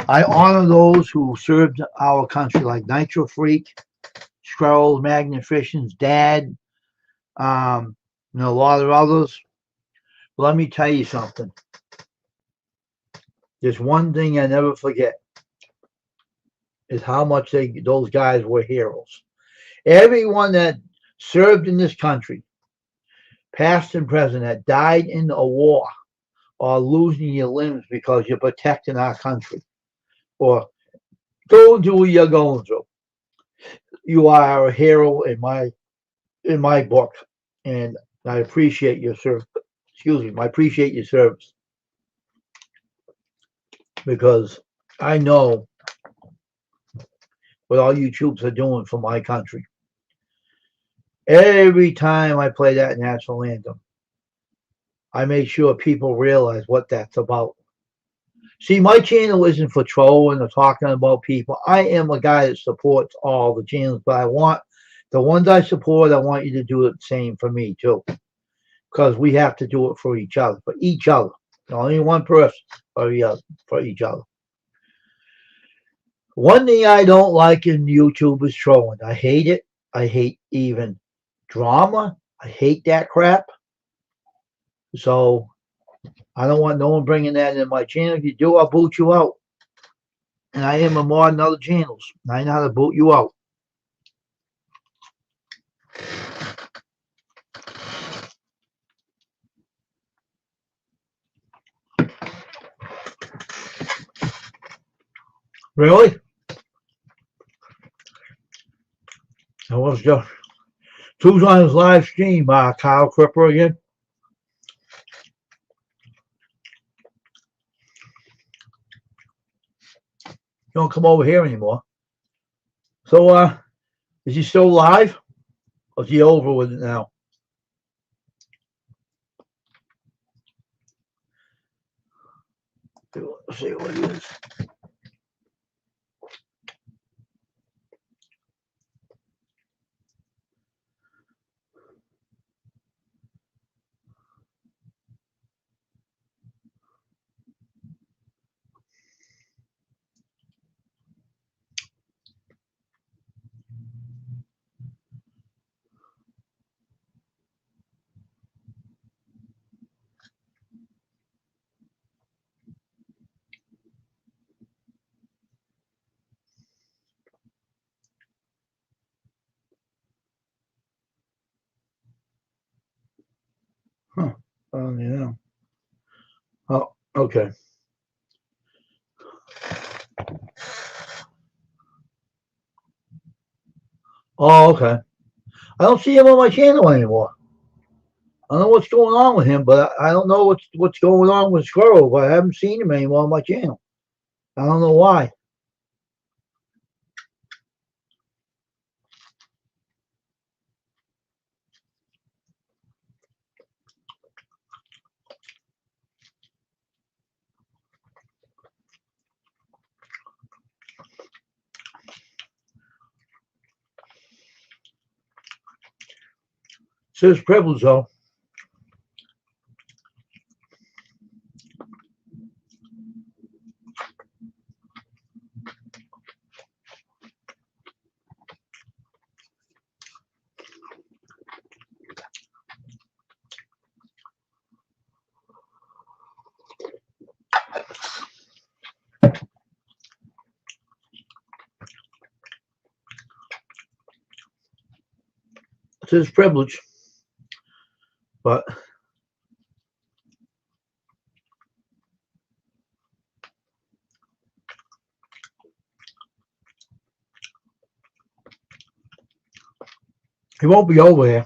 I honor those who served our country, like Nitro Freak, Squirrels, Magnificence, Dad, and a lot of others. Let me tell you something. There's one thing I never forget is how much those guys were heroes. Everyone that served in this country, past and present, that died in a war or losing your limbs because you're protecting our country or going through what you're going through. You are a hero in my book, and I appreciate your service. Excuse me, I appreciate your service because I know what all you troops are doing for my country. Every time I play that national anthem, I make sure people realize what that's about. See, my channel isn't for trolling or talking about people. I am a guy that supports all the channels, but I want the ones I support, I want you to do the same for me too. Because we have to do it for each other, for each other. Only one person for each other. One thing I don't like in YouTube is trolling. I hate it. I hate even drama. I hate that crap. So I don't want no one bringing that in my channel. If you do, I'll boot you out. And I am a mod in other channels. I know how to boot you out. Really? I was just who's on his live stream, Kyle Cripper again. You don't come over here anymore. So is he still live? Or is he over with it now? Let's see what it is. Huh. Yeah. Oh, okay. Oh, okay. I don't see him on my channel anymore. I don't know what's going on with him, but I don't know what's going on with Squirrel, but I haven't seen him anymore on my channel. I don't know why. It's his privilege, though. It's his privilege. But he won't be over here.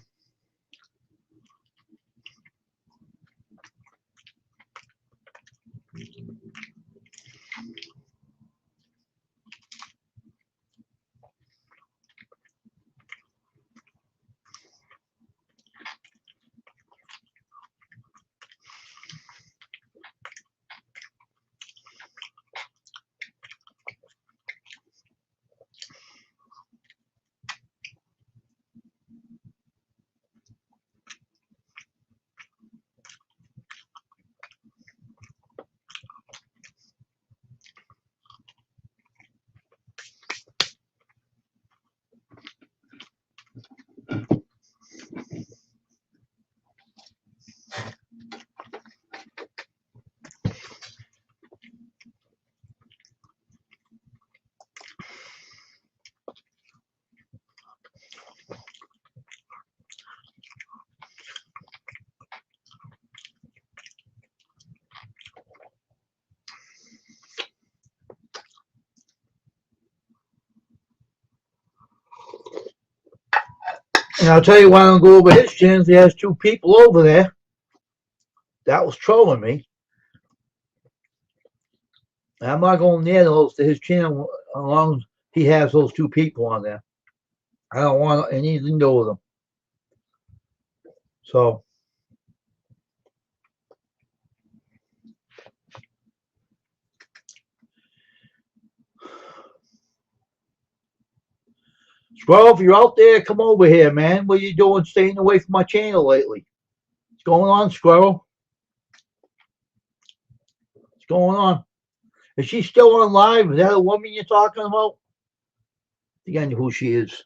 And I'll tell you why I don't go over his channels. He has 2 people over there. That was trolling me. And I'm not going near his channel as long as he has those 2 people on there. I don't want anything to do with them. So Squirrel, if you're out there, come over here, man. What are you doing staying away from my channel lately? What's going on, Squirrel? What's going on? Is she still on live? Is that a woman you're talking about? I think I know who she is.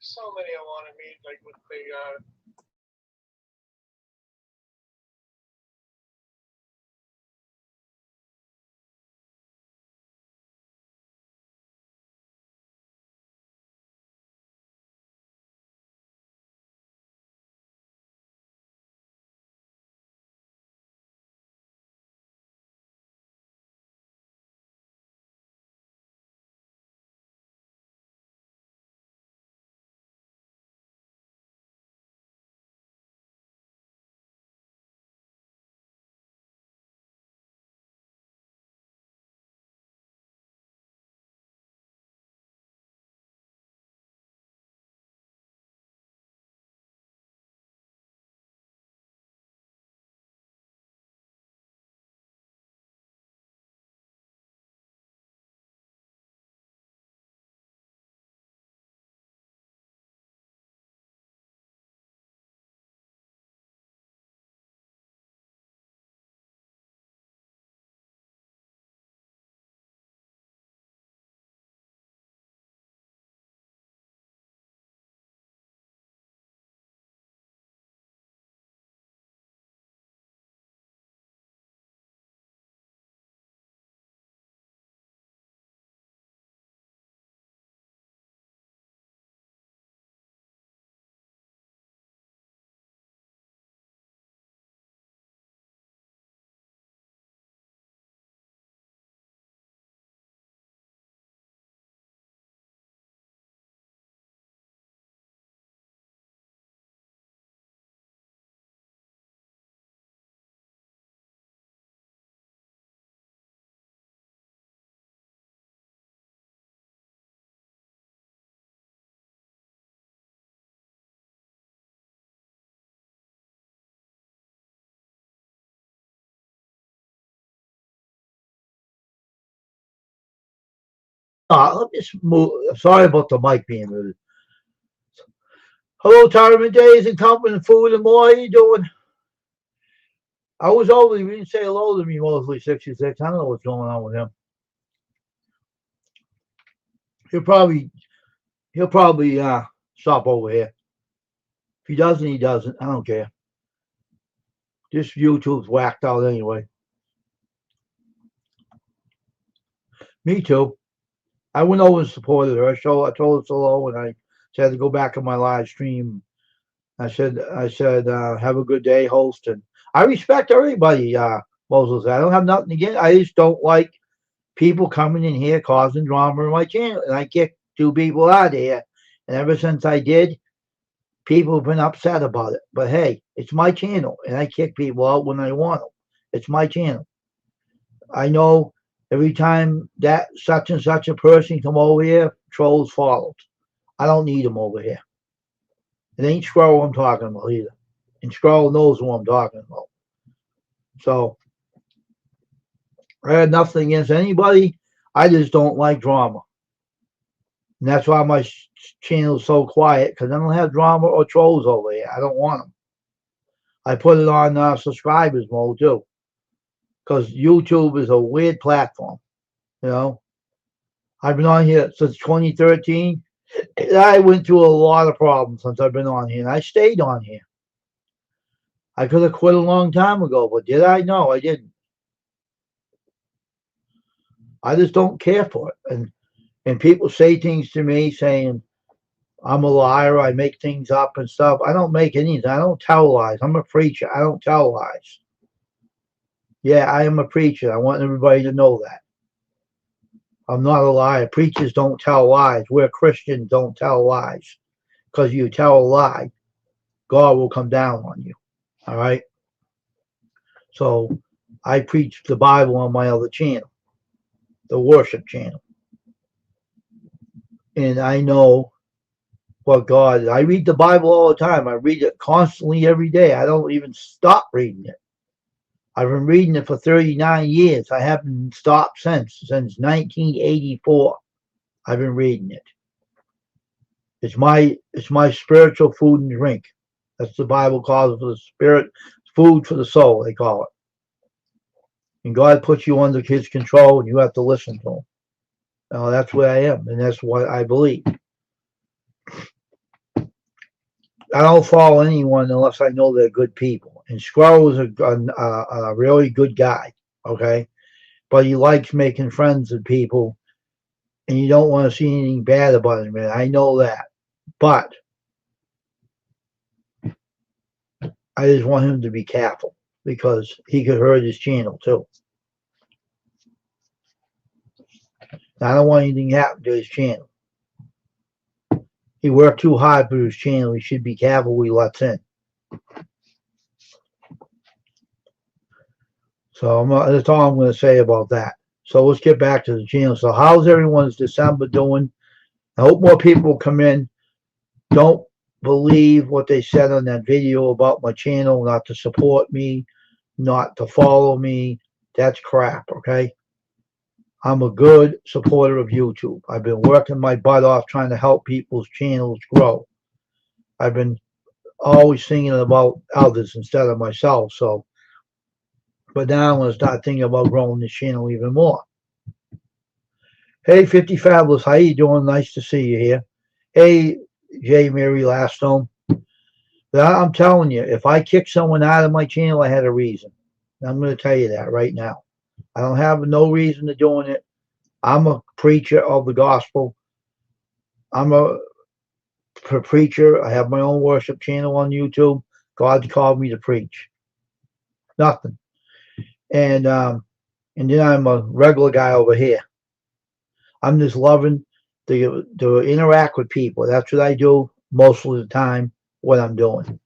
So many I want to meet, like with the Let me just move. Sorry about the mic being muted. Hello, Retirement Days and Company Food and More. How you doing? I was over. You didn't say hello to me, Mosley 66. I don't know what's going on with him. He'll probably stop over here. If he doesn't, he doesn't. I don't care. This YouTube's whacked out anyway. Me too. I went over and supported her. I told her hello, and I said to go back on my live stream. I said, have a good day, host. And I respect everybody, Moses. I don't have nothing against. I just don't like people coming in here causing drama on my channel. And I kicked 2 people out of here. And ever since I did, people have been upset about it. But hey, it's my channel, and I kick people out when I want them. It's my channel. I know every time that such and such a person come over here, trolls followed. I don't need them over here. It ain't Squirrel I'm talking about either. And Squirrel knows who I'm talking about. So I had nothing against anybody. I just don't like drama. And that's why my channel is so quiet, because I don't have drama or trolls over here. I don't want them. I put it on subscribers mode too, because YouTube is a weird platform. You know, I've been on here since 2013. I went through a lot of problems since I've been on here, and I stayed on here. I could have quit a long time ago, but did I? No, I didn't. I just don't care for it. And people say things to me saying I'm a liar, I make things up and stuff. I don't make anything. I don't tell lies. I'm a preacher. I don't tell lies. Yeah, I am a preacher. I want everybody to know that. I'm not a liar. Preachers don't tell lies. We're Christians, don't tell lies. Because you tell a lie, God will come down on you. All right? So I preach the Bible on my other channel, the worship channel. And I know what God is. I read the Bible all the time. I read it constantly every day. I don't even stop reading it. I've been reading it for 39 years. I haven't stopped since 1984. I've been reading it. It's my spiritual food and drink. That's the Bible calls it, for the spirit, food for the soul, they call it. And God puts you under his control and you have to listen to him. Now, that's where I am, and that's what I believe. I don't follow anyone unless I know they're good people. And Squirrel is a really good guy, okay? But he likes making friends with people, and you don't want to see anything bad about him. I know that. But I just want him to be careful because he could hurt his channel too. I don't want anything to happen to his channel. He worked too hard for his channel. He should be careful what he lets in. So that's all I'm going to say about that. So let's get back to the channel. So how's everyone's December doing? I hope more people come in. Don't believe what they said on that video about my channel, not to support me, not to follow me. That's crap, okay? I'm a good supporter of YouTube. I've been working my butt off trying to help people's channels grow. I've been always thinking about others instead of myself. So, but now I'm going to start thinking about growing this channel even more. Hey, 50 Fabulous, how you doing? Nice to see you here. Hey, J. Mary Lastone. I'm telling you, if I kick someone out of my channel, I had a reason. I'm going to tell you that right now. I don't have no reason to doing it. I'm a preacher of the gospel. I'm a preacher. I have my own worship channel on YouTube. God called me to preach. Nothing. And then I'm a regular guy over here. I'm just loving to interact with people. That's what I do most of the time, what I'm doing.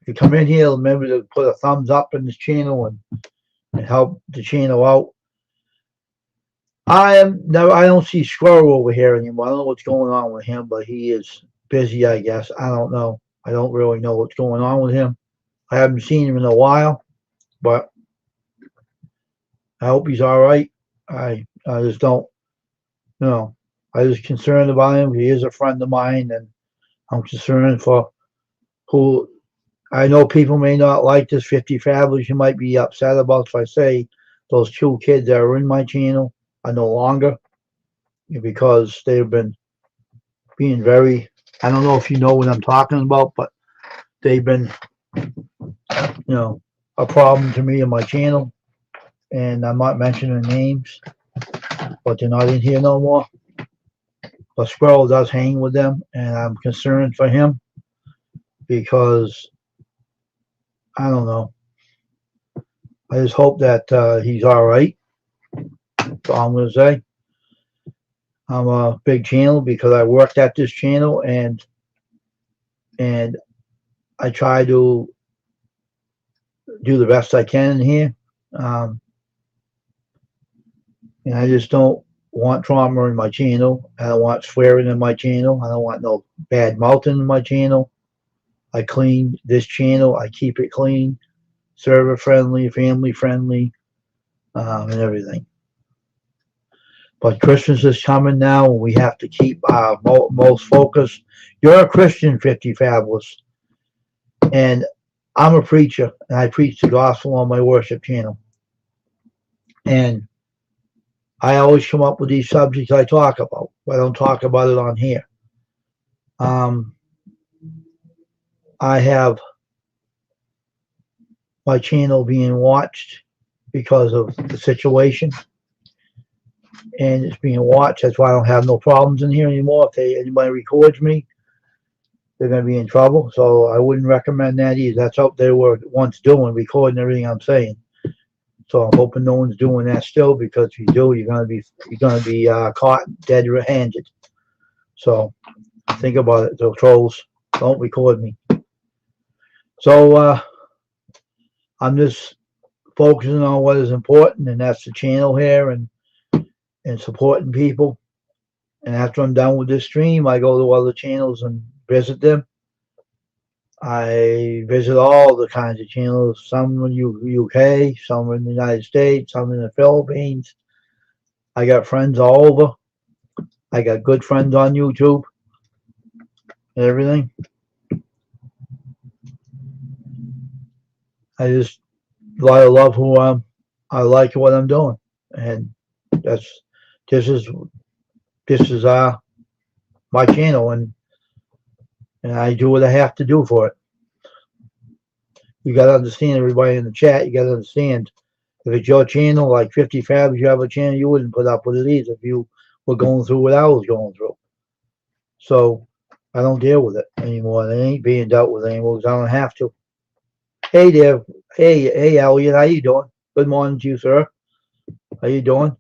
If you come in here, remember to put a thumbs up in this channel and help the channel out. I don't see Squirrel over here anymore. I don't know what's going on with him, but he is busy, I guess. I don't know. I don't really know what's going on with him. I haven't seen him in a while, but I hope he's all right. I just don't, I'm just concerned about him. He is a friend of mine, and I'm concerned for who. I know people may not like this 50 Fabulous. You might be upset about if I say those 2 kids that are in my channel are no longer, because they've been being very, I don't know if you know what I'm talking about, but they've been, a problem to me in my channel. And I'm not mentioning names, but they're not in here no more. But Squirrel does hang with them, and I'm concerned for him because, I don't know. I just hope that he's all right. That's all I'm going to say. I'm a big channel because I worked at this channel, and I try to do the best I can in here. And I just don't want trauma in my channel. I don't want swearing in my channel. I don't want no bad mouthing in my channel. I clean this channel. I keep it clean, server friendly, family friendly, and everything. But Christmas is coming now, and we have to keep our most focused. You're a Christian, 50 Fabulous, and I'm a preacher, and I preach the gospel on my worship channel. And I always come up with these subjects I talk about, but I don't talk about it on here. I have my channel being watched because of the situation. and it's being watched. That's why I don't have no problems in here anymore. If anybody records me, they're going to be in trouble. So I wouldn't recommend that either. That's what they were once doing, recording everything I'm saying. So I'm hoping no one's doing that still, because if you do, you're going to be caught dead-handed. So think about it. So trolls, don't record me. So I'm just focusing on what is important, and that's the channel here, and supporting people. And after I'm done with this stream, I go to other channels and visit them. I visit all the kinds of channels, some in UK, some in the United States, some in the Philippines. I got friends all over. I got good friends on YouTube and everything. I just love who I like what I'm doing, and this is my channel, and I do what I have to do for it. You got to understand, everybody in the chat, you got to understand, if it's your channel, like 50 Fabs, you have a channel, you wouldn't put up with it either if you were going through what I was going through. So I don't deal with it anymore. It ain't being dealt with anymore because I don't have to. Hey there. Hey, Elliot, how you doing? Good morning to you, sir. How you doing?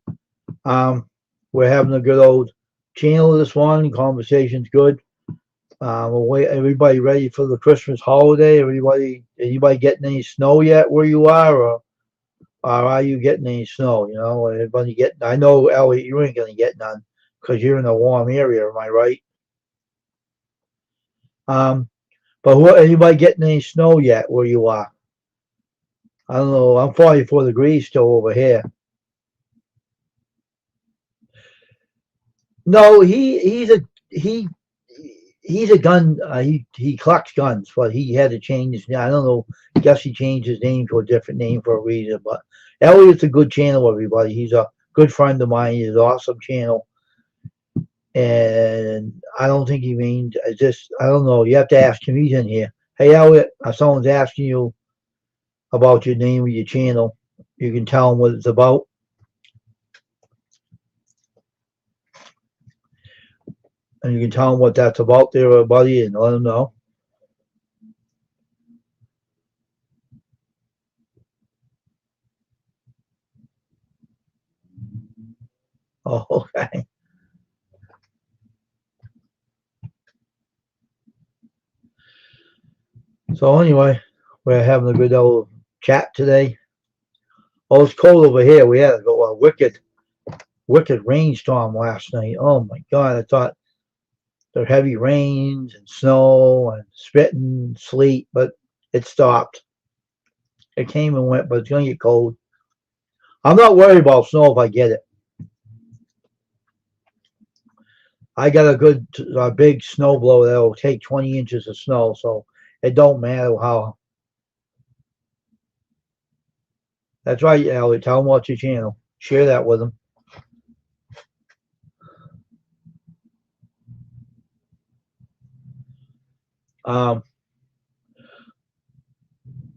We're having a good old channel this morning. Conversation's good. Everybody ready for the Christmas holiday? Anybody getting any snow yet where you are, or are you getting any snow? You know, everybody getting? I know, Elliot, you ain't gonna get none because you're in a warm area. Am I right? But anybody getting any snow yet where you are? I don't know. I'm 44 degrees still over here. No, he's a gun. He collects guns, but he had to change his name. I don't know. I guess he changed his name to a different name for a reason. But Elliot's a good channel, everybody. He's a good friend of mine. He's an awesome channel, and I don't think he means. I don't know. You have to ask him. He's in here. Hey, Elliot, someone's asking you about your name of your channel. You can tell them what it's about. And you can tell them what that's about there, buddy, and let them know. Oh, okay. So anyway, we're having a good old chat today. Oh, it's cold over here. We had a wicked rainstorm last night. Oh my God, I thought there were heavy rains and snow and spitting, sleet, but it stopped. It came and went, but it's going to get cold. I'm not worried about snow if I get it. I got a big snow blower that will take 20 inches of snow, so it don't matter how. That's right, Elliot. Tell them what's your channel. Share that with them.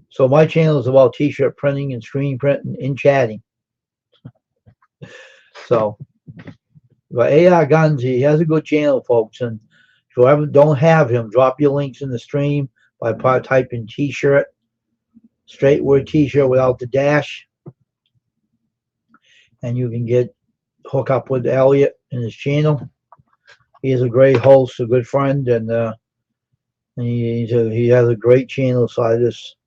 So my channel is about t-shirt printing and screen printing and chatting. So, but AR Guns, he has a good channel, folks. And if you don't have him, drop your links in the stream by typing t-shirt, straight word t-shirt without the dash. And you can hook up with Elliot in his channel. He is a great host, a good friend, and he has a great channel. So I just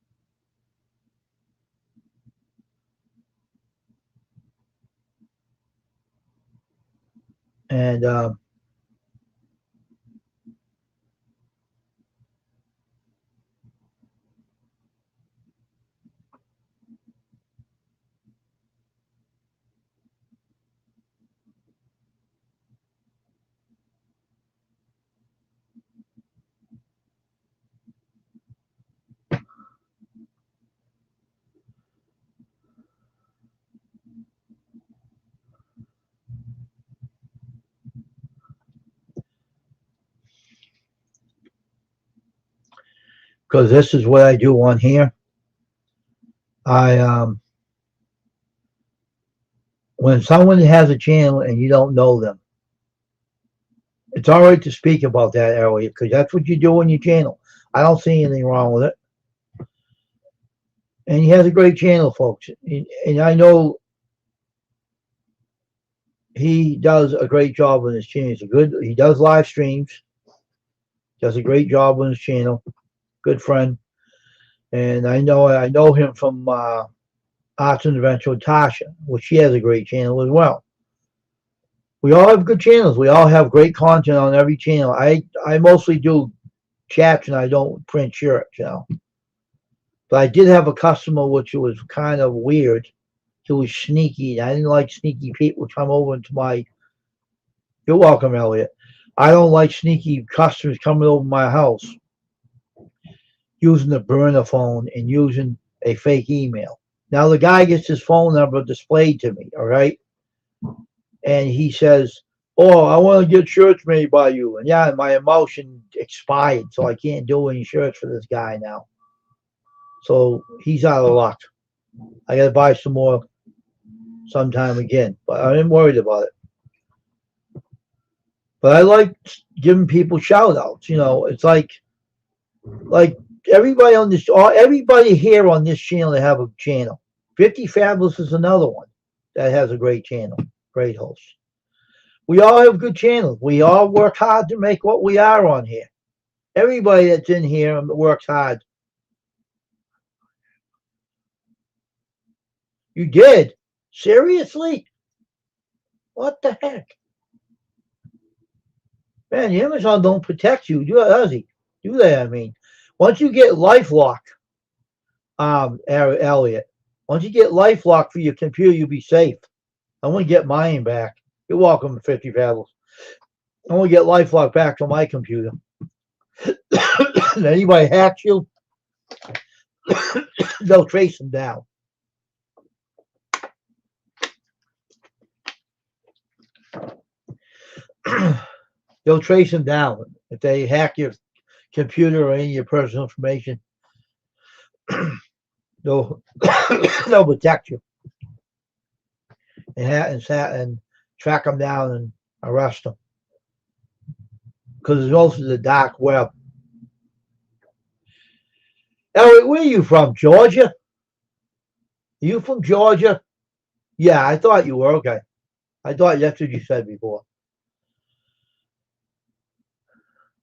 because this is what I do on here. I when someone has a channel and you don't know them, it's all right to speak about that, Elliot, because that's what you do on your channel. I don't see anything wrong with it. And he has a great channel, folks. And I know he does a great job on his channel. He does live streams, does a great job on his channel. Good friend. And I know him from Arts and Adventure with Tasha, which she has a great channel as well. We all have good channels. We all have great content on every channel. I mostly do chats and I don't print shirts. But I did have a customer which was kind of weird. He was sneaky. I didn't like sneaky people come over into my. You're welcome, Elliot. I don't like sneaky customers coming over my house using the burner phone and using a fake email. Now the guy gets his phone number displayed to me, all right? And he says, "Oh, I want to get shirts made by you." And yeah, my emotion expired, so I can't do any shirts for this guy now. So he's out of luck. I got to buy some more sometime again, but I'm worried about it. But I like giving people shout outs. It's like everybody on this, everybody here on this channel, they have a channel. 50 Fabulous is another one that has a great channel, great host. We all have good channels. We all work hard to make what we are on here. Everybody that's in here works hard. You did? Seriously? What the heck? Man, Amazon don't protect you, does he? Do they? I mean, once you get LifeLock, Elliot, once you get LifeLock for your computer, you'll be safe. I want to get mine back. You're welcome to 50 Fabulous. I want to get LifeLock back to my computer. Anybody hacks you, they'll trace them down. They'll trace them down. If they hack your computer or any of your personal information, they'll protect you and track them down and arrest them. Because it's also the dark web. Elliot, where are you from? Georgia? Are you from Georgia? Yeah, I thought you were. Okay. I thought that's what you said before.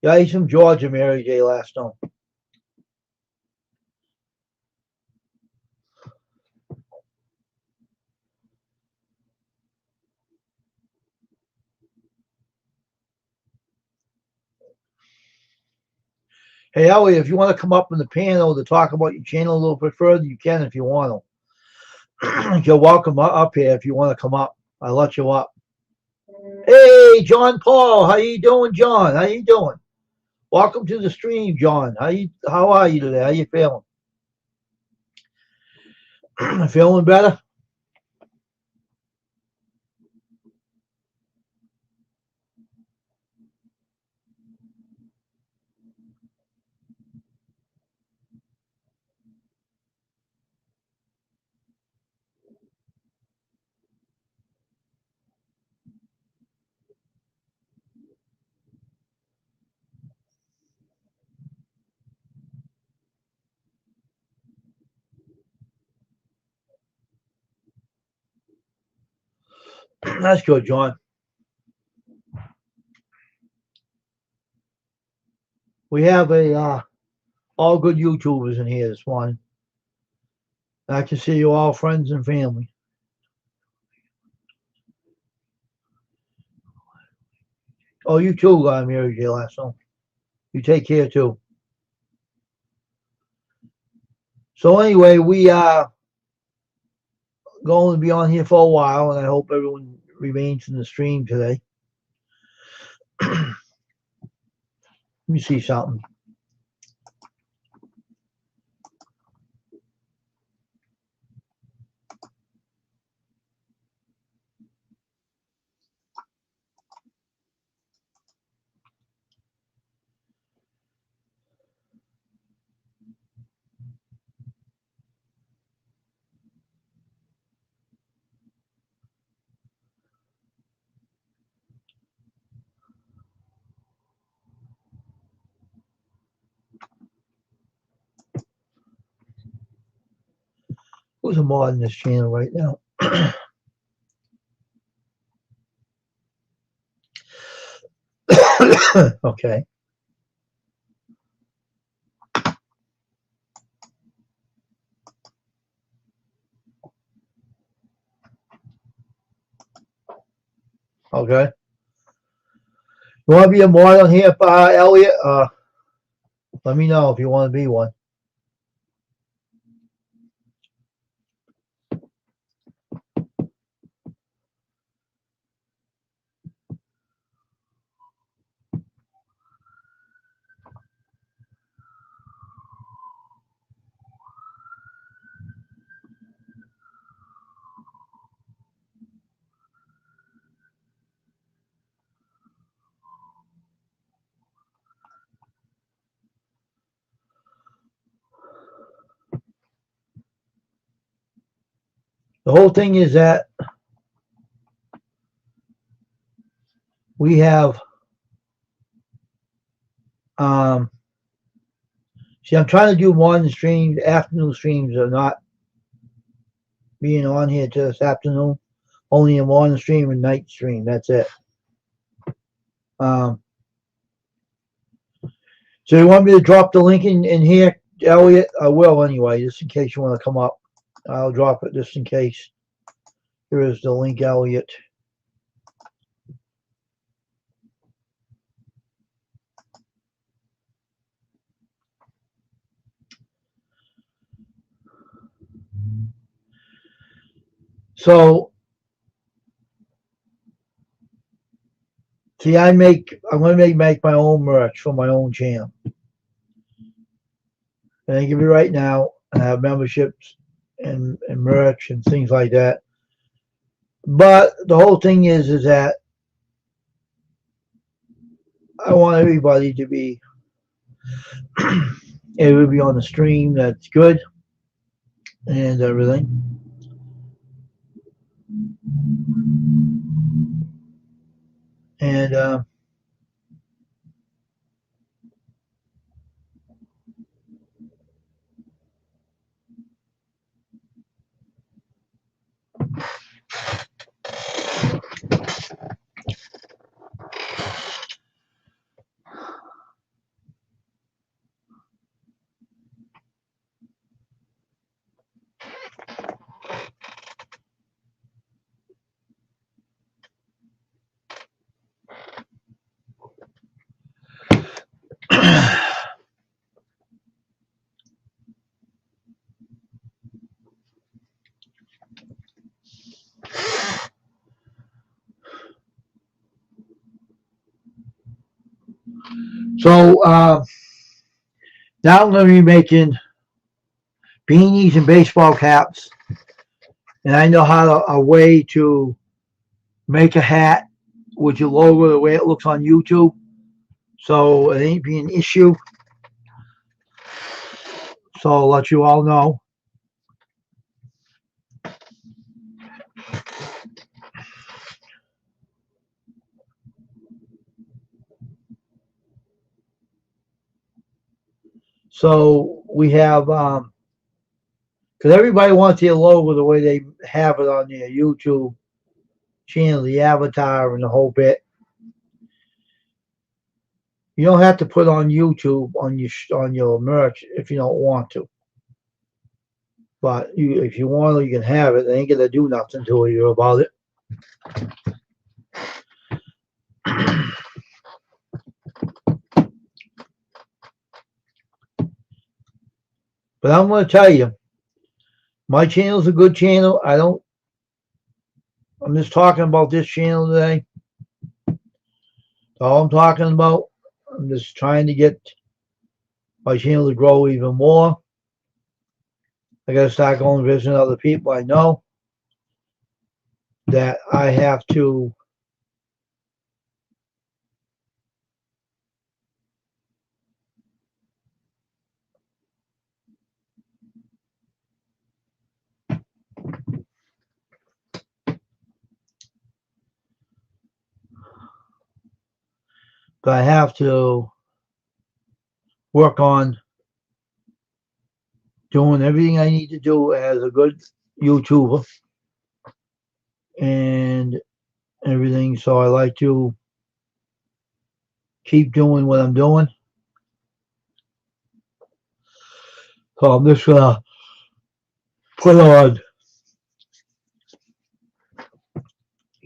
Yeah, he's from Georgia, Mary J. Lastone. Hey, Elliot, if you want to come up on the panel to talk about your channel a little bit further, you can if you want to. You're welcome up here if you want to come up. I'll let you up. Hey, John Paul, how you doing, John? How you doing? Welcome to the stream, John. How are you today? How you feeling? Feeling better? That's good, John. We have all good YouTubers in here this morning. I can see you all friends and family. Oh, you too, Mary J. Lasso. You take care too. So anyway, we are going to be on here for a while, and I hope everyone remains in the stream today. Let me see something. Who's a mod in this channel right now? Okay. Okay. You want to be a mod on here, Elliot? Let me know if you want to be one. The whole thing is that we have, see, I'm trying to do morning streams, afternoon streams are not being on here till this afternoon. Only a morning stream and night stream. That's it. So you want me to drop the link in here, Elliot? I will anyway, just in case you want to come up. I'll drop it just in case. Here is the link, Elliot. So, see, I'm going to make my own merch for my own channel. And I give you right now, I have memberships and merch and things like that. But the whole thing is that I want everybody to be able to be on the stream that's good and everything. And so now I'm going to be making beanies and baseball caps. And I know how a way to make a hat with your logo the way it looks on YouTube. So it ain't be an issue. So I'll let you all know. So we have, because everybody wants their logo the way they have it on their YouTube channel, the avatar and the whole bit. You don't have to put on YouTube on your merch if you don't want to. But if you want to, you can have it. They ain't gonna do nothing to you about it. But I'm gonna tell you, my channel's a good channel. I'm just talking about this channel today. That's all I'm talking about. I'm just trying to get my channel to grow even more. I gotta start going visiting other people I know that I have to work on doing everything I need to do as a good YouTuber and everything. So I like to keep doing what I'm doing. So I'm just gonna put on,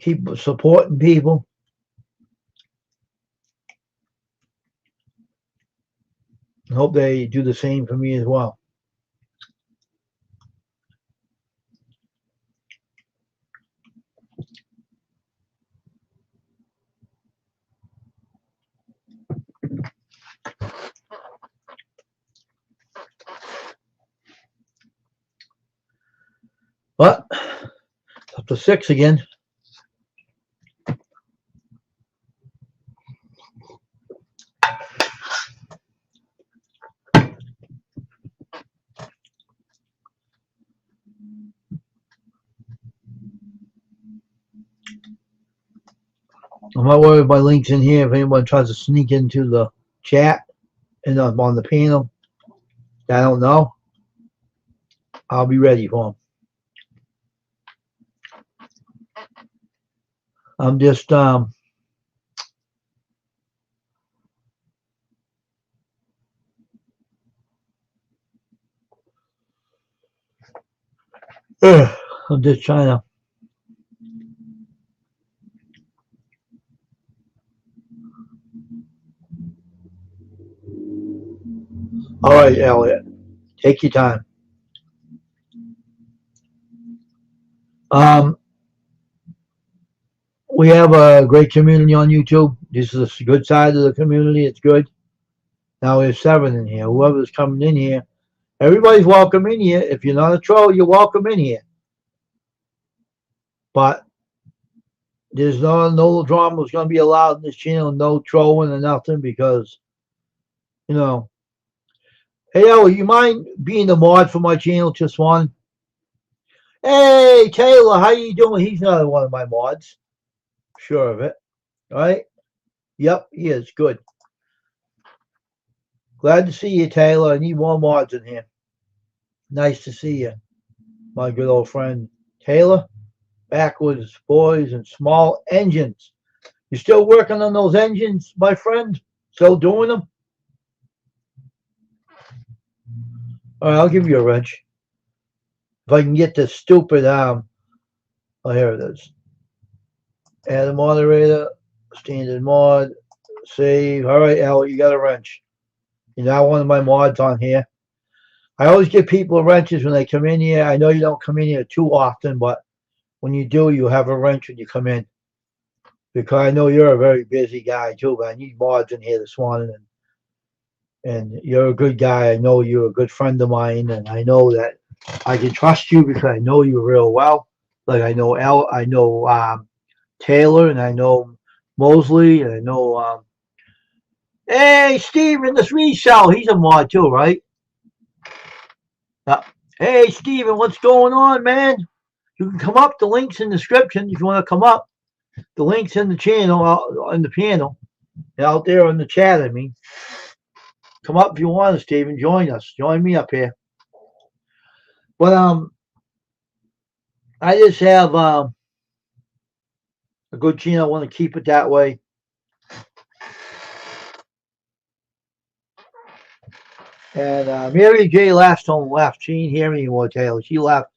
keep supporting people. And hope they do the same for me as well. But it's up to 6 again. I'm not worried about links in here. If anyone tries to sneak into the chat and I'm on the panel, I don't know. I'll be ready for them. I'm just I'm just trying to. All right, Elliot, take your time. We have a great community on YouTube. This is a good side of the community. It's good. Now we have 7 in here. Whoever's coming in here, everybody's welcome in here. If you're not a troll, you're welcome in here. But there's no drama is going to be allowed in this channel. No trolling or nothing because, you know. Hey, Elliot, you mind being the mod for my channel? Just one. Hey, Taylor, how you doing? He's not one of my mods. Sure of it. All right? Yep, he is. Good. Glad to see you, Taylor. I need more mods in here. Nice to see you, my good old friend Taylor. Backwards boys and small engines. You still working on those engines, my friend? Still doing them? All right, I'll give you a wrench. If I can get this stupid oh, here it is. Add a moderator, standard mod, save. All right, Al, you got a wrench. You're not one of my mods on here. I always give people wrenches when they come in here. I know you don't come in here too often, but when you do, you have a wrench when you come in. Because I know you're a very busy guy too, but I need mods in here this morning. And you're a good guy. I know you're a good friend of mine, and I know that I can trust you because I know you real well. Like I know Taylor, and I know Mosley, and I know hey, Steven, the resell, he's a mod too, right? Hey, Steven, what's going on, man? You can come up. The link's in the description if you want to come up. The link's in the channel, in the panel, out there in the chat, I mean. Come up if you want to, Steven. Join us. Join me up here. But I just have a good channel. I want to keep it that way. And Mary J. left. She ain't here anymore, Taylor. She left.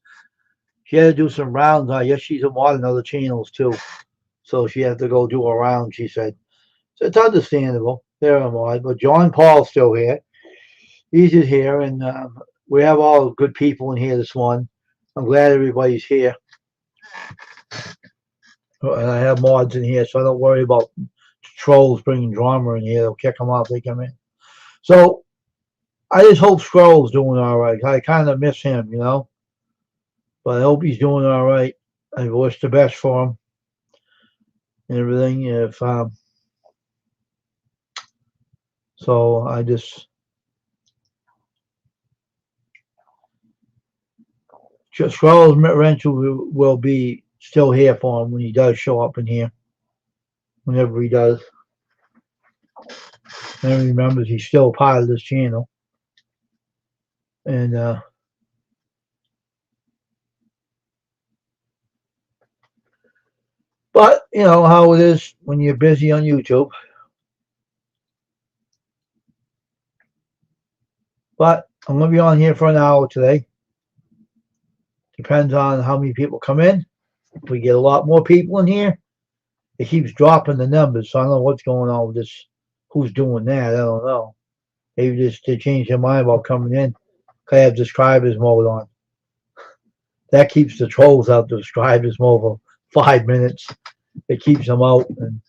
She had to do some rounds. I guess she's a mod on other channels too. So she had to go do a round, she said. So it's understandable. They're a mod. But John Paul's still here. He's just here. And we have all good people in here this morning. I'm glad everybody's here. And I have mods in here, so I don't worry about trolls bringing drama in here. They'll kick them out if they come in. So I just hope Scroll's doing all right. I kind of miss him, you know. But I hope he's doing all right. I wish the best for him and everything. If so, I just Scroll's wrench will be still here for him when he does show up in here. Whenever he does. And remembers he's still part of this channel. And But you know how it is when you're busy on YouTube. But I'm gonna be on here for an hour today. Depends on how many people come in. If we get a lot more people in here, it keeps dropping the numbers. So I don't know what's going on with this. Who's doing that? I don't know. Maybe just they change their mind about coming in. Cause I have the subscribers mode on. That keeps the trolls out. The subscribers mode for 5 minutes. It keeps them out, and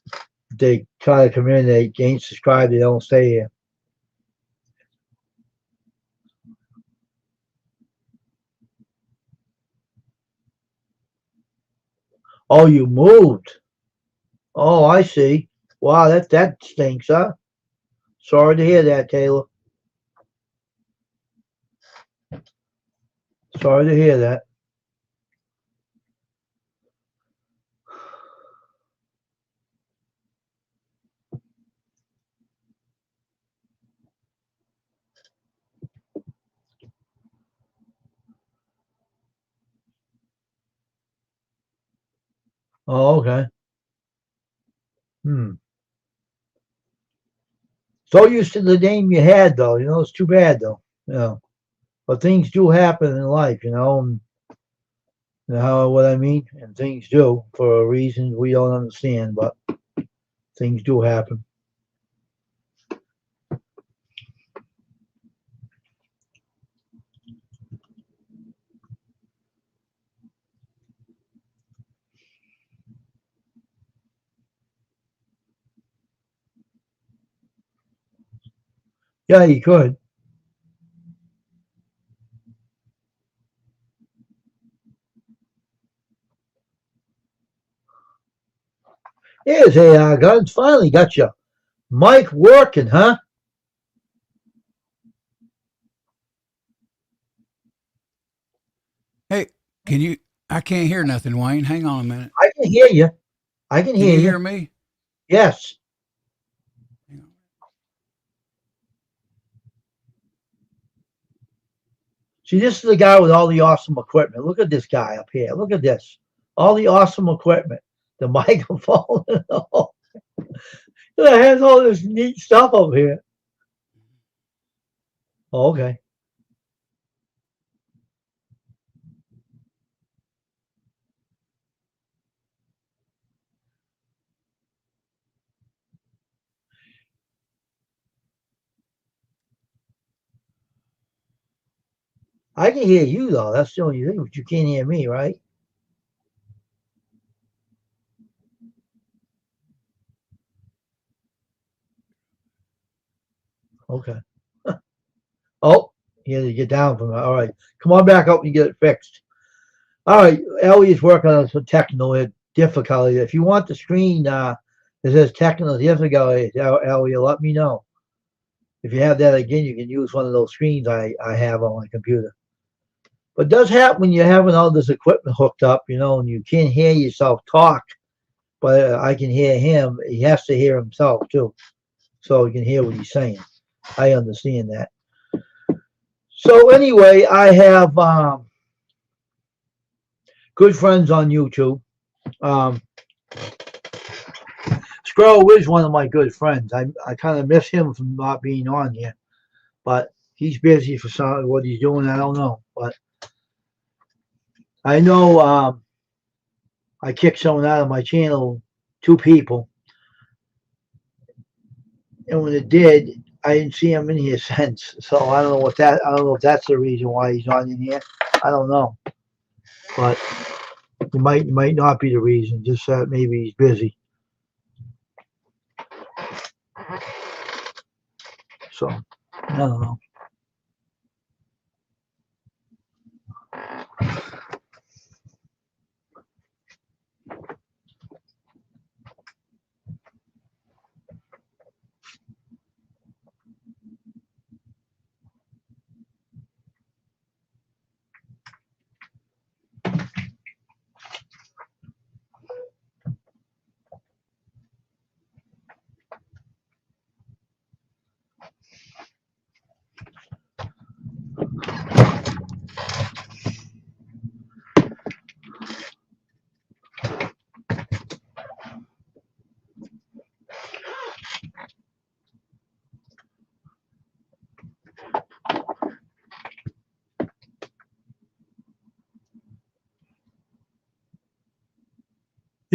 if they try to come in. They ain't subscribed. They don't stay here. Oh, you moved. Oh, I see. Wow, that stinks, huh? Sorry to hear that, Taylor. Sorry to hear that. Oh, okay. Hmm. So used to the name you had, though. You know, it's too bad, though. You know, but things do happen in life. And you know what I mean. And things do for reasons we don't understand, but things do happen. Yeah, you could. Here's a guns. Finally got you, Mike, working, huh? Hey, can you? I can't hear nothing, Wayne. Hang on a minute. I can hear you. I can Can hear you you. hear me? Yes. Hang on. See, this is the guy with all the awesome equipment. Look at this guy up here. Look at this. All the awesome equipment. The microphone. And all. It has all this neat stuff up here. Oh, okay. I can hear you though. That's the only thing. But you can't hear me, right? Okay. Oh, you had to get down from it. All right. Come on back up and get it fixed. All right. Ellie's working on some technical difficulty. If you want the screen that says technical difficulty, Ellie, let me know. If you have that again, you can use one of those screens I have on my computer. But it does happen when you're having all this equipment hooked up, and you can't hear yourself talk, but I can hear him. He has to hear himself too, so he can hear what he's saying. I understand that. So anyway, I have good friends on YouTube. Um, Scroll is one of my good friends. I kind of miss him from not being on here, but he's busy for some what he's doing. I don't know, but I know I kicked someone out of my channel, two people, and when it did, I didn't see him in here since. So I don't know what that. I don't know if that's the reason why he's not in here. I don't know, but it might not be the reason. Just maybe he's busy. So I don't know.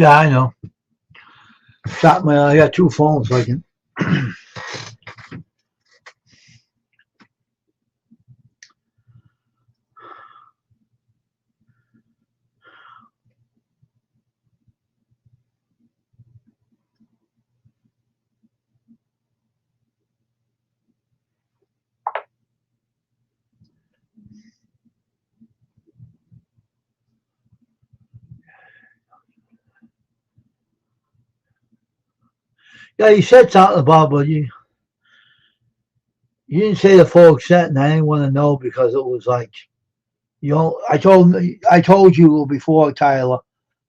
Yeah, I know. I got two phones, so I can. Yeah, you said something about, but you didn't say the full extent, and I didn't want to know because it was like, I told you before, Tyler,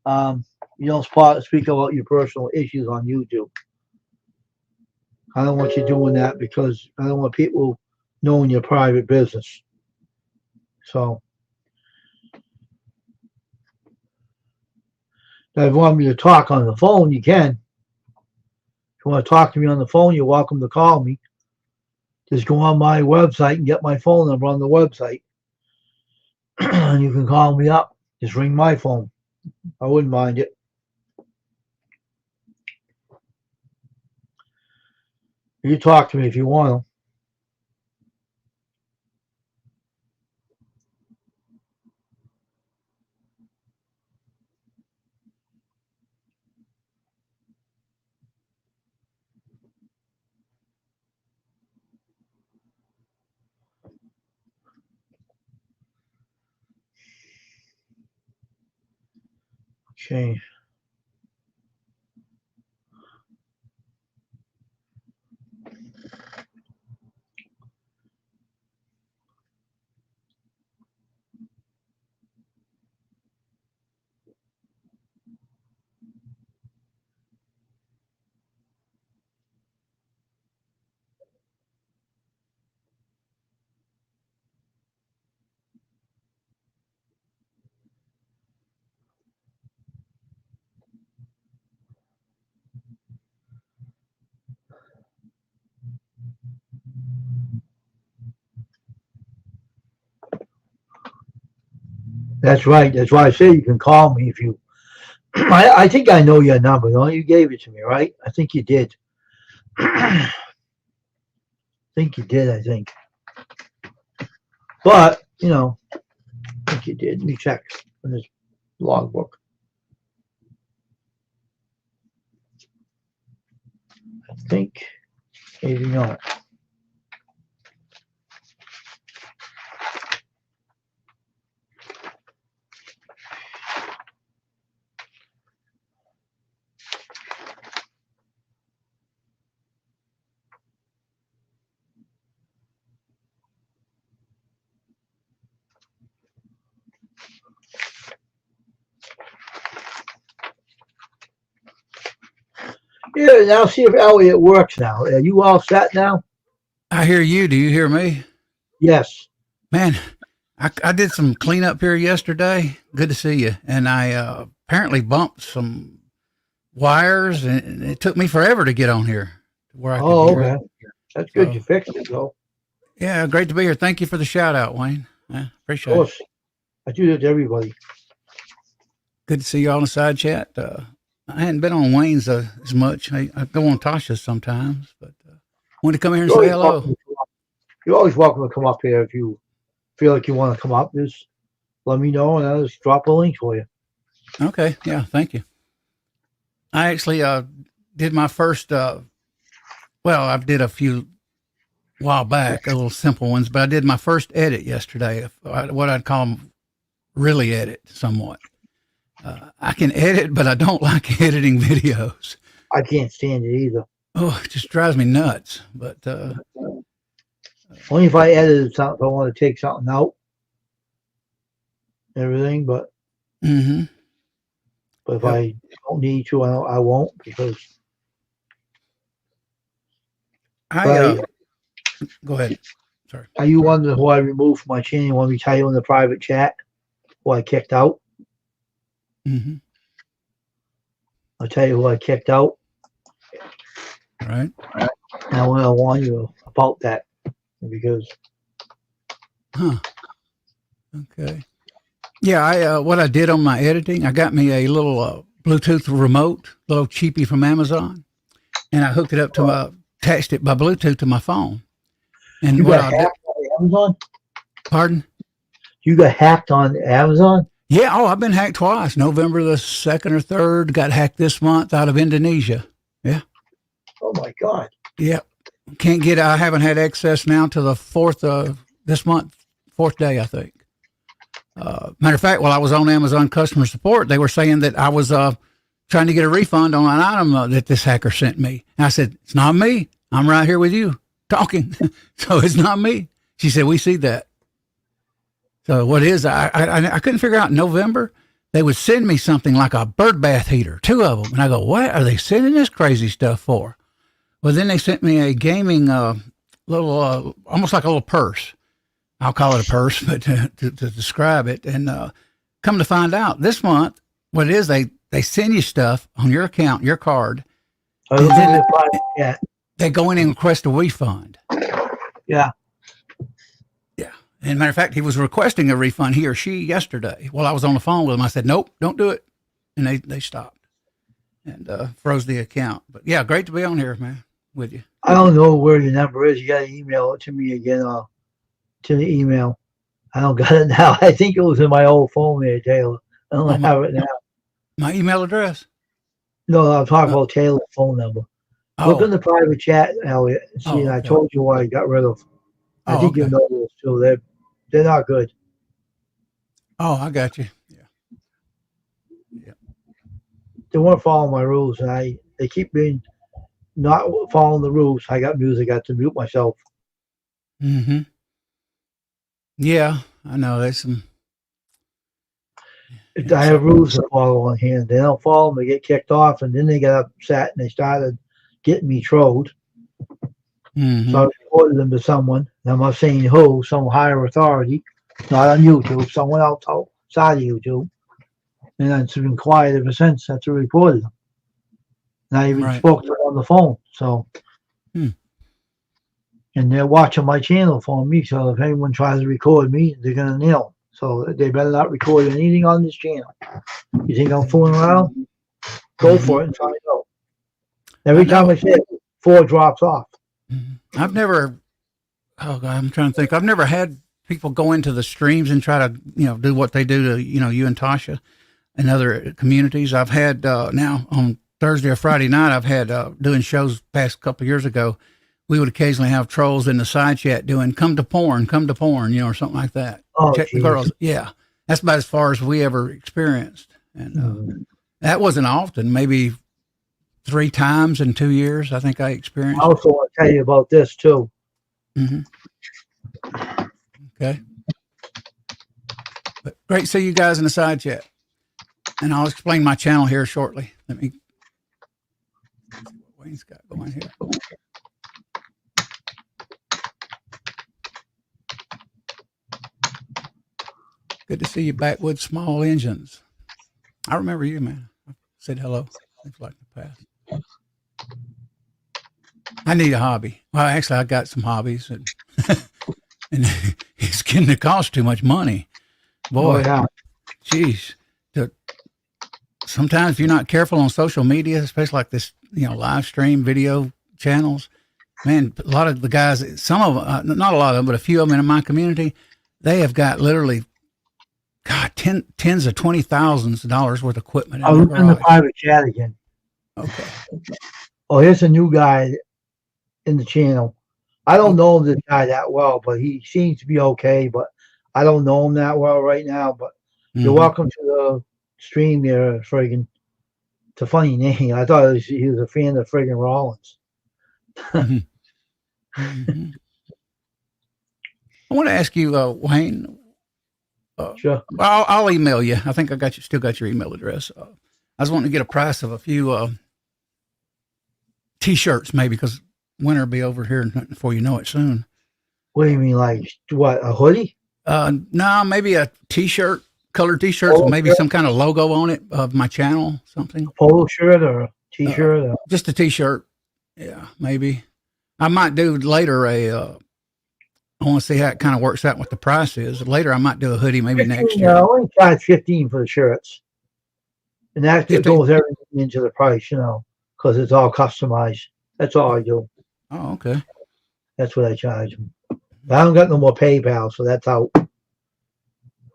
um, you don't speak about your personal issues on YouTube. I don't want you doing that because I don't want people knowing your private business. So, if you want me to talk on the phone, you can. If you want to talk to me on the phone, you're welcome to call me. Just go on my website and get my phone number on the website. And you can call me up. Just ring my phone. I wouldn't mind it. You talk to me if you want to. Okay. That's right. That's why I say you can call me if you. I think I know your number. No, you gave it to me, right? I think you did. I think you did. I think. But I think you did. Let me check in this logbook. I think maybe not. Yeah. Now see if Elliot works now. Are you all set now? I hear you. Do you hear me? Yes. Man, I did some cleanup here yesterday. Good to see you. And I apparently bumped some wires, and it took me forever to get on here to where I could Oh, hear it. okay. That's good. So, You fixed it, though. yeah, great to be here. Thank you for the shout out, Wayne. Of Appreciate it. course. I do that to everybody. Good to see you all in the side chat. I hadn't been on Wayne's as much. I go on Tasha's sometimes, but wanted to come here and say hello. You're always welcome to come up here if you feel like you want to come up. Just let me know, and I'll just drop a link for you. Okay, yeah, thank you. I actually did my first. I did a few while back, a little simple ones, but I did my first edit yesterday. What I'd call them really edit somewhat. I can edit, but I don't like editing videos. I can't stand it either. Oh, it just drives me nuts. But Only if I edited something, if I want to take something out, everything. But mm-hmm. if Yep. I don't need to, I won't because. Go ahead. Sorry. Are you wondering who I removed from my channel? You want me to tell you in the private chat who I kicked out? Mm-hmm. I'll tell you who I kicked out. All right. And I want to warn you about that because. Huh. Okay. Yeah, what I did on my editing, I got me a little Bluetooth remote, little cheapy from Amazon, and I hooked it up to attached it by Bluetooth to my phone. And You what got I did, hacked on Amazon? pardon? You got hacked on Amazon? Yeah, I've been hacked twice. November the 2nd or 3rd, got hacked this month out of Indonesia. Yeah. Oh my God. Yeah. I haven't had access now to the 4th of this month, 4th day, I think. Matter of fact, while I was on Amazon customer support, they were saying that I was trying to get a refund on an item that this hacker sent me. And I said, it's not me. I'm right here with you talking. So it's not me. She said, we see that. So what is, I couldn't figure out in November, they would send me something like a bird bath heater, 2 of them. And I go, what are they sending this crazy stuff for? Well, then they sent me a gaming little, almost like a little purse. I'll call it a purse, but to describe it. And come to find out, this month, what it is, they send you stuff on your account, your card. I was in the private chat. They go in and request a refund. Yeah. Yeah. And matter of fact, he was requesting a refund, he or she, yesterday. While I was on the phone with him, I said, nope, don't do it. And they stopped and froze the account. But yeah, great to be on here, man, with you. I don't know where your number is. You got to email it to me again. To the email. I don't got it now. I think it was in my old phone there, Taylor. I don't have it now. My email address? No, I'm talking about Taylor's phone number. Look in the private chat, Elliot, and see. Oh, okay. I told you why I got rid of. I think okay. you know those too. They're not good. Oh, I got you. Yeah. They weren't following my rules, and they keep being not following the rules. I got music. I got to mute myself. Mm-hmm. Yeah, I know. There's some. I have rules to follow on here. They don't follow them, they get kicked off, and then they got upset and they started getting me trolled. Mm-hmm. So I reported them to someone. I'm not saying who, some higher authority, not on YouTube, someone else outside of YouTube. And it's been quiet ever since after I reported them. And I even spoke to them on the phone. So, and they're watching my channel for me. So if anyone tries to record me, they're gonna nail them. So they better not record anything on this channel. You think I'm fooling around? Go for it and find out. Every time I say it, 4 drops off. I've never. Oh God, I'm trying to think. I've never had people go into the streams and try to, do what they do to, you and Tasha and other communities. I've had now on Thursday or Friday night. I've had doing shows past couple of years ago. We would occasionally have trolls in the side chat doing come to porn, or something like that. Oh, check the girls. Yeah. That's about as far as we ever experienced. And that wasn't often, maybe 3 times in 2 years, I think I experienced. I also want to tell you about this too. Mm-hmm. Okay. But great to see you guys in the side chat. And I'll explain my channel here shortly. Let me see what Wayne's got going here. Good to see you back with Small Engines. I remember you, man. I said hello. Things like the past. I need a hobby. Well, actually, I got some hobbies, and it's getting to cost too much money. Boy, geez. Sometimes if you're not careful on social media, especially like this, live stream video channels, man, a lot of the guys, some of them, not a lot of them, but a few of them in my community, they have got literally, God, tens of $20,000 worth of equipment. I'll look in the private chat again. Okay. Oh, here's a new guy in the channel. I don't know this guy that well, but he seems to be okay. But I don't know him that well right now. But you're welcome to the stream there, friggin'. It's a funny name. I thought he was a fan of friggin' Rollins. I want to ask you, Wayne. Sure. Well, I'll email you. I think still got your email address. I was wanting to get a price of a few T-shirts, maybe, because winter will be over here before you know it soon. What do you mean, like what? A hoodie? No, maybe a T-shirt, colored T-shirts, with maybe some kind of logo on it of my channel, something. A polo shirt or a T-shirt? Just a T-shirt. Yeah, maybe. I might do later I want to see how it kind of works out what the price is. Later, I might do a hoodie maybe next year. I only charge $15 for the shirts. And that 15. goes everything into the price, because it's all customized. That's all I do. Oh, okay. That's what I charge them. I haven't got no more PayPal, so that's out.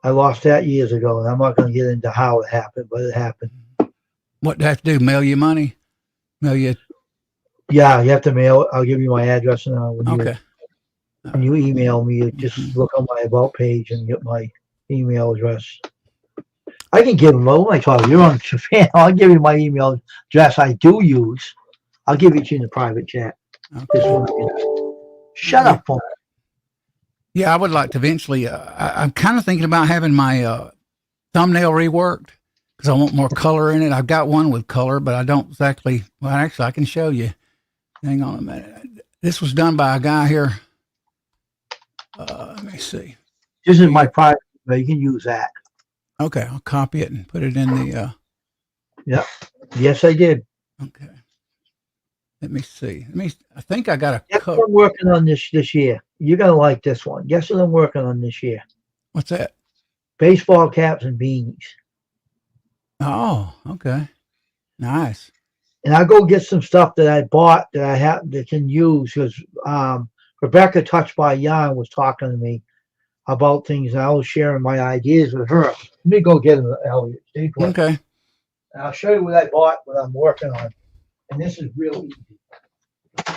I lost that years ago, and I'm not going to get into how it happened, but it happened. What do I have to do? Mail you money? Mail you? Yeah, you have to mail it. I'll give you my address now. Okay. When you email me, you just Mhm. look on my about page and get my email address. I can give them. What am I talking? You're on Japan. I'll give you my email address. I do use. I'll give it to you in the private chat. This Okay. one. Shut up, phone. Yeah, I would like to eventually. I'm kind of thinking about having my thumbnail reworked because I want more color in it. I've got one with color, but I don't exactly. Well, actually, I can show you. Hang on a minute. This was done by a guy here. Let me see. This is my private email. You can use that. Okay, I'll copy it and put it in the. Yes, I did. Okay. Let me see. I think I got a Guess cut. what I'm working on this year. You're gonna like this one. Guess what I'm working on this year? What's that? Baseball caps and beanies. Oh, okay. Nice. And I'll go get some stuff that I bought that I have that can use because Rebecca Touched by Yarn was talking to me about things, and I was sharing my ideas with her. Let me go get them, Elliot. Stay put. Okay. And I'll show you what I bought, what I'm working on. And this is real easy.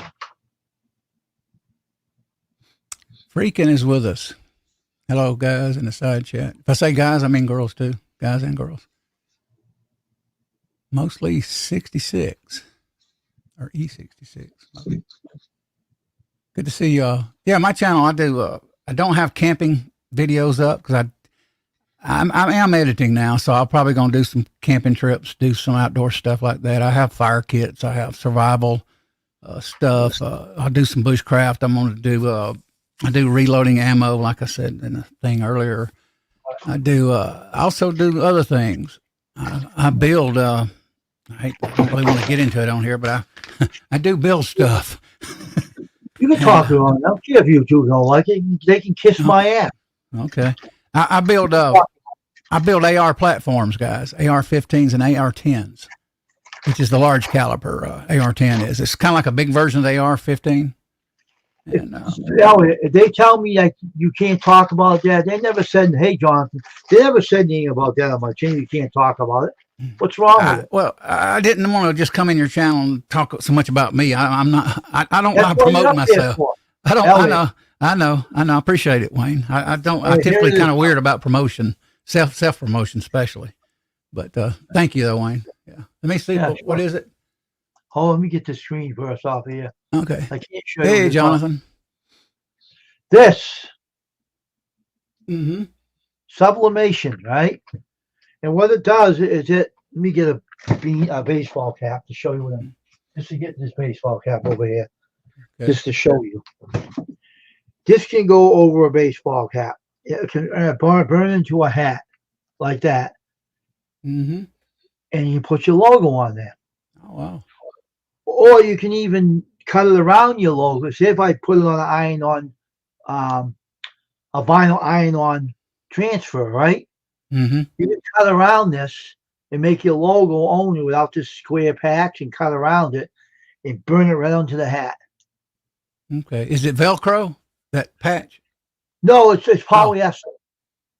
Freaking is with us. Hello, guys, in the side chat. If I say guys, I mean girls too. Guys and girls. Mostly 66 or E66. Good to see y'all. Yeah, my channel, I do. I don't have camping videos up because I am editing now, so I'm probably gonna do some camping trips, do some outdoor stuff like that. I have fire kits, I have survival stuff. I'll do some bushcraft. I'm gonna do. I do reloading ammo, like I said in the thing earlier. I do. I also do other things. I build. I don't really want to get into it on here, but I do build stuff. You can talk to them. I don't care if you two don't like it. They can kiss my ass. Okay. I build AR platforms, guys. AR-15s and AR-10s, which is the large caliber AR-10 is. It's kind of like a big version of the AR-15. And, Elliot, if they tell me like you can't talk about that, they never said, "Hey, Jonathan," they never said anything about that on my channel. You can't talk about it. What's wrong with it? Well, I didn't want to just come in your channel and talk so much about me. I'm not. I don't That's want to what you're promote up there myself. for. I don't. Elliot. I know. I appreciate it, Wayne. I don't. I'm Hey, here typically it kind of is. weird about promotion, self promotion, especially. But thank you, though, Wayne. Yeah. Let me see. Yeah, What sure. is it? Oh, let me get the screen first off here. Okay. I can't show you. Hey, this Jonathan. This Mm-hmm. sublimation, right? And what it does is let me get a baseball cap to show you what I'm. Just to get this baseball cap over here, Okay. just to show you. This can go over a baseball cap. It can burn into a hat like that, Mm-hmm. and you put your logo on there. Oh wow. Or you can even cut it around your logo. Say if I put it on an iron-on, a vinyl iron-on transfer, right? Mm-hmm. You can cut around this and make your logo only without this square patch and cut around it and burn it right onto the hat. Okay. Is it Velcro? That patch? No, it's polyester.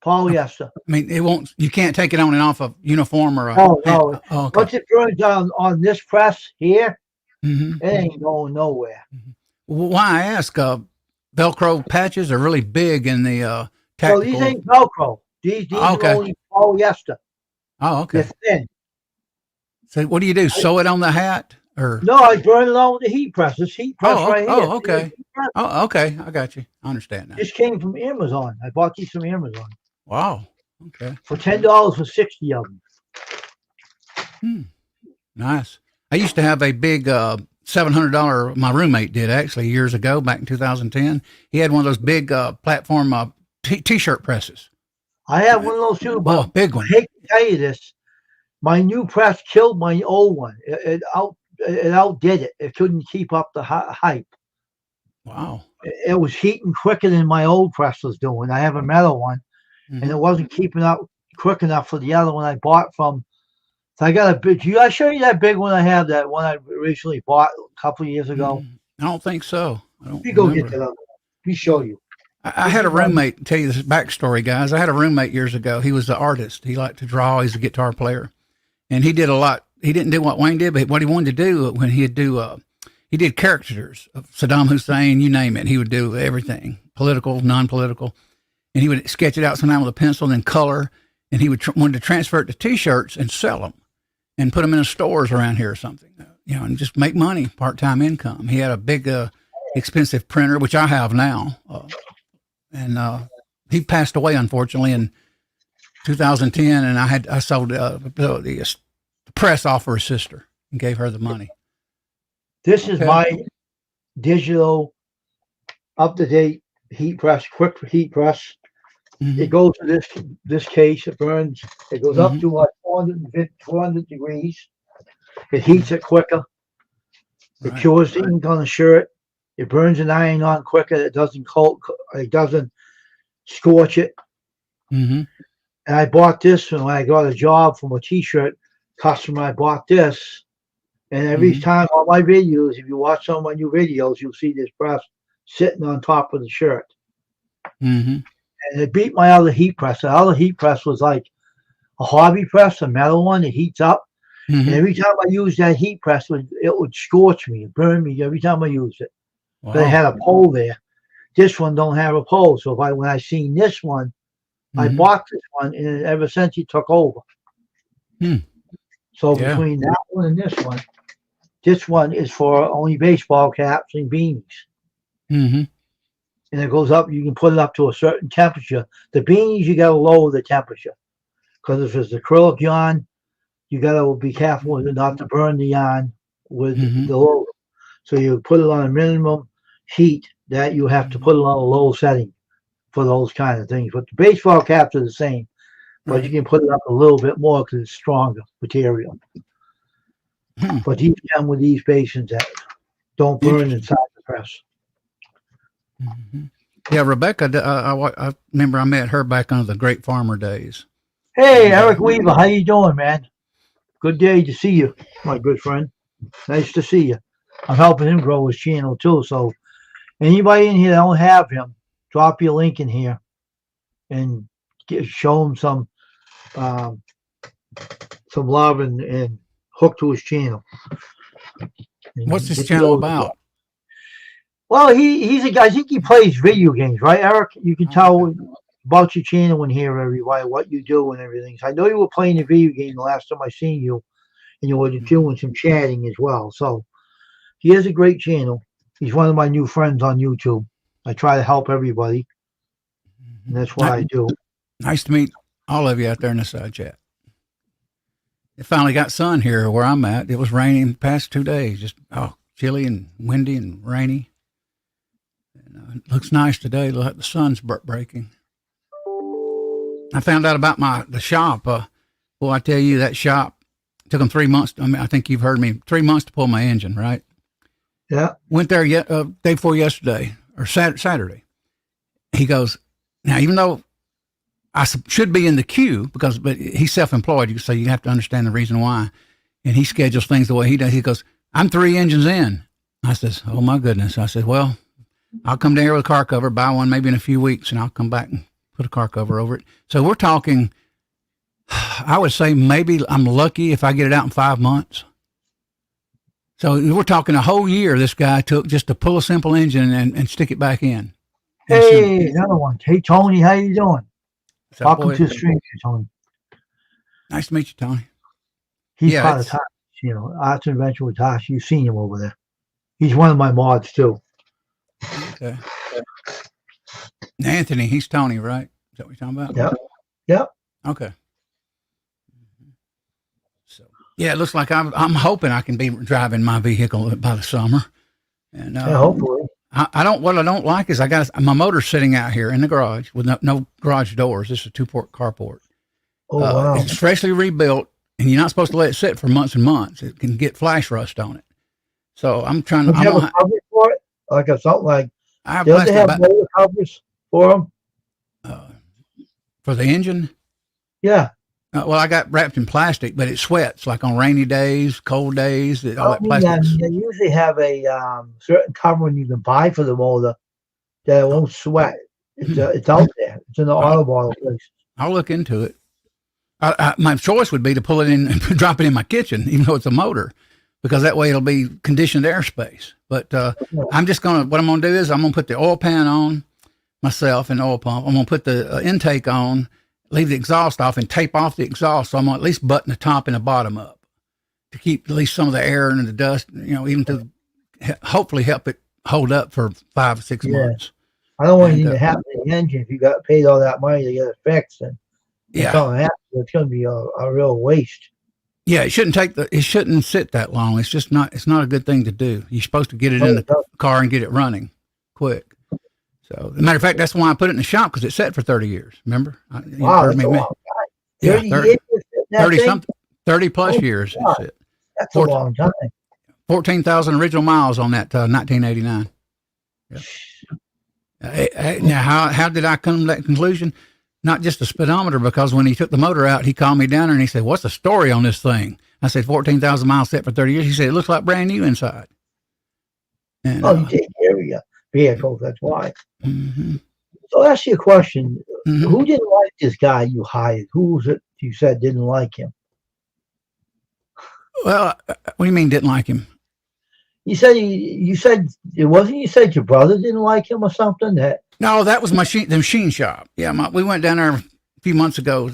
Polyester. I mean, it won't. You can't take it on and off a uniform or a. No, no. Oh, okay. Once it burns down on this press here, Mm-hmm. it ain't going nowhere. Well, why I ask? Velcro patches are really big in the So tactical. these ain't Velcro. These Okay. are only polyester. Oh, They're okay. thin. So what do you do? Sew it on the hat, or? No, I burn it on with the heat press. This heat press right here. Oh, okay. Oh, okay. I got you. I understand now. This came from Amazon. I bought these from Amazon Wow. Okay. for $10 for 60 of them. Nice. I used to have a big $700. My roommate did actually years ago, back in 2010. He had one of those big platform t-shirt presses. I have one of those too, Oh, but big I one. hate to tell you this. My new press killed my old one. It outdid it. It couldn't keep up the hype. Wow. It was heating quicker than my old press was doing. I have a metal one, and it wasn't keeping up quick enough for the other one I bought from So I got a big. I show you that big one I have. That one I recently bought a couple of years ago. I don't think so. I don't Let me go get remember. that other one. Let me show you. I had a roommate, tell you this backstory, guys. I had a roommate years ago. He was an artist. He liked to draw. He's a guitar player. And he did a lot. He didn't do what Wayne did, but what he wanted to do when he'd do, he did caricatures of Saddam Hussein, you name it. He would do everything, political, non-political. And he would sketch it out sometimes with a pencil and then color. And he would wanted to transfer it to T-shirts and sell them and put them in the stores around here or something, and just make money, part-time income. He had a big, expensive printer, which I have now. And he passed away, unfortunately, in 2010. And I sold the press off for his sister and gave her the money. This is my digital, up-to-date heat press, quick heat press. Mm-hmm. It goes to this case. It burns. It goes up to like 400 degrees. It heats it quicker. It cures the ink on the shirt. It burns an iron on quicker. It doesn't It doesn't scorch it. Mm-hmm. And I bought this when I got a job from a T-shirt customer. I bought this, and every time on my videos, if you watch some of my new videos, you'll see this press sitting on top of the shirt. Mm-hmm. And it beat my other heat press. The other heat press was like a hobby press, a metal one. It heats up. Mm-hmm. And every time I used that heat press, it would scorch me, burn me every time I used it. Wow. But it had a pole there. This one don't have a pole. So when I seen this one, I bought this one, and ever since he took over. So between that one and this one is for only baseball caps and beanies. Mm-hmm. And it goes up. You can put it up to a certain temperature. The beanies, you got to lower the temperature, because if it's acrylic yarn, you got to be careful not to burn the yarn with the low. So you put it on a minimum heat that you have to put it on a low setting for those kind of things. But the baseball caps are the same, but you can put it up a little bit more because it's stronger material. But these come with these basins that don't burn inside the press. Mm-hmm. Yeah, Rebecca, I remember I met her back on the Great Farmer days. Hey, Eric Weaver, how you doing, man? Good day to see you, my good friend. Nice to see you. I'm helping him grow his channel too. So anybody in here that don't have him, drop your link in here and show him some love and hook to his channel. What's this channel about? Well, he's a guy. I think he plays video games, right, Eric? You can tell about your channel and hear everybody what you do and everything. So I know you were playing a video game the last time I seen you, and you were doing some chatting as well. So he has a great channel. He's one of my new friends on YouTube. I try to help everybody, and that's what I do. Nice to meet all of you out there in the side chat. It finally got sun here where I'm at. It was raining the past 2 days, just chilly and windy and rainy. And, it looks nice today. Look like the sun's breaking. I found out about the shop. Well, I tell you, that shop took them 3 months. I think you've heard me. 3 months to pull my engine, right? Yeah. Went there day before yesterday or Saturday. He goes, now, even though I should be in the queue but he's self-employed, so you have to understand the reason why. And he schedules things the way he does. He goes, I'm 3 engines in. I says, oh my goodness. I said, well, I'll come down here with a car cover, buy one maybe in a few weeks, and I'll come back and put a car cover over it. So we're talking, I would say maybe I'm lucky if I get it out in 5 months. So we're talking a whole year this guy took just to pull a simple engine and stick it back in. Hey, another one. Hey, Tony, how you doing? Welcome to the stream, Tony. Nice to meet you, Tony. He's part of Tosh, Arts and Adventure with Tosh. You've seen him over there. He's one of my mods too. Okay. Anthony, he's Tony, right? Is that what you're talking about? Yep. Yep. Okay. So yeah, it looks like I'm hoping I can be driving my vehicle by the summer. And hopefully. What I don't like is my motor's sitting out here in the garage with no garage doors. This is a 2-port carport. Oh wow. It's freshly rebuilt, and you're not supposed to let it sit for months and months. It can get flash rust on it. So I'm trying to. Do you have a cover for it? Like something like. Does it have motor covers for them? For the engine? Yeah. Well, I got wrapped in plastic, but it sweats like on rainy days, cold days. All that plastic. They usually have a certain covering you can buy for the motor that won't sweat. It's out there. It's in the auto bottle place. I'll look into it. My choice would be to pull it in and drop it in my kitchen, even though it's a motor, because that way it'll be conditioned airspace. But what I'm going to do is I'm going to put the oil pan on myself and oil pump. I'm going to put the intake on, leave the exhaust off, and tape off the exhaust. So I'm going to at least button the top and the bottom up to keep at least some of the air and the dust, even to hopefully help it hold up for 5 or 6 months. I don't want anything to happen to the engine if you got paid all that money to get it fixed. And it's going to be a real waste. Yeah, it shouldn't sit that long. It's not a good thing to do. You're supposed to get it in the car and get it running quick. So, as a matter of fact, that's why I put it in the shop, because it sat for 30 years. Remember? Wow, that's a long time. 30 plus years. Wow, that's a long time. 14,000 original miles on that 1989. Yeah. Now, how did I come to that conclusion? Not just the speedometer, because when he took the motor out, he called me down there and he said, "What's the story on this thing?" I said, 14,000 miles set for 30 years. He said, "It looks like brand new inside." And, you take care of your vehicles, that's why. Mm-hmm. So I'll ask you a question. Mm-hmm. Who didn't like this guy you hired? Who was it you said didn't like him? Well, what do you mean didn't like him? You said you said your brother didn't like him or something? No, that was the machine shop. Yeah, we went down there a few months ago.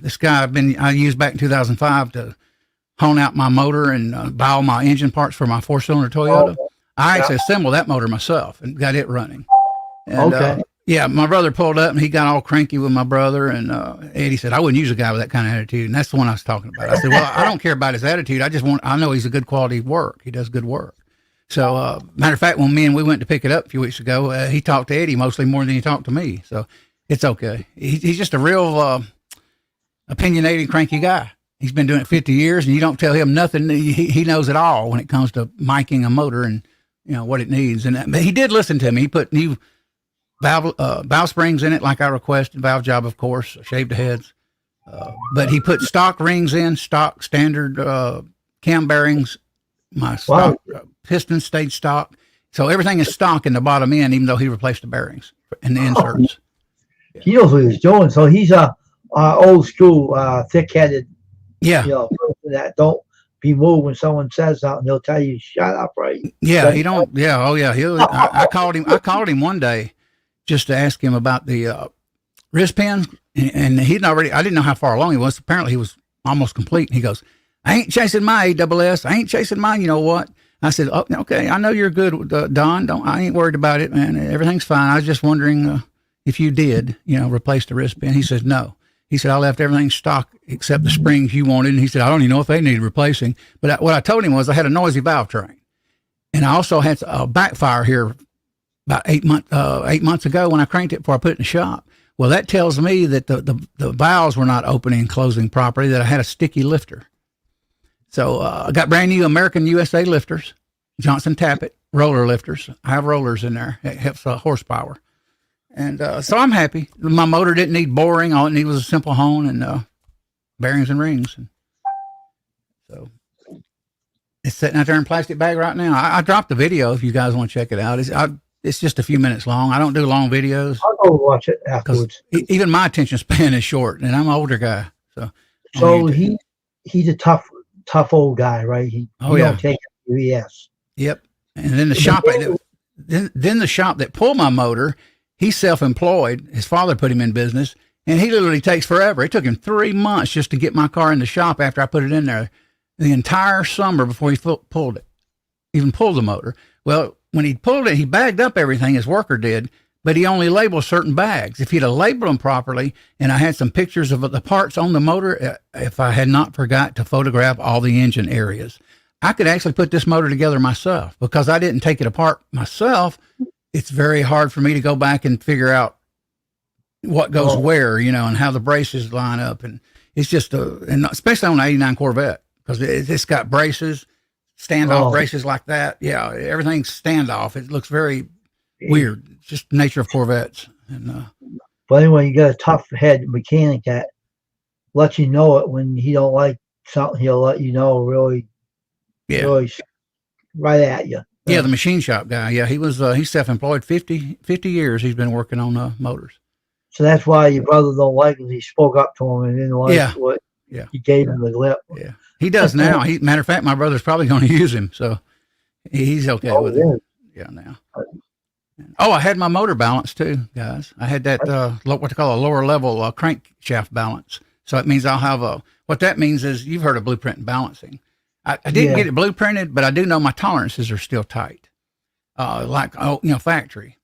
This guy I used back in 2005 to hone out my motor and buy all my engine parts for my 4-cylinder Toyota. I actually assembled that motor myself and got it running. And, my brother pulled up and he got all cranky with my brother. And Eddie said, "I wouldn't use a guy with that kind of attitude." And that's the one I was talking about. I said, "Well, I don't care about his attitude. I know he's a good quality work. He does good work." So, matter of fact, when we went to pick it up a few weeks ago, he talked to Eddie mostly more than he talked to me. So it's okay. He's just a real opinionated, cranky guy. He's been doing it 50 years, and you don't tell him nothing. He knows it all when it comes to miking a motor and what it needs. And he did listen to me. He put new valve springs in it, like I requested. Valve job, of course, shaved the heads. But he put stock rings in, stock standard cam bearings. My stock piston stayed stock. So everything is stock in the bottom end, even though he replaced the bearings and the inserts. He knows what he's doing. So he's a old school, thick-headed, person that don't be moved when someone says something. He'll tell you, "Shut up," right? Yeah, he don't. Yeah, oh yeah. I called him. I called him one day just to ask him about the wrist pins, and he'd already. I didn't know how far along he was. Apparently, he was almost complete. And he goes, "I ain't chasing my ASS. I ain't chasing mine. You know what?" I said, "Oh, okay. I know you're good, Don. I ain't worried about it, man. Everything's fine. I was just wondering if you did, replace the wrist pin." He said, "No." He said, "I left everything stock except the springs you wanted." And he said, "I don't even know if they needed replacing." But what I told him was I had a noisy valve train. And I also had a backfire here about 8 months ago when I cranked it before I put it in the shop. Well, that tells me that the valves were not opening and closing properly, that I had a sticky lifter. So I got brand new American USA lifters, Johnson Tappet roller lifters. I have rollers in there. It helps horsepower. And so I'm happy. My motor didn't need boring. All it needed was a simple hone and bearings and rings. And so it's sitting out there in a plastic bag right now. I dropped the video if you guys want to check it out. It's just a few minutes long. I don't do long videos. I'll go watch it afterwards. Even my attention span is short, and I'm an older guy. So he's a tough old guy, right? He don't take it. Yes. Yep. And then the shop, then the shop that pulled my motor, he's self-employed. His father put him in business, and he literally takes forever. It took him 3 months just to get my car in the shop after I put it in there. The entire summer before he pulled it, even pulled the motor. Well, when he pulled it, he bagged up everything, his worker did, but he only labeled certain bags. If he'd have labeled them properly, and I had some pictures of the parts on the motor, if I had not forgot to photograph all the engine areas, I could actually put this motor together myself. Because I didn't take it apart myself, it's very hard for me to go back and figure out what goes where, and how the braces line up. And it's just, and especially on an 89 Corvette, because it's got braces, standoff braces like that. Yeah, everything's standoff. It looks very weird. It's just the nature of Corvettes. And but anyway, you got a tough head mechanic that let you know it when he don't like something. He'll let you know really, Yeah. really right at you. Yeah, the machine shop guy. Yeah, he was. He's self-employed. 50 years he's been working on motors. So that's why your brother don't like it. He spoke up to him and didn't like Yeah. what Yeah. he gave him the lip. Yeah, he does now. Matter of fact, my brother's probably going to use him, so he's okay with it. Yeah, now. Oh, I had my motor balance too, guys. I had that what they call a lower level crankshaft balance. So it means I'll have what that means is you've heard of blueprint and balancing. I didn't get it blueprinted, but I do know my tolerances are still tight, factory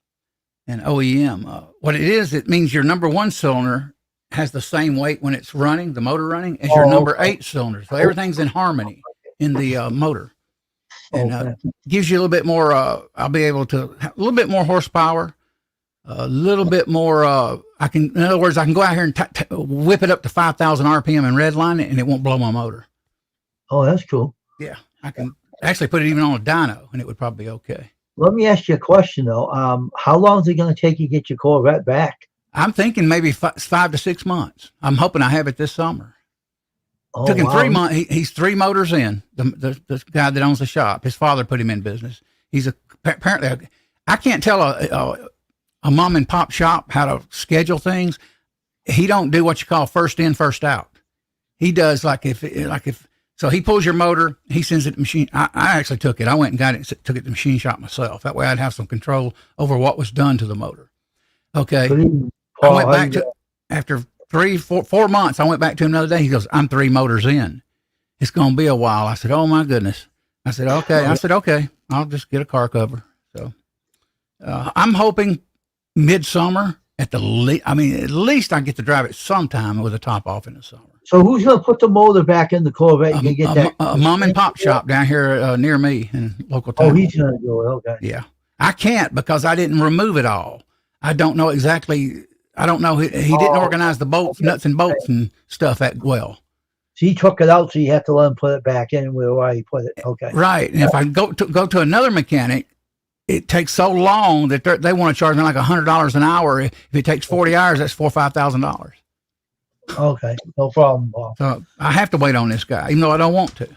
and OEM. What it is, it means your number 1 cylinder has the same weight when it's running, the motor running, as your number 8 cylinder. So everything's in harmony in the motor. And gives you a little bit more, I'll be able to have a little bit more horsepower, a little bit more, in other words, I can go out here and whip it up to 5,000 RPM and redline it and it won't blow my motor. Oh, that's cool. Yeah. I can actually put it even on a dyno and it would probably be okay. Let me ask you a question though. How long is it going to take you to get your Corvette back? I'm thinking maybe 5 to 6 months. I'm hoping I have it this summer. Oh, Took him wow. 3 months. He's 3 motors in. The guy that owns the shop. His father put him in business. He's apparently. I can't tell a mom and pop shop how to schedule things. He don't do what you call first in, first out. He does so he pulls your motor. He sends it to machine. I actually took it. I went and got it. Took it to the machine shop myself. That way I'd have some control over what was done to the motor. Okay. I went back to after 4 months. I went back to him another day. He goes, "I'm 3 motors in. It's going to be a while." I said, "Oh my goodness." I said, "Okay." "Okay. I'll just get a car cover." So I'm hoping midsummer at the least. I mean, at least I get to drive it sometime with a top off in the summer. So who's going to put the motor back in the Corvette? You can get that. A mom and pop shop down here near me in local town. Oh, he's going to do it. Okay. Yeah, I can't because I didn't remove it all. I don't know exactly. I don't know. He didn't organize the bolts, nuts and bolts and stuff that well. So he took it out, so you have to let him put it back in where he put it. Okay. Right. And if I go to another mechanic, it takes so long that they want to charge me like $100 an hour. If it takes 40 hours, that's $4,000 or $5,000. Okay. No problem, Paul. So I have to wait on this guy, even though I don't want to.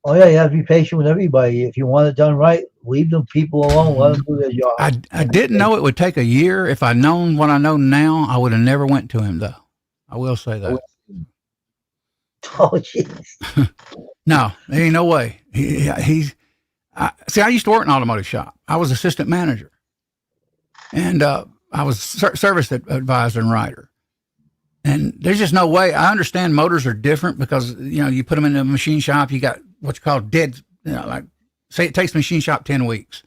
Oh yeah, you have to be patient with everybody. If you want it done right, leave them people alone. Let them do their job. I didn't know it would take a year. If I'd known what I know now, I would have never went to him though. I will say that. Oh jeez. No, there ain't no way. I used to work in an automotive shop. I was assistant manager, and I was service advisor and writer. And there's just no way. I understand motors are different because you put them in a machine shop. You got what you call dead. Like say it takes the machine shop 10 weeks.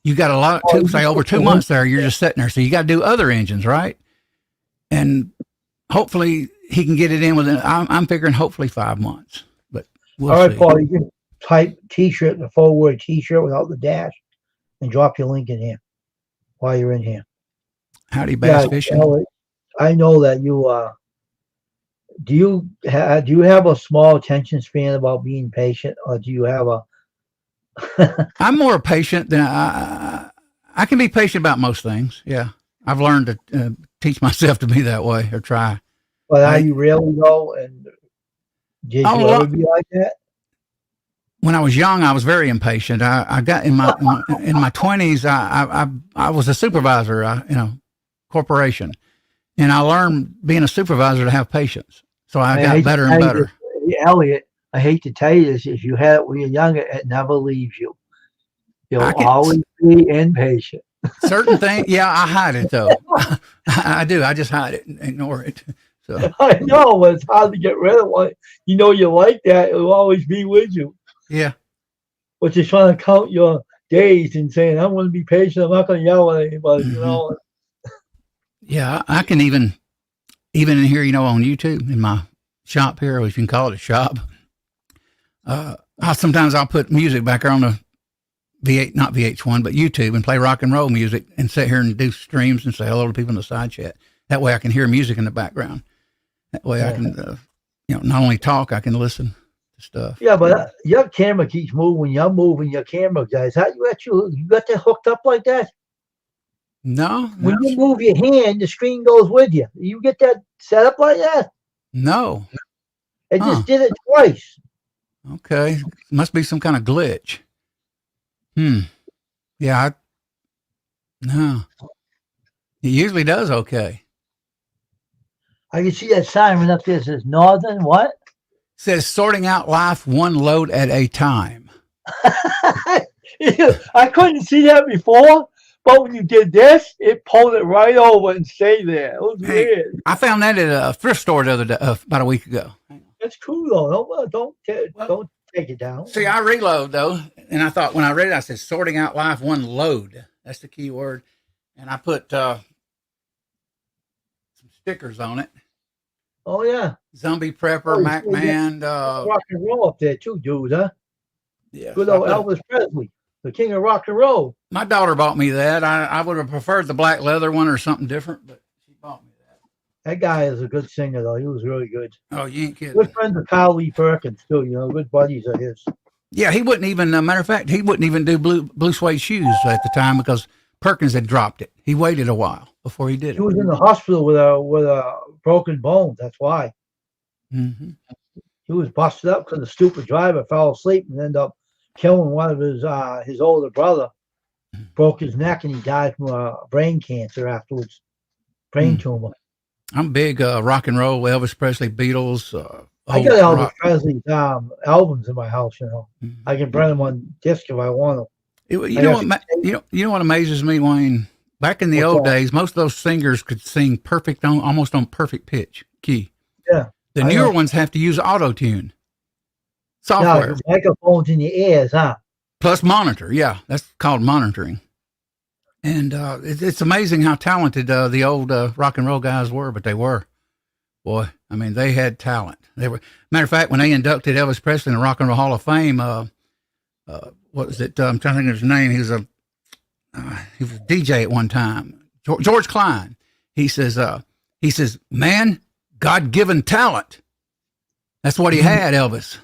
You got a lot over 2 months there. You're just sitting there. So you got to do other engines, right? And hopefully he can get it in within. I'm figuring hopefully 5 months. But we'll All right, see. Paul. You can type T-shirt, the forward T-shirt without the dash, and drop your link in here while you're in here. Howdy bass fishing. I know that you. Do you have a small attention span about being patient, or do you have a? I'm more patient than I can be patient about most things. Yeah, I've learned to teach myself to be that way or try. But are you really though? And did you ever be like that? When I was young, I was very impatient. I got in my 20s. I was a supervisor, corporation, and I learned being a supervisor to have patience. So I got better and better. Elliot, I hate to tell you this: if you had it when you're younger, it never leaves you. You'll always be impatient. Certain things, yeah, I hide it though. I do. I just hide it and ignore it. So I know, but it's hard to get rid of one. You like that; it'll always be with you. Yeah. But you're trying to count your days and saying, "I'm going to be patient. I'm not going to yell at anybody." Mm-hmm. Yeah, I can even in here, on YouTube in my shop here, or if you can call it a shop. Sometimes I'll put music back there on the V8, not VH1, but YouTube, and play rock and roll music and sit here and do streams and say hello to people in the side chat. That way I can hear music in the background. That way I can, not only talk, I can listen to stuff. Yeah, but your camera keeps moving. You're moving your camera, guys. How you got that hooked up like that? No. When you move your hand, the screen goes with you. You get that set up like that? No. It Huh. just did it twice. Okay. Must be some kind of glitch. Yeah. No. It usually does okay. I can see that sign right up there that says Northern what? Says sorting out life one load at a time. I couldn't see that before, but when you did this, it pulled it right over and stayed there. It was Hey. weird. I found that at a thrift store the other day, about a week ago. That's cool though. Don't take it down. See, I reload though, and I thought when I read it, I said sorting out life one load. That's the key word, and I put some stickers on it. Oh yeah, Zombie Prepper, Oh, Mac yeah. Man. rock and roll up there too, dude. Huh? Yeah, Good old Elvis Presley, the king of rock and roll. my daughter bought me that. I would have preferred the black leather one or something different, but she bought me that. That guy is a good singer though. He was really good. Oh, you ain't kidding. Good friends with Kyle Lee Perkins too. You know, good buddies of his. Yeah, he wouldn't even. Matter of fact, he wouldn't even do blue suede shoes at the time because Perkins had dropped it. He waited a while before he did He it. was in the hospital with a broken bone. That's why Mm-hmm. he was busted up because the stupid driver fell asleep and ended up killing one of his older brother. Broke his neck and he died from brain cancer afterwards. Brain tumor. I'm big rock and roll, Elvis Presley, Beatles. I got Elvis Presley's albums in my house. You know, Mm-hmm. I can burn them on disc if I want them. You know what amazes me, Wayne? Back in the What's old that? days, most of those singers could sing perfect, almost on perfect pitch key. Yeah, The I newer know. ones have to use auto tune Now software the microphones in your ears, huh? plus monitor. Yeah, that's called monitoring. And it's amazing how talented the old rock and roll guys were, but they were. Boy, I mean, they had talent. They were. Matter of fact, when they inducted Elvis Presley in the Rock and Roll Hall of Fame, what was it? I'm trying to think of his name. He was a DJ at one time. George Klein. He says, man, God-given talent. That's what he had, Elvis.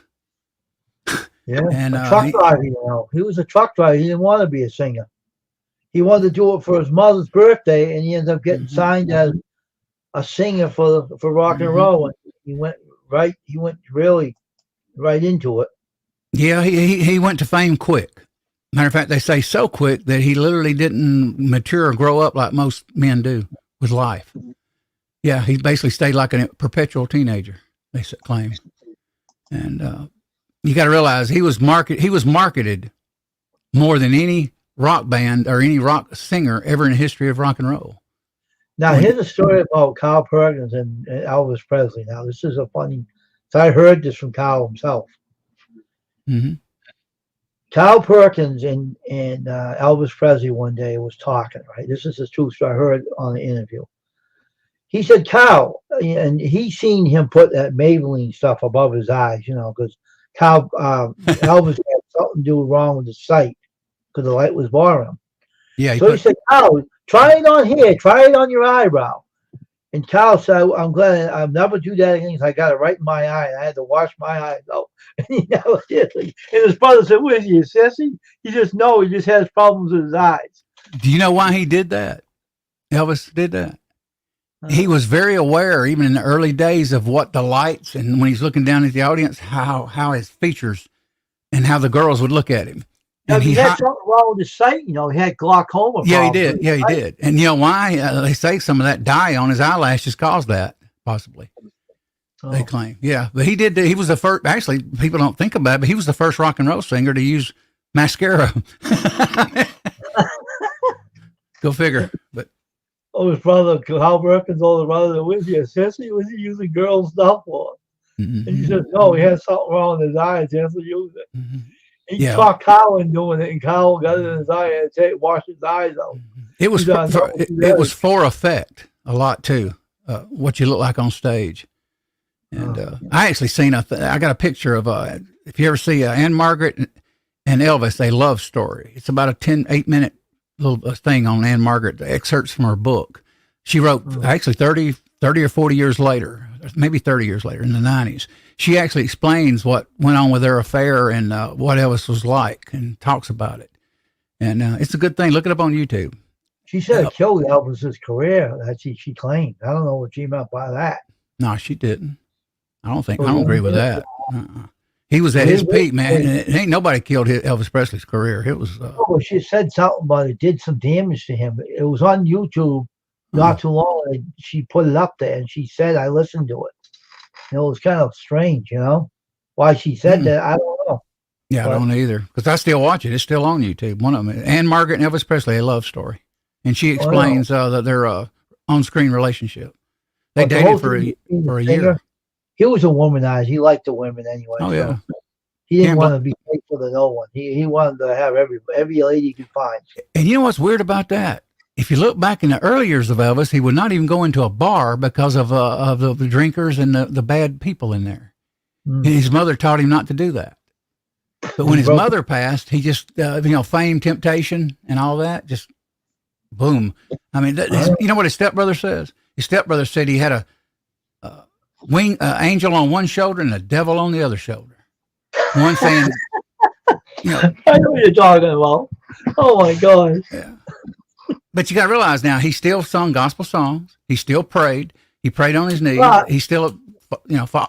Yeah, And, a truck he- driver. You know, he was a truck driver. He didn't want to be a singer. He wanted to do it for his mother's birthday, and he ended up getting Mhm. signed as a singer for rock and Mhm. roll. And he went really right into it. Yeah, he went to fame quick. Matter of fact, they say so quick that he literally didn't mature or grow up like most men do with life. Yeah, he basically stayed like a perpetual teenager, they claim. And you got to realize he was marketed more than any rock band or any rock singer ever in the history of rock and roll. Now, here's a story about Kyle Perkins and Elvis Presley. Now, this is a funny. So I heard this from Kyle himself. Mm-hmm. Kyle Perkins and Elvis Presley one day was talking, right? This is the truth story I heard on the interview. He said, Kyle, and he seen him put that Maybelline stuff above his eyes, you know, because Elvis had something to do wrong with his sight because the light was bothering him. Yeah, So he said, Kyle, try it on here, try it on your eyebrow. And Kyle said, I'm glad I'll never do that again because I got it right in my eye. I had to wash my eyes out. And he never did. And his brother said, what is he, a sissy? He just has problems with his eyes. do you know why he did that? Elvis did that. He was very aware, even in the early days, of what the lights and when he's looking down at the audience, how his features and how the girls would look at him. Now, And he had something wrong with his sight. You know, he had glaucoma. yeah, he problems did. with Yeah, his he sight. did. And you know why? They say some of that dye on his eyelashes caused that, possibly. Oh. They claim. Yeah, but he did. He was the first. Actually, people don't think about it, but he was the first rock and roll singer to use mascara. Go figure. But Oh, his brother, Kyle Perkins, older brother, was he a sissy? Was he using girls' stuff for? And he said, no, he had something wrong with his eyes. He has to use it. He Yeah. caught Kyle in doing it, and Kyle got it in his eye and had to wash his eyes out. it was He's on top of it was for effect a lot too. What you look like on stage. And I actually seen I got a picture of if you ever see Anne Margaret and Elvis, a love story. It's about a 8-minute little thing on Anne Margaret, excerpts from her book. She wrote actually 30 or 40 years later, maybe 30 years later in the 90s. She actually explains what went on with their affair and what Elvis was like and talks about it. And it's a good thing. Look it up on YouTube. She said it killed Elvis's career. That she claimed. I don't know what she meant by that. No, she didn't. I don't agree with that. He was at his peak, man. And ain't nobody killed Elvis Presley's career. It was. Well, she said something about it did some damage to him. It was on YouTube not too long. And she put it up there, and she said, "I listened to it." It was kind of strange, why she said that. I don't know. Yeah, I don't either, because I still watch it. It's still on YouTube. One of them, Anne Margaret and Elvis Presley, a love story, and she explains that their on-screen relationship. They dated for a year. He was a womanizer. He liked the women anyway. Oh yeah. So he didn't want to be faithful to no one. He wanted to have every lady he could find. And you know what's weird about that? If you look back in the early years of Elvis, he would not even go into a bar because of the drinkers and the bad people in there. And his mother taught him not to do that. But when his mother passed, he just, fame, temptation, and all that, just boom. I mean, you know what his stepbrother says? His stepbrother said he had a angel on one shoulder and a devil on the other shoulder. One saying, I know what you're talking about. Oh my God. Yeah. But you got to realize now, he still sung gospel songs. He still prayed. He prayed on his knees. He still,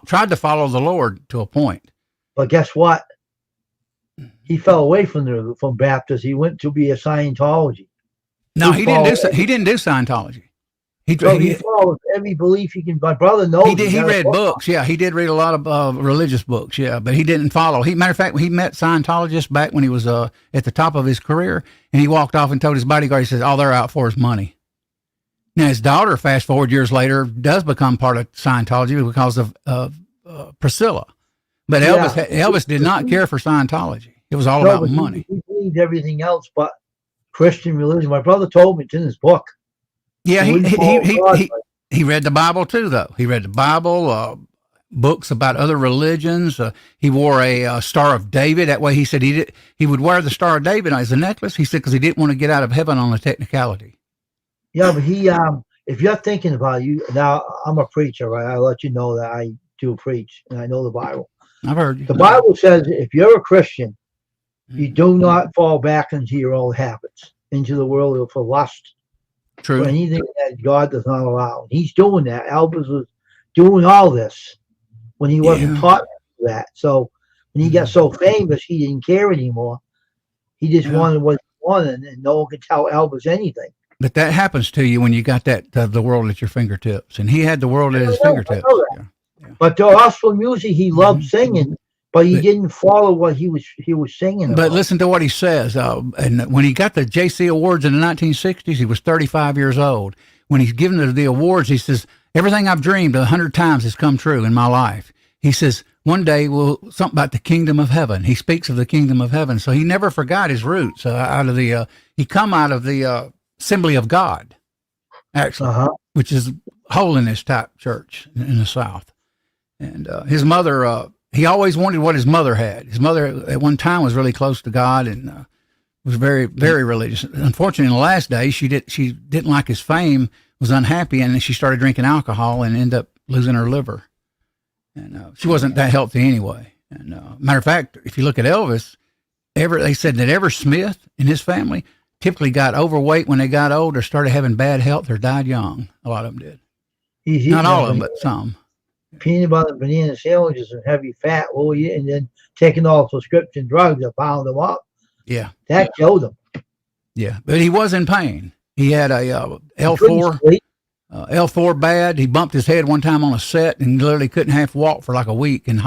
tried to follow the Lord to a point. But guess what? He fell away from Baptist. He went to be a Scientology. No, he didn't do Scientology. He followed every belief he can. My brother knows. He read books. Yeah, he did read a lot of religious books. Yeah, but he didn't follow. Matter of fact, he met Scientologists back when he was at the top of his career, and he walked off and told his bodyguard, he says, all they're out for is money. Now his daughter, fast forward years later, does become part of Scientology because of Priscilla. But Elvis did not care for Scientology. It was all about money. He believed everything else but Christian religion. My brother told me it's in his book. Yeah, he read the Bible too, though. He read the Bible, books about other religions. He wore a Star of David. That way, he said he would wear the Star of David as a necklace. He said because he didn't want to get out of heaven on a technicality. Yeah, but if you're thinking about it, now I'm a preacher, right? I'll let you know that I do preach and I know the Bible. I've heard you. The Bible says if you're a Christian, you do not fall back into your old habits, into the world of lust. True. For anything that God does not allow. He's doing that. Elvis was doing all this when he wasn't taught that. So when he got so famous, he didn't care anymore. He just wanted what he wanted, and no one could tell Elvis anything. But that happens to you when you got the world at your fingertips, and he had the world at his fingertips. Yeah. But the gospel music, he loved singing, but he didn't follow what he was singing about. But listen to what he says. And when he got the JC Awards in the 1960s, he was 35 years old. When he's given the awards, he says, everything I've dreamed 100 times has come true in my life. He says, one day, something about the kingdom of heaven. He speaks of the kingdom of heaven. So he never forgot his roots. He come out of the Assembly of God, actually, which is holiness type church in the South. And his mother, he always wanted what his mother had. His mother at one time was really close to God and was very, very religious. Unfortunately, in the last days, she didn't like his fame, was unhappy, and then she started drinking alcohol and ended up losing her liver. And she wasn't that healthy anyway. And matter of fact, if you look at Elvis, they said that Ever Smith and his family typically got overweight when they got old or started having bad health or died young. A lot of them did. Not all of them, but some. Peanut butter and banana sandwiches and heavy fat, and then taking all prescription drugs that pound them up. Yeah. That killed him. Yeah, but he was in pain. He had a L4 bad. He bumped his head one time on a set and literally couldn't half walk for like a week. He had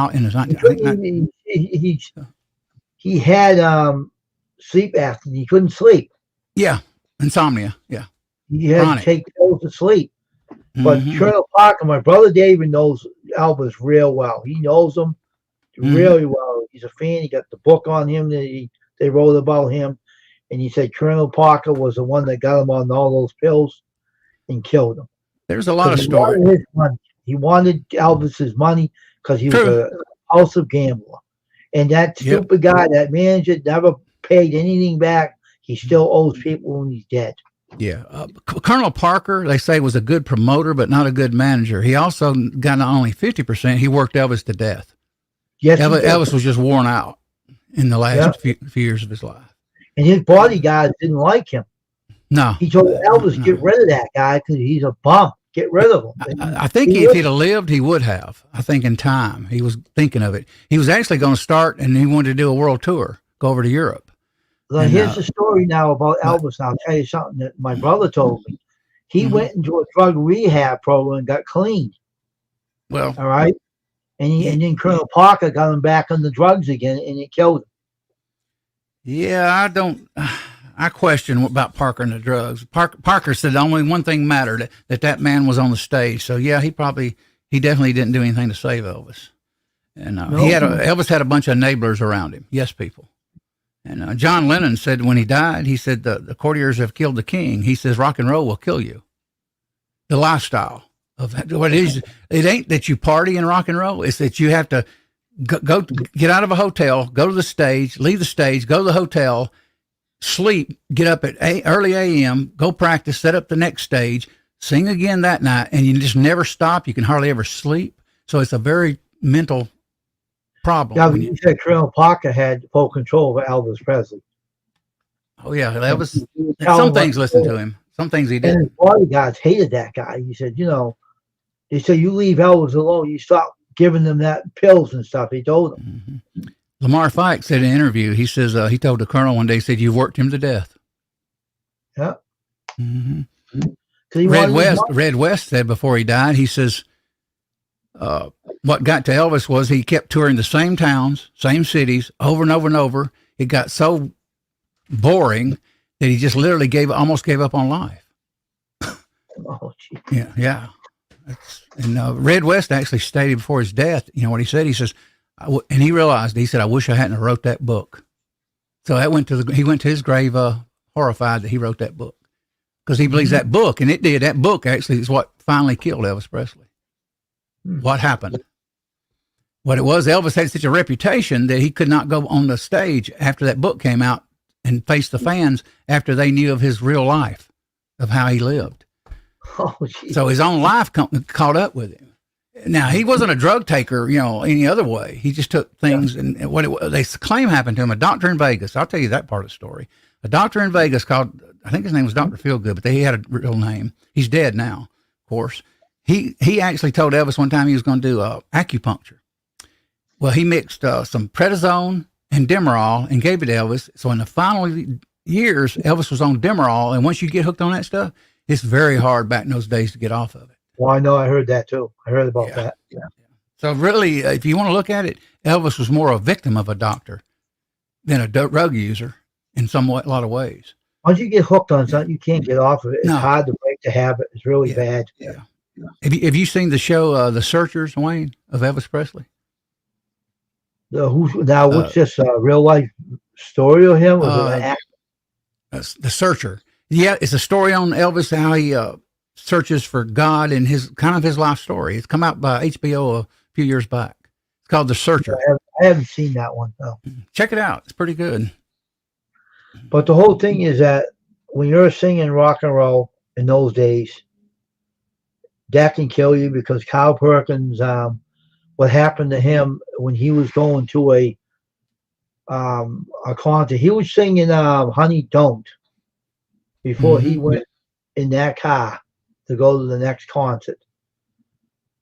sleep apnea. He couldn't sleep. Yeah, insomnia. Yeah. He had to take pills to sleep. But Colonel Parker, my brother David, knows Elvis real well. He knows him really well. He's a fan. He got the book on him that they wrote about him. And he said Colonel Parker was the one that got him on all those pills and killed him. There's a lot of stories. He wanted Elvis's money because he was a compulsive gambler. And that stupid guy, that manager, never paid anything back. He still owes people when he's dead. Yeah. Colonel Parker, they say, was a good promoter, but not a good manager. He also got not only 50%, he worked Elvis to death. Yes, Elvis was just worn out in the last few years of his life. And his bodyguards didn't like him. No. He told Elvis, get rid of that guy because he's a bum. get rid of him. I think He if would. he'd have lived, he would have. I think in time he was thinking of it. He was actually going to start, and he wanted to do a world tour, go over to Europe. Now, And, here's the story now about but- Elvis. I'll tell you something that my brother told me. He Mhm. went into a drug rehab program and got clean. Well, All right. And then Colonel Parker got him back on the drugs again, and it killed him. yeah, I don't. I question about Parker and the drugs. Parker said the only one thing mattered, that man was on the stage. So yeah, he definitely didn't do anything to save Elvis. And Elvis had a bunch of enablers around him. Yes, people. And John Lennon said when he died, he said the courtiers have killed the king. He says rock and roll will kill you. The lifestyle of what it is. It ain't that you party and rock and roll. It's that you have to go get out of a hotel, go to the stage, leave the stage, go to the hotel, sleep, get up at early a.m., go practice, set up the next stage, sing again that night, and you just never stop. You can hardly ever sleep. So it's a very mental problem. Yeah, but you said Colonel Parker had full control over Elvis Presley. Oh yeah, Elvis. He would tell Some him what things to listened do. to him. Some things he And did. his bodyguards hated that guy. He said, they said, you leave Elvis alone. You stop giving them that pills and stuff. He told them. Mm-hmm. Lamar Fike said in an interview, he says he told the colonel one day, he said, "You've worked him to death." Yeah. Mm-hmm. 'Cause he wanted his money. Red West said before he died, he says, what got to Elvis was he kept touring the same towns, same cities over and over and over. It got so boring that he just literally almost gave up on life. Oh, gee. Yeah. And Red West actually stated before his death, you know what he said? He says, and he realized, he said, I wish I hadn't wrote that book. So he went to his grave horrified that he wrote that book because he believes that book, and it did. That book actually is what finally killed Elvis Presley. What happened? What it was, Elvis had such a reputation that he could not go on the stage after that book came out and face the fans after they knew of his real life, of how he lived. Oh, gee. So his own life caught up with him. Now, he wasn't a drug taker, any other way. He just took things, and they claim happened to him. A doctor in Vegas, I'll tell you that part of the story. A doctor in Vegas called, I think his name was Dr. Feelgood, but he had a real name. He's dead now, of course. He actually told Elvis one time he was going to do acupuncture. Well, he mixed some prednisone and Demerol and gave it to Elvis. So in the final years, Elvis was on Demerol, and once you get hooked on that stuff, it's very hard back in those days to get off of it. Well, I know. I heard that too. I heard about that. Yeah. So really, if you want to look at it, Elvis was more a victim of a doctor than a drug user in a lot of ways. Once you get hooked on something, you can't get off of it. It's hard to break the habit. It's really bad. Yeah. Have you seen the show The Searchers, Wayne, of Elvis Presley? What's this real life story of him? Was it an act? The Searcher. Yeah, it's a story on Elvis, how he searches for God and his life story. It's come out by HBO a few years back. It's called The Searcher. I haven't seen that one. No. Check it out. It's pretty good. But the whole thing is that when you're singing rock and roll in those days, that can kill you because Kyle Perkins, what happened to him when he was going to a concert, he was singing Honey Don't before he went in that car to go to the next concert.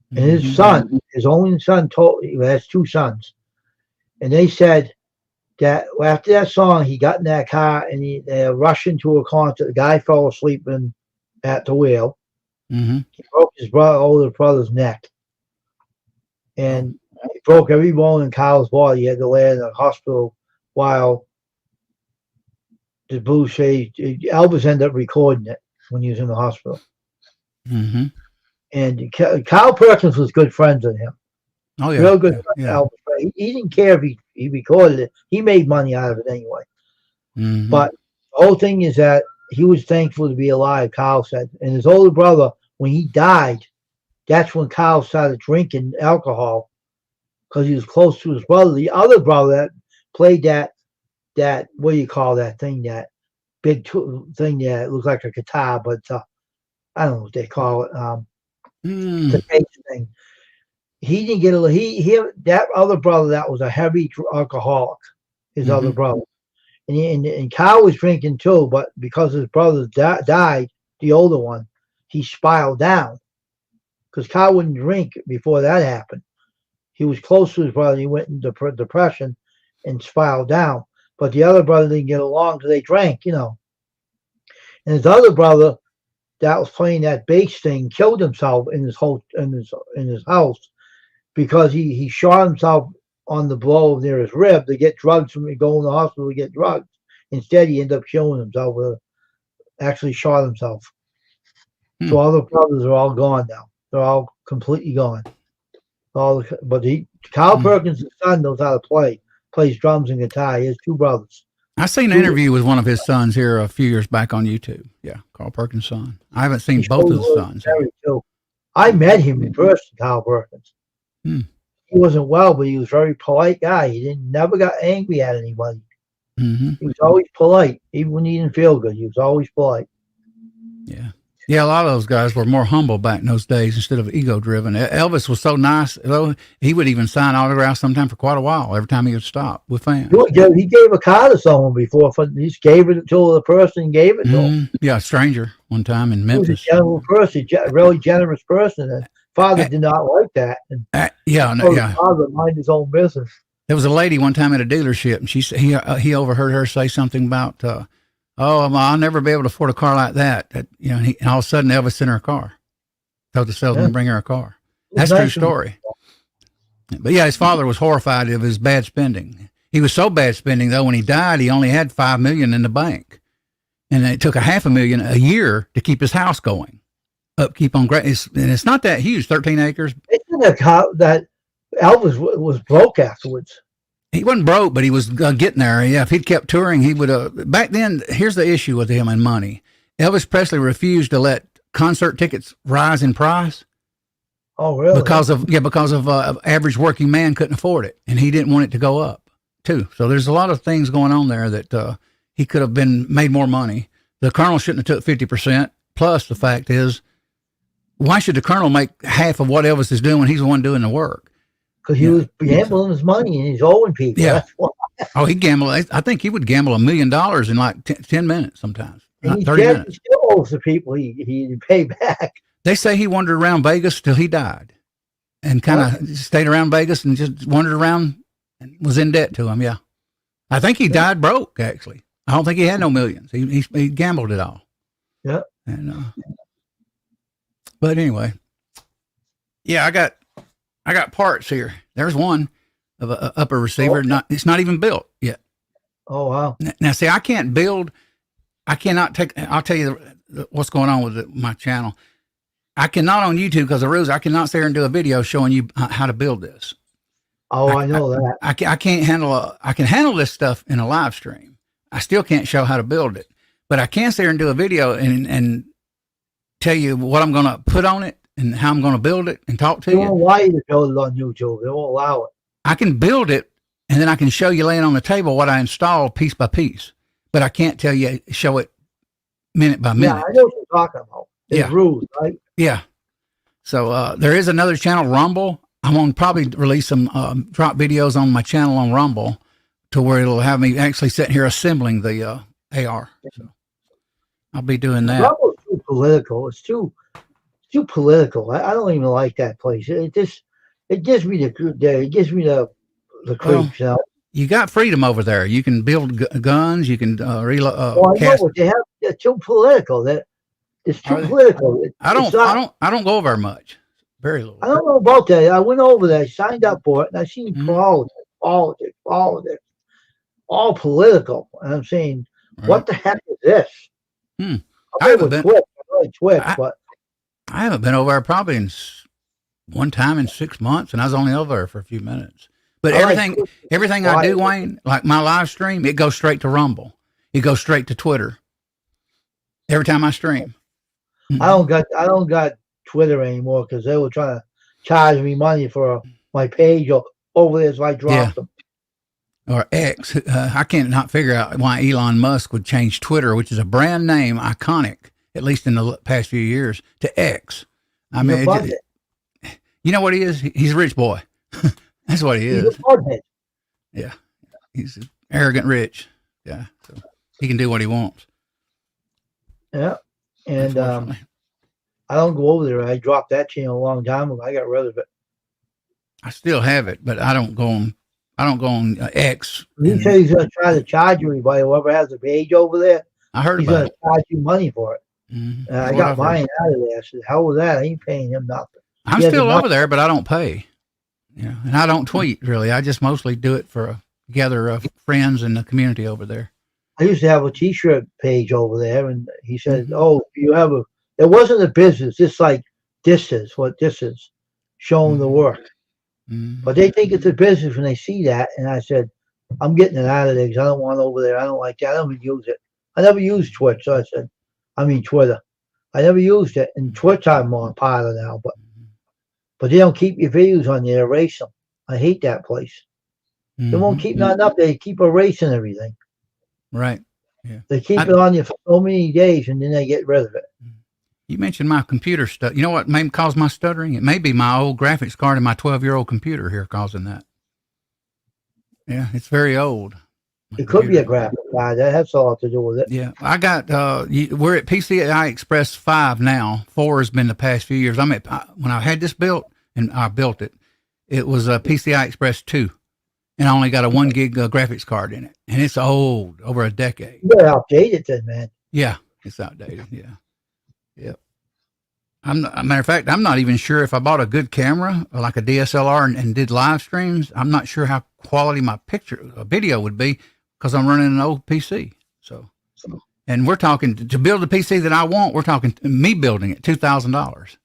And his son, his only son, he has two sons, and they said that after that song, he got in that car and they rushed into a concert. The guy fell asleep at the wheel. He broke his older brother's neck, and he broke every bone in Kyle's body. He had to lay in the hospital while the Blues say Elvis ended up recording it when he was in the hospital. And Kyle Perkins was good friends with him. Oh yeah, real good friends with Elvis. He didn't care if he recorded it. He made money out of it anyway. But the whole thing is that he was thankful to be alive, Kyle said. And his older brother, when he died, that's when Kyle started drinking alcohol because he was close to his brother. The other brother that played that what do you call that thing, that big thing that looks like a guitar, but I don't know what they call it. The bass thing. He didn't get that other brother that was a heavy alcoholic, his other brother. And Kyle was drinking too, but because his brother died, the older one, he spiraled down. because Kyle wouldn't drink before that happened. He was close to his brother. He went into depression and spiraled down. But the other brother didn't get along because they drank, you know. And his other brother that was playing that bass thing killed himself in his house because he shot himself on the blow near his rib to get drugs from going to the hospital to get drugs. Instead, he ended up killing himself. Actually, shot himself. So all the brothers are all gone now. They're all completely gone. Kyle Perkins' son knows how to play. Plays drums and guitar. He has two brothers. I seen an interview with one of his sons here a few years back on YouTube. Yeah, Carl Perkins' son. I haven't seen both of the sons. I met him in person, Kyle Perkins. Hmm. He wasn't well, but he was a very polite guy. He never got angry at anybody. Mm-hmm. He was always polite, even when he didn't feel good. He was always polite. Yeah. Yeah, a lot of those guys were more humble back in those days instead of ego-driven. Elvis was so nice. He would even sign autographs sometime for quite a while every time he would stop with fans. He gave a car to someone before. He just gave it to the person gave it to him. Yeah, a stranger one time in Memphis. He was a person, really generous person. And father did not like that. And father minded his own business. There was a lady one time at a dealership, and he overheard her say something about, I'll never be able to afford a car like that. And all of a sudden Elvis sent her a car. Told the salesman to bring her a car. That's a true story. But yeah, his father was horrified of his bad spending. He was so bad spending though, when he died, he only had $5 million in the bank. And it took $500,000 a year to keep his house going. Upkeep on and it's not that huge, 13 acres. Isn't that Elvis was broke afterwards? He wasn't broke, but he was getting there. Yeah, if he'd kept touring, he would. Back then, here's the issue with him and money. Elvis Presley refused to let concert tickets rise in price. Oh, really? Because of average working man couldn't afford it, and he didn't want it to go up too. So there's a lot of things going on there that he could have made more money. The Colonel shouldn't have took 50%. Plus, the fact is, why should the Colonel make half of what Elvis is doing when he's the one doing the work? Because he was gambling his money and he's owing people. Yeah. That's why. Oh, he gambled. I think he would gamble $1 million in like 10 minutes sometimes. And 30 minutes. He still owes the people he paid back. They say he wandered around Vegas till he died and kind of stayed around Vegas and just wandered around and was in debt to him. Yeah. I think he died broke, actually. I don't think he had no millions. He gambled it all. Yeah. And, but anyway, yeah, I got parts here. There's one of a upper receiver. It's not even built yet. Oh, wow. Now, see, I can't build. I cannot take. I'll tell you what's going on with my channel. I cannot on YouTube because of rules. I cannot sit here and do a video showing you how to build this. Oh, I know that. I can't handle. I can handle this stuff in a live stream. I still can't show how to build it, but I can sit here and do a video and tell you what I'm going to put on it and how I'm going to build it and talk to They you. won't allow you to build it on YouTube. They won't allow it. I can build it and then I can show you laying on the table what I installed piece by piece, but I can't show it minute by minute. Yeah, I know what you're talking about. There's rules, right? Yeah. So there is another channel, Rumble. I'm going to probably release some drop videos on my channel on Rumble to where it'll have me actually sitting here assembling the AR. So I'll be doing that. Rumble's too political. It's too political. I don't even like that place. It gives me the creeps. You know? You got freedom over there. You can build guns. You can reload. Well, I know what they have. They're too political. It's too political. I don't go over much. Very little. I don't know about that. I went over there, signed up for it, and I seen politics, all political. And I'm saying, what the heck is this? I haven't been. But I haven't been over there probably in one time in 6 months, and I was only over there for a few minutes. But everything I do, Wayne, like my live stream, it goes straight to Rumble. It goes straight to Twitter. Every time I stream. I don't got Twitter anymore because they were trying to charge me money for my page over there, so I dropped them. Or X. I can't not figure out why Elon Musk would change Twitter, which is a brand name, iconic, at least in the past few years, to X. I mean, you know what he is? He's a rich boy. That's what he is. Yeah. He's arrogant rich. Yeah. So he can do what he wants. Yeah. And I don't go over there. I dropped that channel a long time ago. I got rid of it. I still have it, but I don't go on. I don't go on X. He said he's going to try to charge everybody, whoever has a page over there. I heard He's about going to charge you money for it. it. Mhm. And I That's what got I've heard. mine out of there. I said, hell with that. I ain't paying him nothing. I'm He has still enough- over there, but I don't pay. Yeah, and I don't tweet really. I just mostly do it for a gather of friends in the community over there. I used to have a T-shirt page over there, and he said, Mhm. "Oh, you have a." It wasn't a business. It's like this is what this is, showing the Mhm. work. Mhm. But they think it's a business when they see that. And I said, "I'm getting it out of there because I don't want it over there. I don't like that. I don't even use it. I never used Twitch." So I said, Twitter. I never used it, and Twitch I'm on part of now. But they don't keep your videos on there. They erase them. I hate that place. They won't Mhm. keep nothing up. They keep erasing everything. Right. They keep I- it on you for so many days, and then they get rid of it. You mentioned my computer stuff. You know what may cause my stuttering? It may be my old graphics card in my 12-year-old computer here causing that. Yeah, it's very old. My It could be a computer. graphic card. That has all to do with it. Yeah, I got. We're at PCI Express 5 now. 4 has been the past few years. I'm at when I had this built and I built it. It was a PCI Express 2, and I only got a 1 gig graphics card in it, and it's old, over a decade. You better update it then, man. Yeah, it's outdated. Yeah, yep. A matter of fact, I'm not even sure if I bought a good camera, like a DSLR, and did live streams. I'm not sure how quality my video would be because I'm running an old PC. So, and we're talking to build the PC that I want. We're talking me building it, $2,000,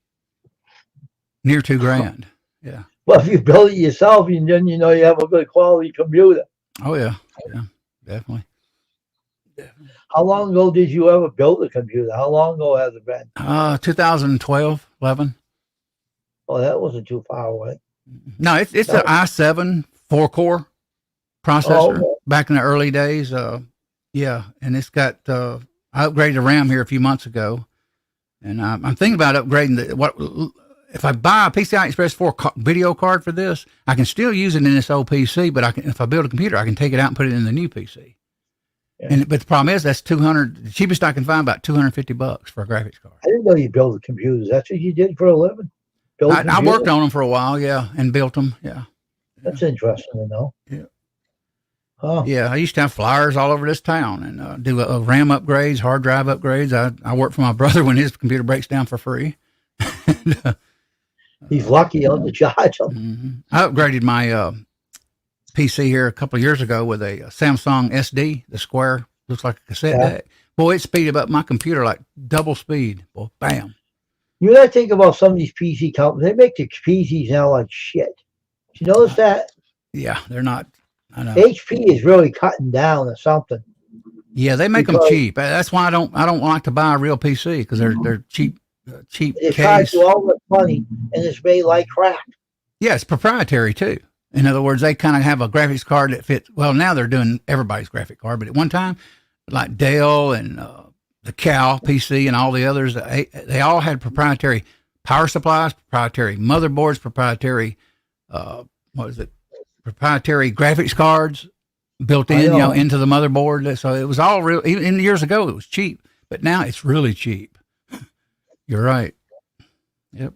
near $2,000. Yeah. Well, if you build it yourself, then you know you have a good quality computer. Oh yeah, definitely. How long ago did you ever build a computer? How long ago has it been? 2012, 11. Oh, that wasn't too far away. No, it's an i7 4-core processor Oh, back in the early days. Yeah, and it's got. I upgraded the RAM here a few months ago, and I'm thinking about upgrading if I buy a PCI Express 4 video card for this, I can still use it in this old PC, but if I build a computer, I can take it out and put it in the new PC. Yeah. But the problem is that's $200. The cheapest I can find about $250 for a graphics card. I didn't know you built computers. That's what you did for a living. Build I computers? worked on them for a while, yeah, and built them, yeah. That's interesting to know. Yeah. Huh. Yeah, I used to have flyers all over this town and do RAM upgrades, hard drive upgrades. I work for my brother when his computer breaks down for free. He's lucky you don't charge him. Mhm. I upgraded my PC here a couple of years ago with a Samsung SD, the square, looks like a cassette Yeah. deck. Boy, it speeded up my computer like double speed. Boy, bam. You know, I think about some of these PC companies. They make the PCs now like shit. Did you notice that? Yeah, they're not. I know. HP is really cutting down or something. Yeah, they make them because- cheap. That's why I don't like to buy a real PC because they're cheap. Cheap They charge case. you all this money and it's made like crap. Yeah, it's proprietary too. In other words, they kind of have a graphics card that fits. Well, now they're doing everybody's graphic card, but at one time, like Dell and the Cal PC and all the others, they all had proprietary power supplies, proprietary motherboards, proprietary proprietary graphics cards built in, I know. into the motherboard. So it was all real. Even years ago, it was cheap, but now it's really cheap. You're right. Yep.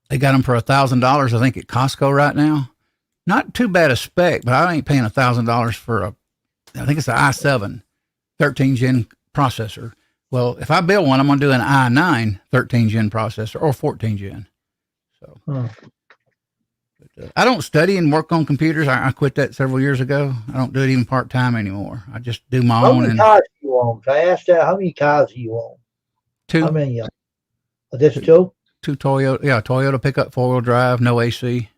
They got them for $1,000, I think, at Costco right now. Not too bad a spec, but I ain't paying $1,000 for I think it's an i7 13 gen processor. Well, if I build one, I'm going to do an i9 13 gen processor or 14 gen. So Hmm. but, I don't study and work on computers. I quit that several years ago. I don't do it even part time anymore. I just do my How own. many And cars do you own? I asked that. How many cars do you own? How two many? This two? Toyota pickup 4-wheel drive, no AC.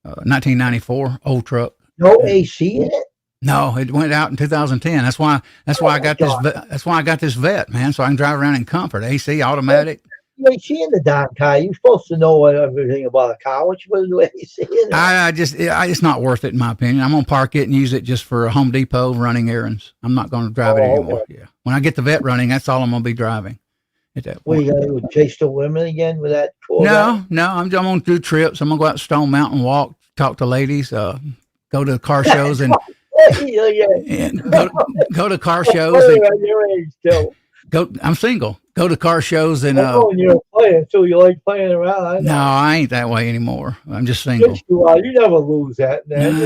1994 old truck. No AC in it? No, it went out in 2010. That's why I got this. That's why I got this vet, man. So I can drive around in comfort. AC, automatic. You ain't seeing the darn car. You're supposed to know everything about a car. What you supposed to do AC in it? It's not worth it in my opinion. I'm gonna park it and use it just for a Home Depot running errands. I'm not gonna drive it Oh, anymore. Yeah. When I get the vet running, that's all I'm gonna be driving. At that What, point. you gonna chase the women again with that? No, I'm gonna do trips. I'm gonna go out to Stone Mountain, walk, talk to ladies, go to car shows and, Yeah. and go to car shows Oh, and your age still. go. I'm single. go to car shows and I know when you're playing too, you like playing around. I know. no, I ain't that way anymore. I'm just single. Yes, you are. You never lose that, man.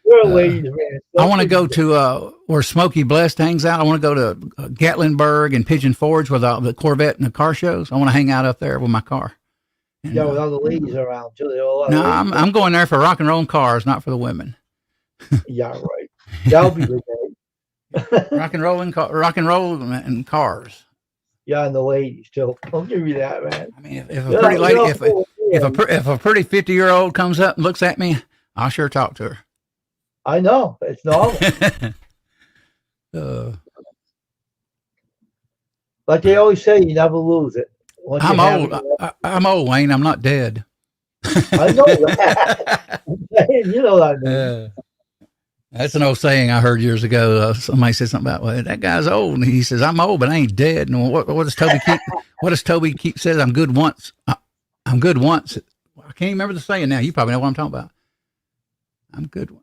You're a ladies' man. I want to go to where Smokey Blessed hangs out. I want to go to Gatlinburg and Pigeon Forge with the Corvette and the car shows. I want to hang out up there with my car. And, Yeah, with other ladies around too. There are a lot of no, ladies. I'm going there for rock and roll and cars, not for the women. Yeah, right. That'll be good. Day. Rock and roll and cars. Yeah, and the ladies too. I'll give you that, man. I mean, if a pretty lady, if a pretty 50-year-old comes up and looks at me, I'll sure talk to her. I know it's normal. Like they always say, you never lose it. Once I'm you have old. it, I'm old, Wayne. I'm not dead. I know that. You know that. Man. That's an old saying I heard years ago. Somebody said something about, well, that guy's old, and he says, "I'm old, but I ain't dead." And what does Toby keep? What does Toby keep says? I'm good once. I'm good once. I can't remember the saying now. You probably know what I'm talking about. I'm good.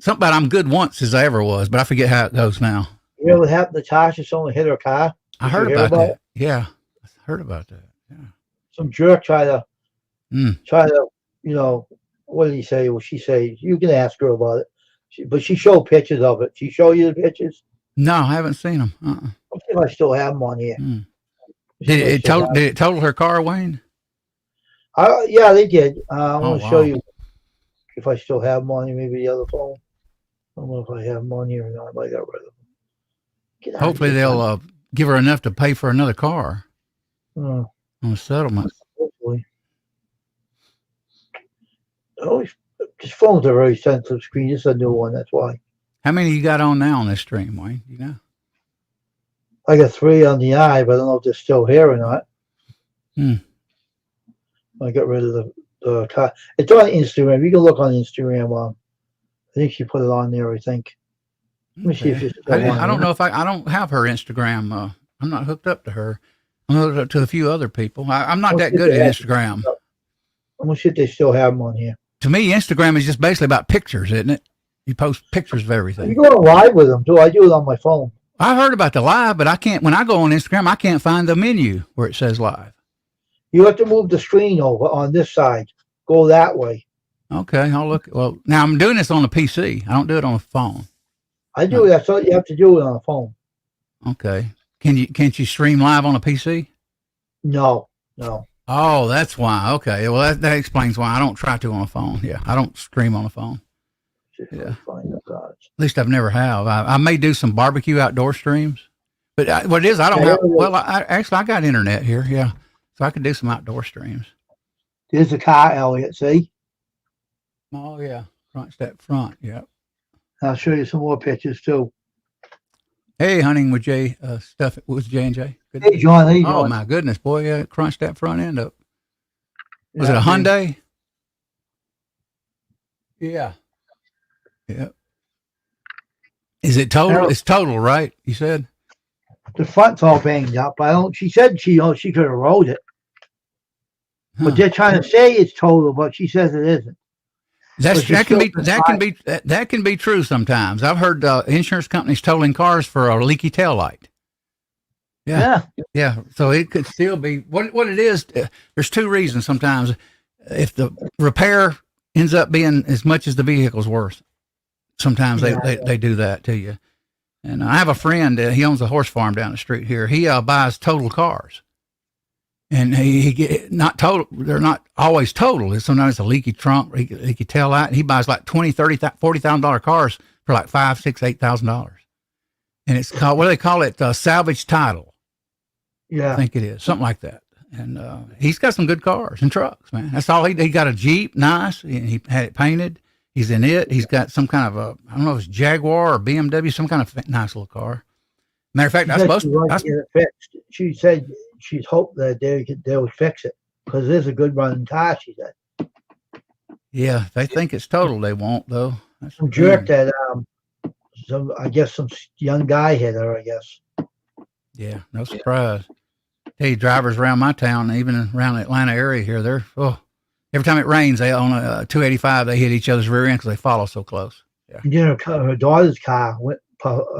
Something about I'm good once as I ever was, but I forget how it goes now. You know what happened to Tasha? Someone hit her car. I heard about that. Yeah, I heard about that. Yeah. Some jerk tried to, you know, what did he say? Well, she say you can ask her about it, but she showed pictures of it. She show you the pictures. No, I haven't seen them. I think I still have them on here. Did it total her car, Wayne? Yeah, they did. I'm Oh, going to show wow. you if I still have them on here. Maybe the other phone. I don't know if I have them on here or not. I might got rid of them. Get out of Hopefully here. they'll give her enough to pay for another car Hmm. on a settlement. Hopefully. Always, this phone's a very sensitive screen. This is a new one. That's why. How many you got on now on this stream, Wayne? You know? I got 3 on the eye, but I don't know if they're still here or not. I got rid of the car. It's on Instagram. You can look on Instagram. I think she put it on there. I think. Let me see if it's still on I don't there. know if I don't have her Instagram. I'm not hooked up to her. I'm hooked up to a few other people. I'm not that good at Instagram. I'm gonna see if they still have them on here. To me, Instagram is just basically about pictures, isn't it? You post pictures of You everything. go live with them too. I do it on my phone. I heard about the live, but I can't. When I go on Instagram, I can't find the menu where it says live. You have to move the screen over on this side. Go that way. Okay, I'll look. Well, now I'm doing this on the PC. I don't do it on the phone. I do. That's all you have to do it on a phone. Okay. Can't you stream live on a PC? No. Oh, that's why. Okay. Well, that explains why I don't try to on a phone. Yeah, I don't stream on a phone. Yeah. Find the cards. At least I've never have. I may do some barbecue outdoor streams, but what it is, I don't Yeah, have. yeah. Well, I got internet here. Yeah, so I can do some outdoor streams. There's the car, Elliot. See? Oh yeah, front step front. Yeah. I'll show you some more pictures too. Hey, hunting with Jay stuff with J&J. Good. Hey, John. How you Oh doing? my goodness, boy! Yeah, crunched that front end up. Was Yeah, it a man. Hyundai? Yeah. Yeah. Is it total? Harold. It's total, right? You said. The front's all banged up. I don't. She said she could have rode it, Huh. but they're trying to say it's total, but she says it isn't. That's But you that can be still that can be true sometimes. I've heard insurance companies totaling cars for a leaky taillight. Yeah. Yeah, so it could still be what it is. There's two reasons sometimes. If the repair ends up being as much as the vehicle's worth, sometimes they do that to you. And I have a friend. He owns a horse farm down the street here. He buys total cars, and he get not total. They're not always total. Sometimes it's a leaky trunk, leaky tail light. And he buys like $20,000, $30,000, $40,000 cars for like $5,000, $6,000, $8,000. And it's called, what do they call it? Salvage title. I Yeah. think it is something like that. And he's got some good cars and trucks, man. That's all he got a Jeep, nice. And he had it painted. He's in it. He's got some kind of a, I don't know if it's Jaguar or BMW, some kind of nice little car. Matter of fact, She said she wanted to get it fixed. She said she'd hoped that they would fix it because it is a good running car. She said. yeah, they think it's total. They won't though. That's Some the jerk thing. that some young guy hit her. I guess. Yeah, no surprise. Hey, drivers around my town, even around the Atlanta area here, they're every time it rains, they on a 285, they hit each other's rear end because they follow so close. And then her daughter's car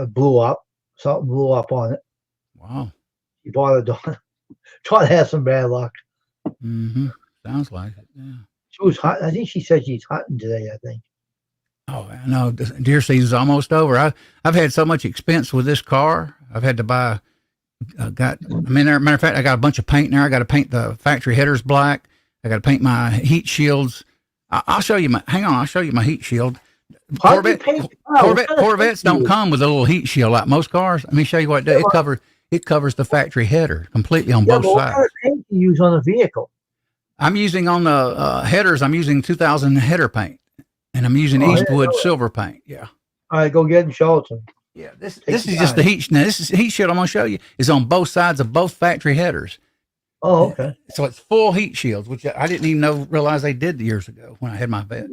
blew up. Something blew up on it. Wow. He bought a dog. John had some bad luck. Mm-hmm. Sounds like it. Yeah. She was hunt. I think she said she's hunting today. I think. Oh, I know. Deer season's almost over. I've had so much expense with this car. I've had to buy. Matter of fact, I got a bunch of paint in there. I got to paint the factory headers black. I got to paint my heat shields. I'll show you hang on. I'll show you my heat shield. Corvettes don't come with a little heat shield like most cars. Let me show you what it does. It covers the factory header completely on both what sides. kind of paint do you use on a vehicle? I'm using on the headers. I'm using 2000 header paint, and I'm using Eastwood silver paint. Yeah. All right, go get it and show it to me. Yeah. This is just the heat. Now this is heat shield. I'm gonna show you is on both sides of both factory headers. Oh, okay. So it's full heat shields, which I didn't even realize they did years ago when I had my vet.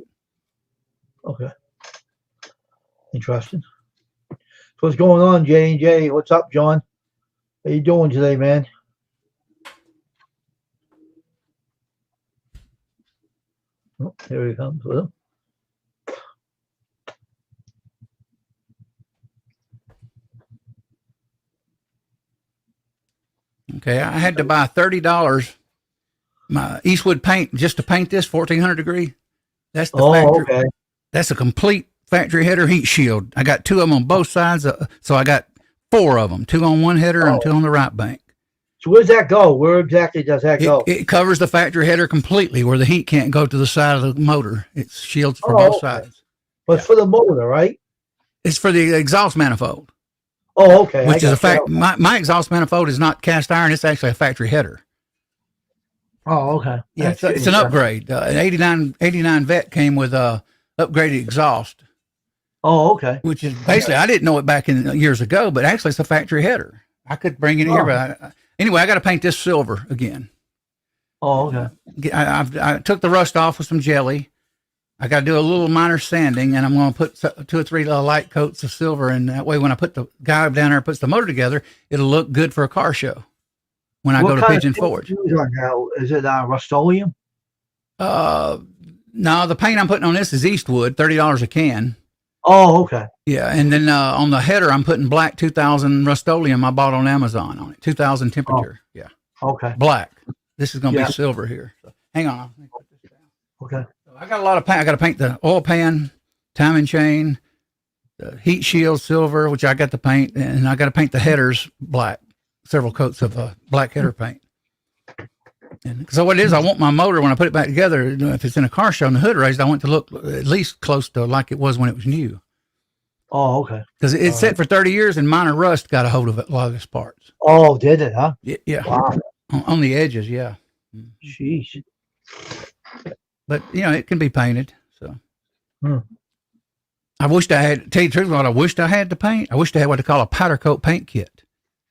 Okay. Interesting. So what's going on, J&J? What's up, John? How you doing today, man? Oh, here he comes. Well, Okay, I had to buy $30 my Eastwood paint just to paint this 1400 degree. That's the factory. okay. That's a complete factory header heat shield. I got two of them on both sides, so I got four of them, two on one header and two on the right bank. So where does that go? Where exactly does that go? It covers the factory header completely, where the heat can't go to the side of the motor. It shields for both sides. But it's for the motor, right? It's for the exhaust manifold. Oh, okay. Which is a fact. My exhaust manifold is not cast iron. It's actually a factory header. Oh, okay. Yeah, it's an upgrade. An 89 Vet came with upgraded exhaust. Oh, okay. Which is basically, I didn't know it back in years ago, but actually it's a factory header. I could bring it here, but anyway, I got to paint this silver again. Oh, okay. I took the rust off with some jelly. I got to do a little minor sanding, and I'm going to put 2 or 3 light coats of silver, and that way when I put the guy down there puts the motor together, it'll look good for a car show when I go to Pigeon Forge. Is it Rust-Oleum? No, the paint I'm putting on this is Eastwood, $30 a can. Oh, okay. Yeah, and then on the header, I'm putting black 2000 Rust-Oleum I bought on Amazon on it, 2000 temperature. Yeah. Okay. Black. This is going to be silver here. So, hang on. Let me put this down. Okay. I got a lot of paint. I got to paint the oil pan, timing chain, the heat shield silver, which I got to paint, and I got to paint the headers black, several coats of black header paint. And so what it is, I want my motor, when I put it back together, if it's in a car show and the hood raised, I want it to look at least close to like it was when it was new. Oh, okay. Because it's set for 30 years and minor rust got a hold of it, a lot of its parts. Oh, did it, huh? Yeah. Wow. On the edges, yeah. Jeez. But, it can be painted, so. I wished I had, tell you the truth, what I wished I had to paint. I wished I had what they call a powder coat paint kit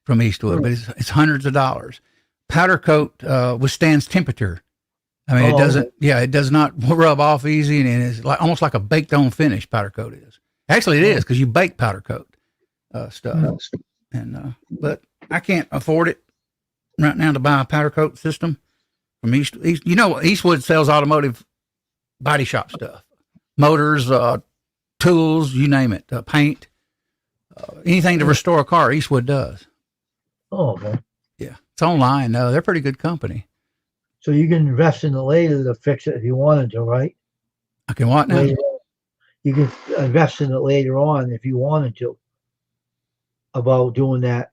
from Eastwood, but it's hundreds of dollars. Powder coat withstands temperature. I mean, it does not rub off easy, and it's almost like a baked on finish, powder coat is. Actually, it is, because you bake powder coat stuff. And but I can't afford it right now to buy a powder coat system from East. Eastwood sells automotive body shop stuff, motors, tools, you name it, paint, anything to restore a car. Eastwood does. Oh, okay. Yeah, it's online. They're a pretty good company. So you can invest in it later to fix it if you wanted to, right? I can what now? You can invest in it later on if you wanted to. About doing that.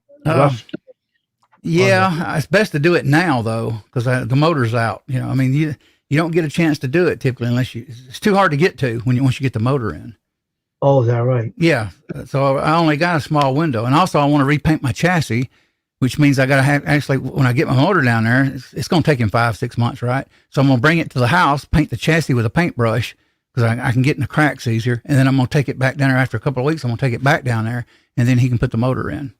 Yeah, it's best to do it now though, because the motor's out. I mean, you don't get a chance to do it typically unless it's too hard to get to once you get the motor in. Oh, is that right? Yeah. So I only got a small window, and also I want to repaint my chassis, which means I got to have, actually, when I get my motor down there, it's going to take him 5-6 months, right? So I'm going to bring it to the house, paint the chassis with a paintbrush, because I can get in the cracks easier. And then I'm going to take it back down there after a couple of weeks. I'm going to take it back down there, and then he can put the motor in.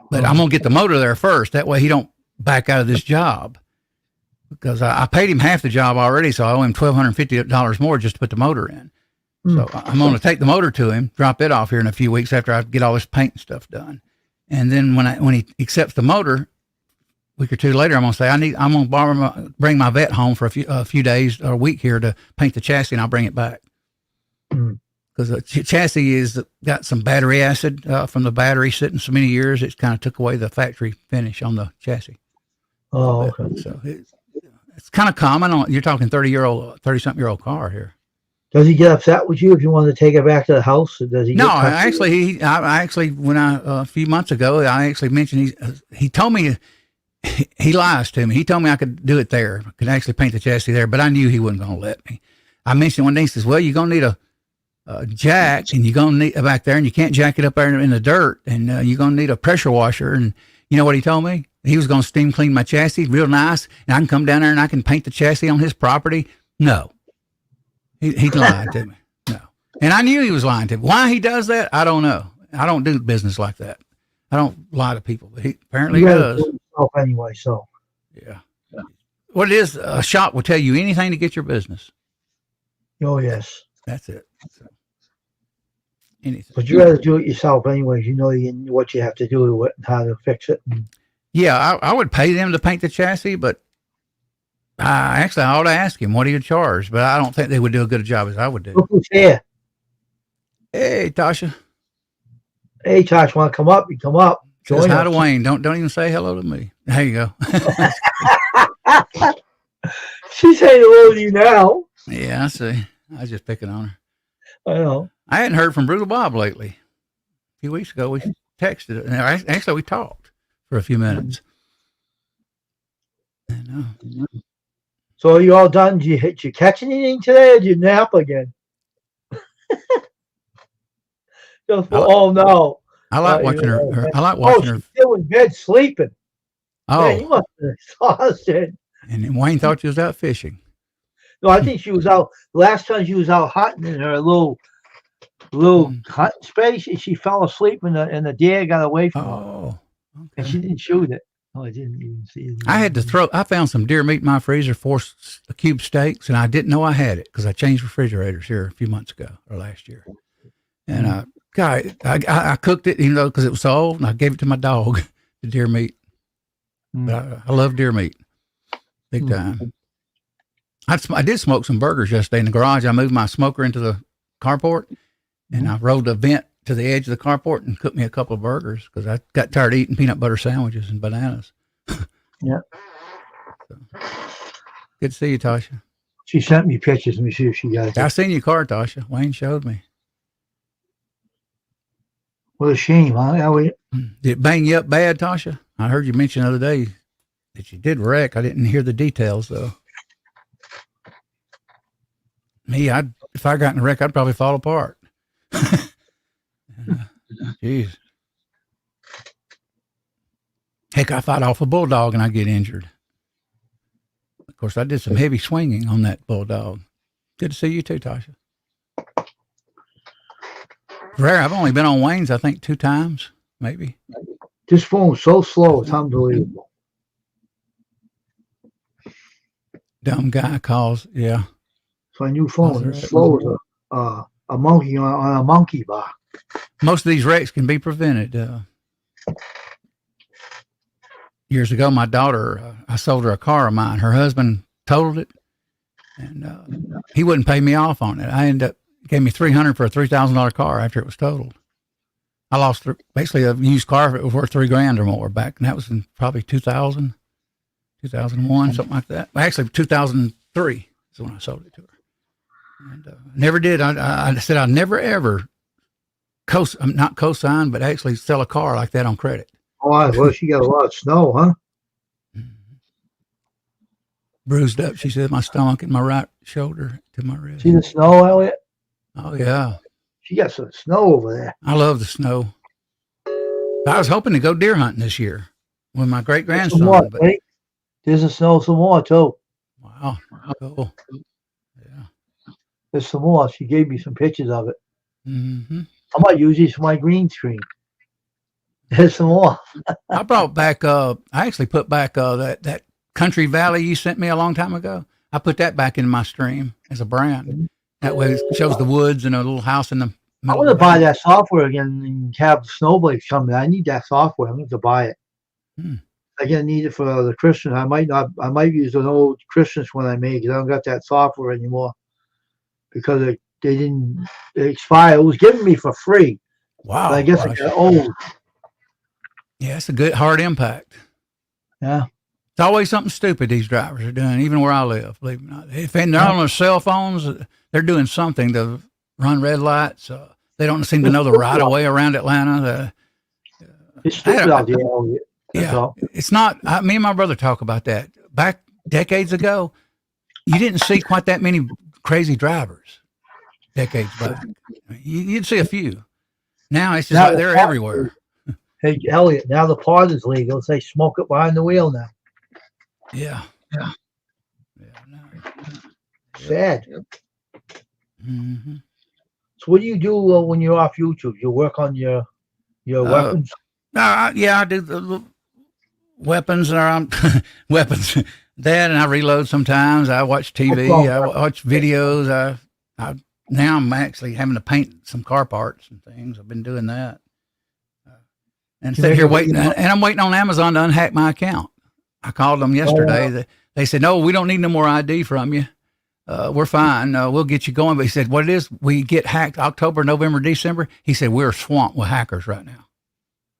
But I'm going to get the motor there first. That way he don't back out of this job, because I paid him half the job already. So I owe him $1,250 more just to put the motor in. So I'm going to take the motor to him, drop it off here in a few weeks after I get all this paint and stuff done. And then when he accepts the motor, a week or two later, I'm going to say, I'm going to bring my vet home for a few days or a week here to paint the chassis, and I'll bring it back. Because because the chassis is got some battery acid from the battery sitting so many years. It's kind of took away the factory finish on the chassis. Oh, okay. So it's kind of common. You're talking 30-something-year-old car here. Does he get upset with you if you want to take it back to the house? Or does he? No, get I actually, when a few months ago, I actually mentioned he told me he lies to me. He told me I could do it there, could actually paint the chassis there, but I knew he wasn't going to let me. I mentioned one day, he says, "Well, you're going to need a jack, and you're going to need back there, and you can't jack it up there in the dirt, and you're going to need a pressure washer." And you know what he told me? He was going to steam clean my chassis real nice, and I can come down there and I can paint the chassis on his property. No. He lied to me. No. And I knew he was lying to me. Why he does that, I don't know. I don't do business like that. I don't lie to people, but he apparently does. Anyway, so. Yeah. What it is, a shop will tell you anything to get your business. Oh, yes. That's it. So, anything. But you rather do it yourself anyways. You know what you have to do with it and how to fix it. Yeah, I would pay them to paint the chassis, but I ought to ask him what he would charge, but I don't think they would do a good job as I would do. Look who's here. Hey, Tasha. Hey, Tosh, want to come up? You come up. Says hi to Wayne. Don't even say hello to me. There you go. She's saying hello to you now. Yeah, I see. I was just picking on her. I know. I hadn't heard from Brutal Bob lately. A few weeks ago, we texted. And actually, we talked for a few minutes. I know. So are you all done? Did you catch anything today, or did you nap again? Oh no! I like watching her. I like watching her. She's still in bed sleeping. Oh, Man, you must have been exhausted. And then Wayne thought you was out fishing. No, I think she was out. Last time she was out hunting in her little hunting space, and she fell asleep, and the deer got away from her, Oh, okay. and she didn't shoot it. Oh, I didn't even see it. I found some deer meat in my freezer, 4 cube steaks, and I didn't know I had it because I changed refrigerators here a few months ago or last year. And I cooked it, because it was so old, and I gave it to my dog, the deer meat. But I love deer meat, big time. I did smoke some burgers yesterday in the garage. I moved my smoker into the carport, and I rolled a vent to the edge of the carport and cooked me a couple of burgers because I got tired of eating peanut butter sandwiches and bananas. Yeah. So, good to see you, Tasha. She sent me pictures. Let me see if she got it. I seen your car, Tasha. Wayne showed me. What a shame, huh, Elliot? Did it bang you up bad, Tasha? I heard you mention the other day that you did wreck. I didn't hear the details, though. Me, if I got in a wreck, I'd probably fall apart. Jeez. Heck, I fight off a bulldog and I get injured. Of course, I did some heavy swinging on that bulldog. Good to see you too, Tasha. Rare. I've only been on Wayne's, I think, 2 times, maybe. This phone's so slow, it's unbelievable. Dumb guy calls, yeah. So a new phone, it's slow as a monkey on a monkey bar. Most of these wrecks can be prevented. Years ago, my daughter, I sold her a car of mine. Her husband totaled it, and he wouldn't pay me off on it. I ended up gave me $300 for a $3,000 car after it was totaled. I lost basically a used car if it was worth $3,000 or more back, and that was in probably 2000, 2001, something like that. Actually, 2003 is when I sold it to her. And never did. I said I'd never ever not co-sign, but actually sell a car like that on credit. Oh, well, she got a lot of snow, huh? Bruised up, she said, my stomach and my right shoulder to my wrist. See the snow, Elliot? Oh, yeah. She got some snow over there. I love the snow. I was hoping to go deer hunting this year with my great-grandson. But there's a snow some more, too. Wow. Cool. Yeah. There's some more. She gave me some pictures of it. Mm-hmm. I might use these for my green screen. There's some more. I brought back, I actually put back that Country Valley you sent me a long time ago. I put that back in my stream as a brand. That way it shows the woods and a little house in the middle. I want to buy that software again and have snowblades coming. I need that software. I'm going to buy it. I'm going to need it for the Christian. I might use an old Christmas one I made because I don't got that software anymore because they expired. It was given me for free. Wow. But I guess I gosh. got old. Yeah, it's a good hard impact. Yeah. It's always something stupid these drivers are doing, even where I live. Believe it or not, if they're on their cell phones, they're doing something to run red lights. They don't seem to know the right of way around Atlanta. It's stupid out there. Elliot. That's Yeah, all. it's not. Me and my brother talk about that. Back decades ago, you didn't see quite that many crazy drivers. Decades back, you'd see a few. Now it's just Now like they're the- everywhere. Hey, Elliot, now the pot is legal. They smoke it behind the wheel now. Yeah. Yeah. No. Sad. Mm-hmm. So what do you do when you're off YouTube? You work on your weapons? Yeah, I do the weapons. Weapons. That, and I reload sometimes. I watch TV. I watch videos. Now I'm actually having to paint some car parts and things. I've been doing that. And sitting here waiting, and I'm waiting on Amazon to unhack my account. I called them yesterday. They said, no, we don't need no more ID from you. We're fine. We'll get you going. But he said, what it is, we get hacked October, November, December. He said, we're swamped with hackers right now.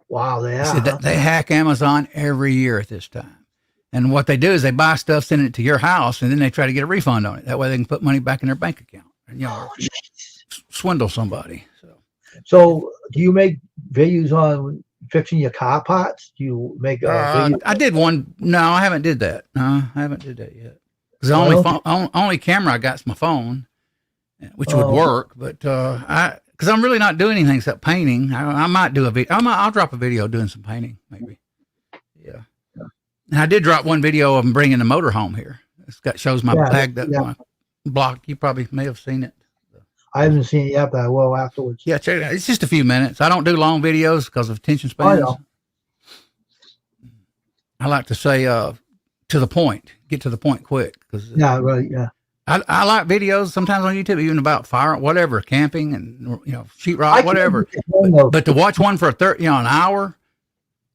Wow, they are. He said that they hack Amazon every year at this time. And what they do is they buy stuff, send it to your house, and then they try to get a refund on it. That way they can put money back in their bank account and, swindle somebody. So do you make videos on fixing your car parts? Do you make I did one. No, I haven't did that. No, I haven't did that yet. Because the only camera I got is my phone, which would work. But because I'm really not doing anything except painting. I might do a video. I'll drop a video doing some painting, maybe. Yeah. And I did drop one video of them bringing the motor home here. Shows my bagged up my block. You probably may have seen it. I haven't seen it yet, but I will afterwards. Yeah, check it out. It's just a few minutes. I don't do long videos because of attention spans. I like to say to the point, get to the point quick. Yeah, right. Yeah. I like videos sometimes on YouTube, even about fire, whatever, camping and sheetrock, whatever. But to watch one for an hour,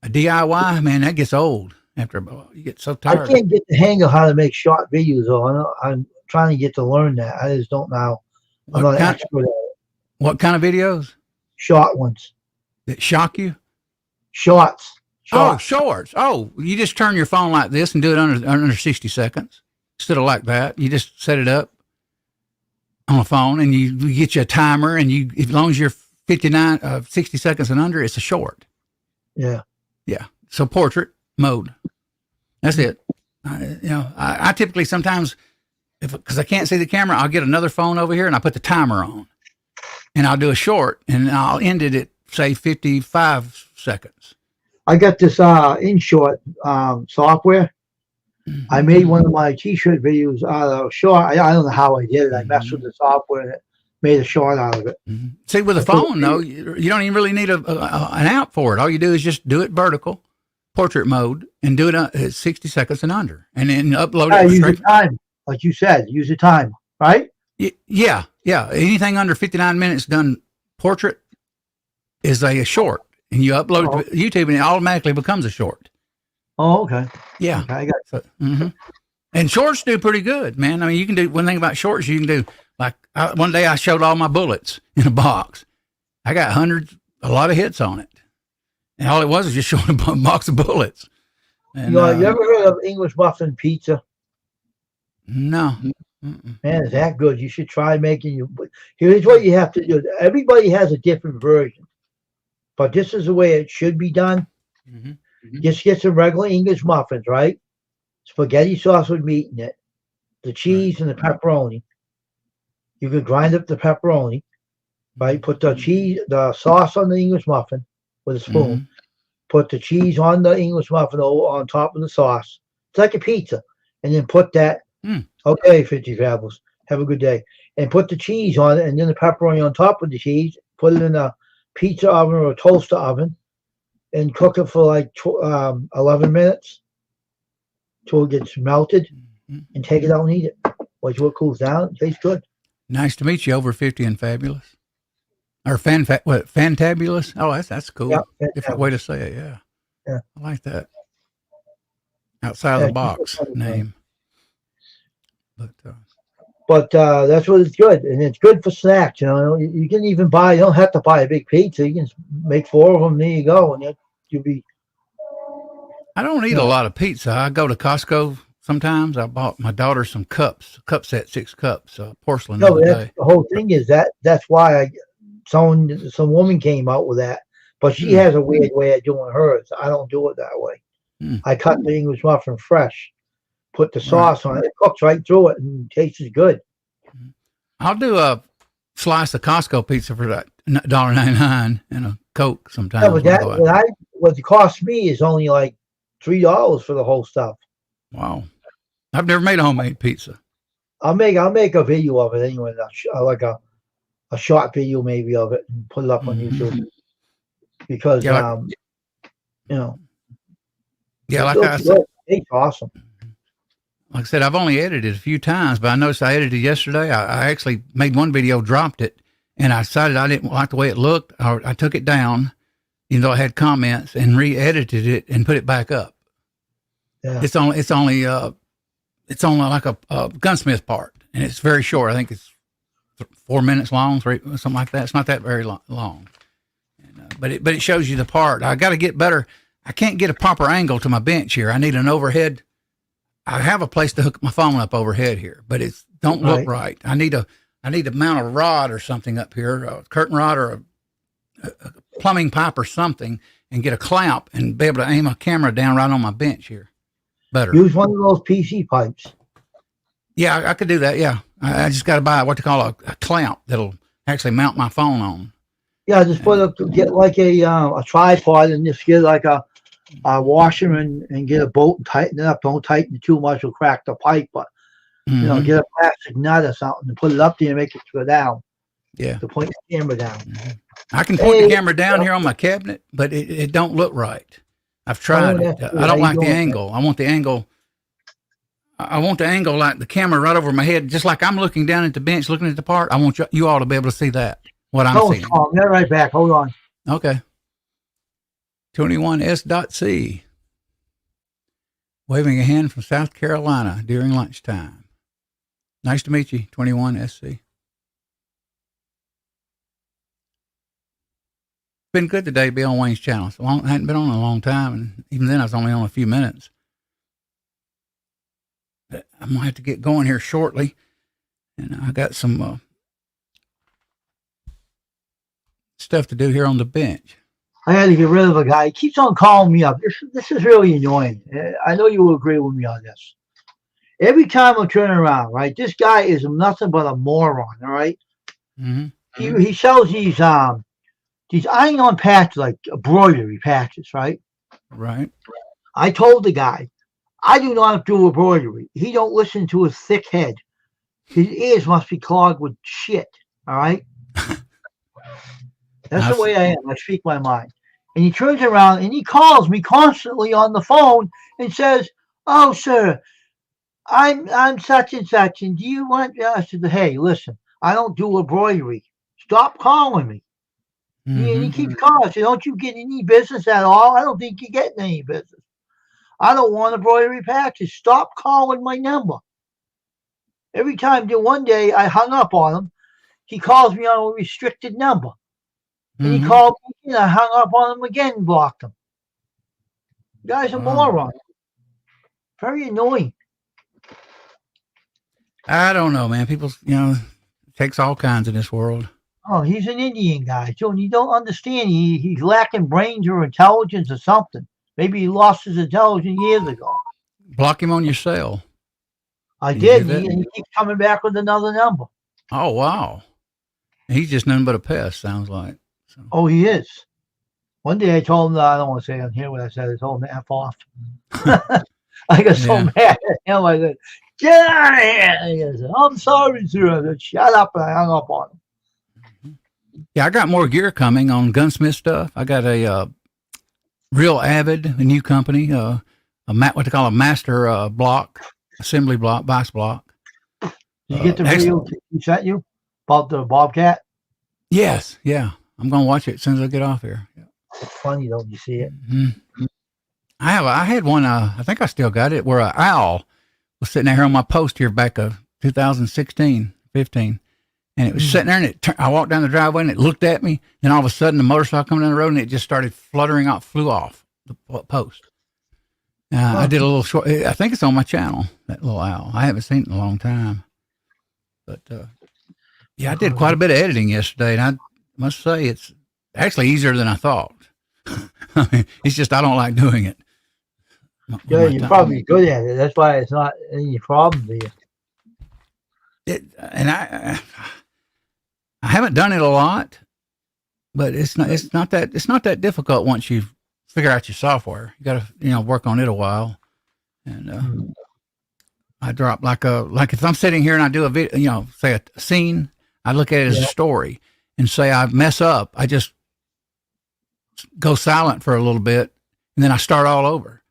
a DIY, man, that gets old after you get so tired. I can't get the hang of how to make short videos. I'm trying to get to learn that. I just don't know. I'm not an expert at it. What kind of videos? Short ones. That shock you? Shorts. Oh, shorts. Oh, you just turn your phone like this and do it under 60 seconds. Instead of like that, you just set it up on a phone and you get you a timer, and as long as you're 60 seconds and under, it's a short. Yeah. Yeah. So portrait mode. That's it. I typically sometimes, because I can't see the camera, I'll get another phone over here and I put the timer on, and I'll do a short, and I'll end it at say 55 seconds. I got this InShort software. Mm-hmm. I made one of my t-shirt videos out of short. I don't know how I did it. I messed with the software and it made a short out of it. Mm-hmm. See, with a phone, though, you don't even really need an app for it. All you do is just do it vertical, portrait mode, and do it at 60 seconds and under, and then upload it. Use the time, like you said. Use the time, right? Yeah. Anything under 59 minutes done portrait is a short, and you upload it to YouTube, and it automatically becomes a short. Oh, okay. Yeah. Okay, I got it. Mm-hmm. And shorts do pretty good, man. I mean, you can do one thing about shorts. You can do one day I showed all my bullets in a box. I got a lot of hits on it, and all it was just showing a box of bullets. And, you ever heard of English muffin pizza? No. Man, is that good? You should try making your. Here's what you have to do. Everybody has a different version, but this is the way it should be done. Mm-hmm. Just get some regular English muffins, right? Spaghetti sauce with meat in it, the cheese and the pepperoni. You could grind up the pepperoni, right? Put the sauce on the English muffin with a spoon. Mm-hmm. Put the cheese on the English muffin on top of the sauce. It's like a pizza. And then put that, okay, 50 Fabulous, have a good day. And put the cheese on it, and then the pepperoni on top of the cheese. Put it in a pizza oven or a toaster oven, and cook it for like 11 minutes till it gets melted, and take it out and eat it. Watch what cools down. It tastes good. Nice to meet you, over 50 and fabulous. Or fantabulous? Oh, that's cool. Yeah, different way to say it, yeah. I like that. Outside of the box name. But that's what it's good, and it's good for snacks. You know, you can even buy. You don't have to buy a big pizza. You can make 4 of them. There you go, and you'll be. I don't eat a No. lot of pizza. I go to Costco sometimes. I bought my daughter some cups, cup set, 6 cups, porcelain the No, other that's day. the whole thing is that's why some woman came out with that, but she Hmm. has a weird way of doing hers. I don't do it that way. Hmm. I cut the English muffin fresh, put the Right. sauce on it, it cooks right through it, and tastes good. I'll do a slice of Costco pizza for that $1.99 and a Coke sometimes. Yeah, but when I go out. what it cost me is only like $3 for the whole stuff. Wow. I've never made a homemade pizza. I'll make a video of it anyway, like a short video maybe of it, and put it up on Mhm. YouTube because Yeah, you know, Yeah, it like I looks said, good. It's awesome. like I said, I've only edited a few times, but I noticed I edited yesterday. I actually made one video, dropped it, and I decided I didn't like the way it looked. I took it down, even though I had comments, and re-edited it and put it back up. Yeah. It's only like a gunsmith part, and it's very short. I think it's 4 minutes long, something like that. It's not that very long, and, but it shows you the part. I got to get better. I can't get a proper angle to my bench here. I need an overhead. I have a place to hook my phone up overhead here, but it's don't look right. I need to mount a rod or something up here, a curtain rod or a plumbing pipe or something, and get a clamp and be able to aim a camera down right on my bench here. Better. Use one of those PC pipes. Yeah, I could do that. Yeah, I just got to buy what they call a clamp that'll actually mount my phone on. Yeah, just get like a tripod and just get like a washer and get a bolt and tighten it up. Don't tighten it too much; it'll crack the pipe. But you know, Mhm. get a plastic nut or something and put it up there and make it go down. Yeah. To point the camera down. I can point the camera down here on my cabinet, but it don't look right. I've tried it. that's I don't like the doing angle. I want the angle. I want the angle like the camera right over my head, just like I'm looking down at the bench, looking at the part. I want you all to be able to see that, what I'm Oh, seeing. Tom, get right back. Hold on. Okay. 21S.C. Waving a hand from South Carolina during lunchtime. Nice to meet you, 21SC. Been good today to be on Wayne's channel. I hadn't been on in a long time, and even then I was only on a few minutes. But I'm going to have to get going here shortly, and I got some stuff to do here on the bench. I had to get rid of a guy. He keeps on calling me up. This is really annoying. I know you will agree with me on this. Every time I'm turning around, right, this guy is nothing but a moron, all right? Mm-hmm. He sells these iron-on patches, like embroidery patches, right? Right. I told the guy, I do not do embroidery. He don't listen to his thick head. His ears must be clogged with shit, all right? That's the way I am. I speak my mind. And he turns around and he calls me constantly on the phone and says, "Oh, sir, I'm such and such, and do you want?" I said, "Hey, listen, I don't do embroidery. Stop calling me." And he keeps calling. I said, "Don't you get any business at all? I don't think you're getting any business. I don't want embroidery patches. Stop calling my number." Every time, one day I hung up on him. He calls me on a restricted number. And he called me and I hung up on him again and blocked him. The guy's a moron. Very annoying. I don't know, man. People, it takes all kinds in this world. Oh, he's an Indian guy, too, and you don't understand. He's lacking brains or intelligence or something. Maybe he lost his intelligence years ago. Block him on your cell. I did, and he keeps coming back with another number. Oh, wow. He's just nothing but a pest, sounds like. So. Oh, he is. One day I told him, I don't want to say on here what I said. I told him to F off. I got so mad at him. I said, "Get out of here." And he said, "I'm sorry, sir." I said, "Shut up," and I hung up on him. Yeah, I got more gear coming on gunsmith stuff. I got a Real Avid, a new company, what they call a master block, assembly block, vice block. Did you get the video he sent you about the Bobcat? Yes, yeah. I'm going to watch it as soon as I get off here. Yeah. It's funny, though. You see it? Mm-hmm. I had one, I think I still got it, where an owl was sitting there on my post here back 2016, 15. And it was sitting there, and I walked down the driveway, and it looked at me. Then all of a sudden, the motorcycle coming down the road, and it just started fluttering out, flew off the post. I did a little short. I think it's on my channel, that little owl. I haven't seen it in a long time. But yeah, I did quite a bit of editing yesterday, and I must say it's actually easier than I thought. I mean, it's just I don't like doing it. Yeah, you're probably good at it. That's why it's not any problem to you. And I haven't done it a lot, but it's not that difficult once you figure out your software. You got to work on it a while. And I drop like if I'm sitting here and I do a video, say a scene, I look at it as a story, and say I mess up, I just go silent for a little bit, and then I start all over,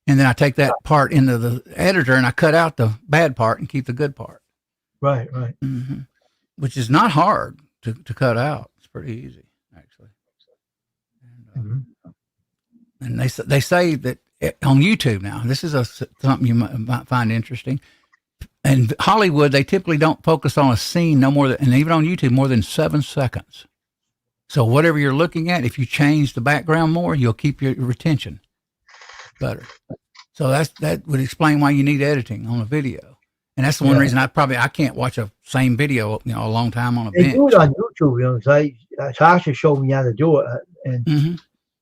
and then I take that part into the editor and I cut out the bad part and keep the good part. Right. Mm-hmm. Which is not hard to cut out. It's pretty easy, actually. And they say that on YouTube now, this is something you might find interesting. In Hollywood, they typically don't focus on a scene and even on YouTube, more than 7 seconds. So whatever you're looking at, if you change the background more, you'll keep your retention better. So that would explain why you need editing on a video. And that's the one reason I can't watch a same video, a long time on a bench. They do it on YouTube, Tasha showed me how to do it, and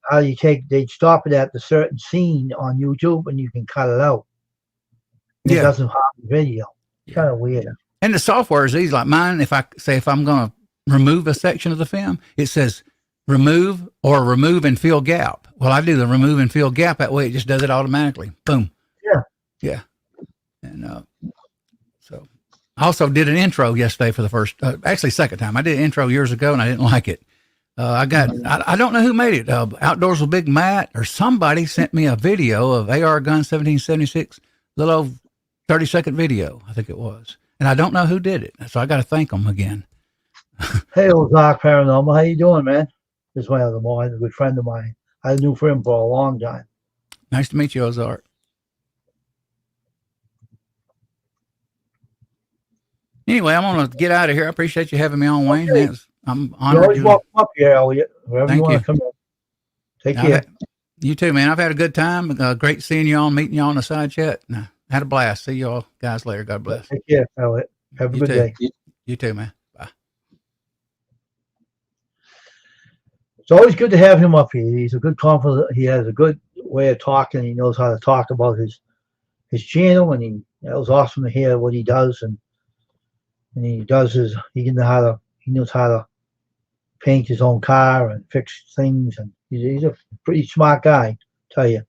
how they'd stop it at the certain scene on YouTube, and you can cut it out. It doesn't harm the video. It's kind of weird. And the software is easy. Like mine, if I'm going to remove a section of the film, it says remove and fill gap. Well, I do the remove and fill gap. That way it just does it automatically. Boom. Yeah. And so I also did an intro yesterday for the second time. I did an intro years ago and I didn't like it. I don't know who made it. Outdoors with Big Matt or somebody sent me a video of AR gun 1776, little 30-second video, I think it was. And I don't know who did it. So I got to thank them again. Hey, Ozark Paranormal, how you doing, man? This is my other boy, a good friend of mine. I knew him for a long time. Nice to meet you, Ozark. Anyway, I'm going to get out of here. I appreciate you having me on, Wayne. Okay. I'm honored. You welcome up here, Elliot. Wherever you want to come in. Take care. You too, man. I've had a good time. Great seeing you all, meeting you all on the side chat. Had a blast. See you all guys later. God bless. Take care, Elliot. Have a good day. You too, man. Bye. It's always good to have him up here. He's a good confident. He has a good way of talking. He knows how to talk about his channel, and that was awesome to hear what he does. And he knows how to paint his own car and fix things, and he's a pretty smart guy, I tell you.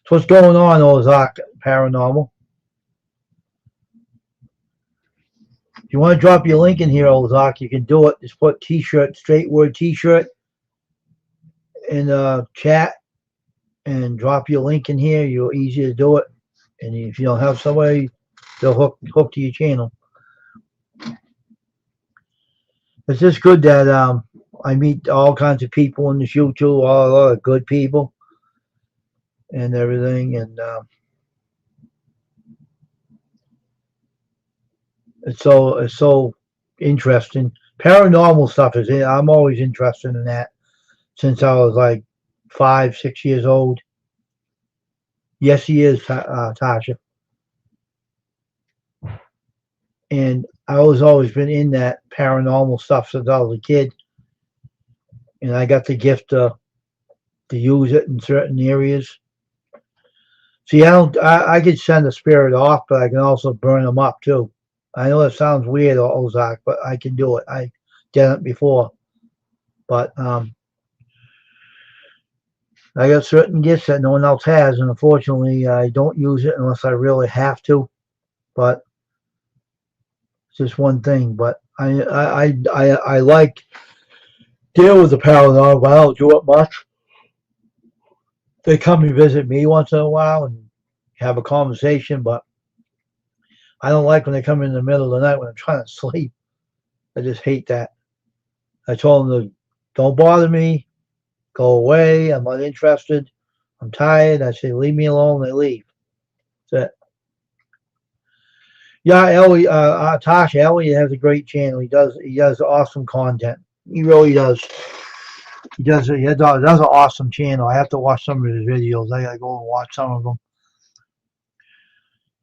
So what's going on, Ozark Paranormal? If you want to drop your link in here, Ozark, you can do it. Just put t-shirt, straight word t-shirt in the chat and drop your link in here. You're easy to do it. And if you don't have somebody, they'll hook to your channel. It's just good that I meet all kinds of people in this YouTube, a lot of good people and everything, and it's so interesting. Paranormal stuff I'm always interested in that since I was like 5, 6 years old. Yes, he is, Tasha. And I was always been in that paranormal stuff since I was a kid, and I got the gift to use it in certain areas. See, I could send a spirit off, but I can also burn them up too. I know that sounds weird, Ozark, but I can do it. I did it before, but I got certain gifts that no one else has, and unfortunately, I don't use it unless I really have to. But just one thing, but I like deal with the paranormal, but I don't do it much. They come and visit me once in a while and have a conversation, but I don't like when they come in the middle of the night when I'm trying to sleep. I just hate that. I told them to don't bother me, go away, I'm not interested, I'm tired. I say leave me alone, they leave. That's it. Yeah, Tosh Elliott has a great channel. He does awesome content. He really does. Does an awesome channel. I have to watch some of his videos. I gotta go and watch some of them.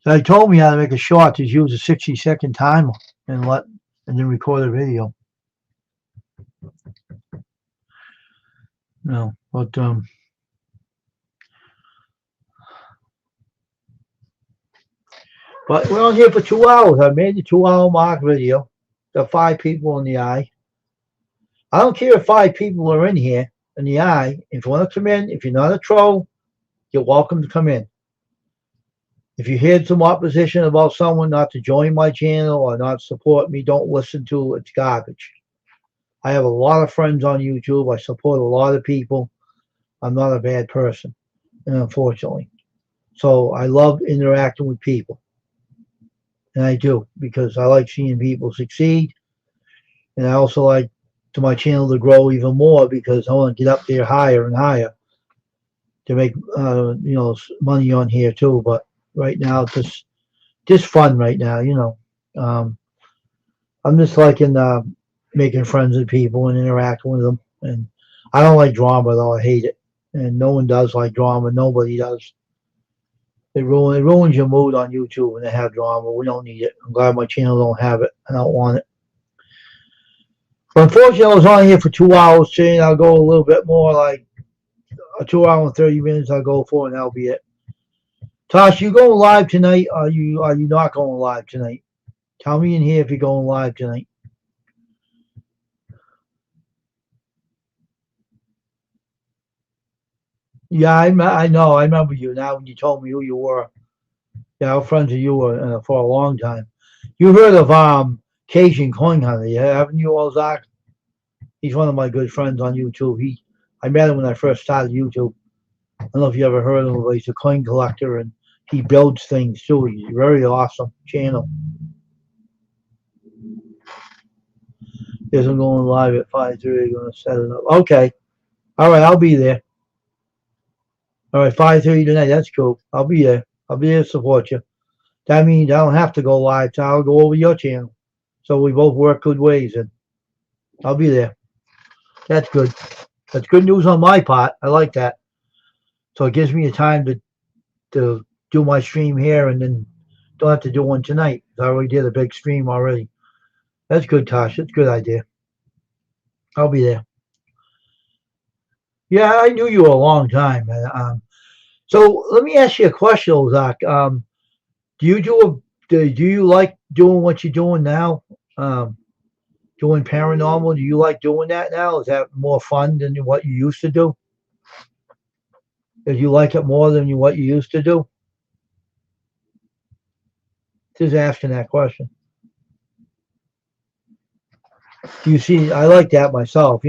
So he told me how to make a short. Just use a 60-second timer and then record a video. No, but we're on here for 2 hours. I made the 2 hour mark video. Got 5 people in the eye. I don't care if 5 people are in here in the eye. If you want to come in, if you're not a troll, you're welcome to come in. If you hear some opposition about someone not to join my channel or not support me, don't listen to it. It's garbage. I have a lot of friends on YouTube. I support a lot of people. I'm not a bad person, unfortunately. So I love interacting with people. And I do, because I like seeing people succeed. And I also like my channel to grow even more, because I want to get up there higher and higher to make money on here too. But right now, it's just fun right now, I'm just liking making friends with people and interacting with them. And I don't like drama, though. I hate it. And no one does like drama. Nobody does. It ruins your mood on YouTube when they have drama. We don't need it. I'm glad my channel don't have it. I don't want it. But unfortunately, I was on here for 2 hours, saying I'll go a little bit more, like a 2 hour and 30 minutes I'll go for, and that'll be it. Tosh, you going live tonight? Are you not going live tonight? Tell me in here if you're going live tonight. Yeah, I know. I remember you now when you told me who you were. Yeah, I'm friends with you for a long time. You heard of Cajun Coin Hunter, yeah, haven't you, Ozak? He's one of my good friends on YouTube. I met him when I first started YouTube. I don't know if you ever heard of him, but he's a coin collector and he builds things too. He's a very awesome channel. Yes, I'm going live at 5:30. Going to set it up. Okay. All right, I'll be there. All right, 5:30 tonight. That's cool. I'll be there. I'll be there to support you. That means I don't have to go live. So I'll go over your channel. So we both work good ways, and I'll be there. That's good. That's good news on my part. I like that. So it gives me a time to do my stream here, and then don't have to do one tonight. I already did a big stream already. That's good, Tosh. That's a good idea. I'll be there. Yeah, I knew you a long time. So let me ask you a question, Zach. Do you like doing what you're doing now? Doing paranormal? Do you like doing that now? Is that more fun than what you used to do? Do you like it more than what you used to do? Just asking that question. Do you see? I like that myself,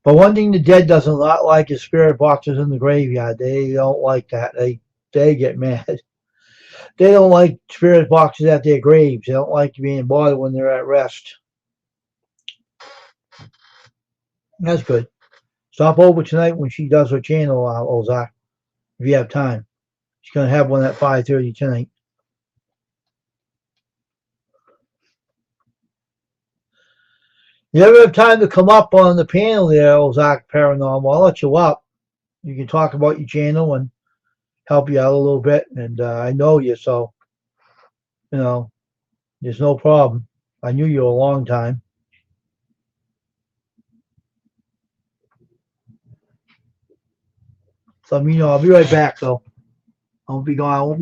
But one thing the dead doesn't like is spirit boxes in the graveyard. They don't like that. They get mad. They don't like spirit boxes at their graves. They don't like being bothered when they're at rest. That's good. Stop over tonight when she does her channel, Ozak, if you have time. She's going to have one at 5:30 tonight. You ever have time to come up on the panel there, Ozak Paranormal? I'll let you up. You can talk about your channel and help you out a little bit. And I know you, so, there's no problem. I knew you a long time. So, I'll be right back, though. I won't be gone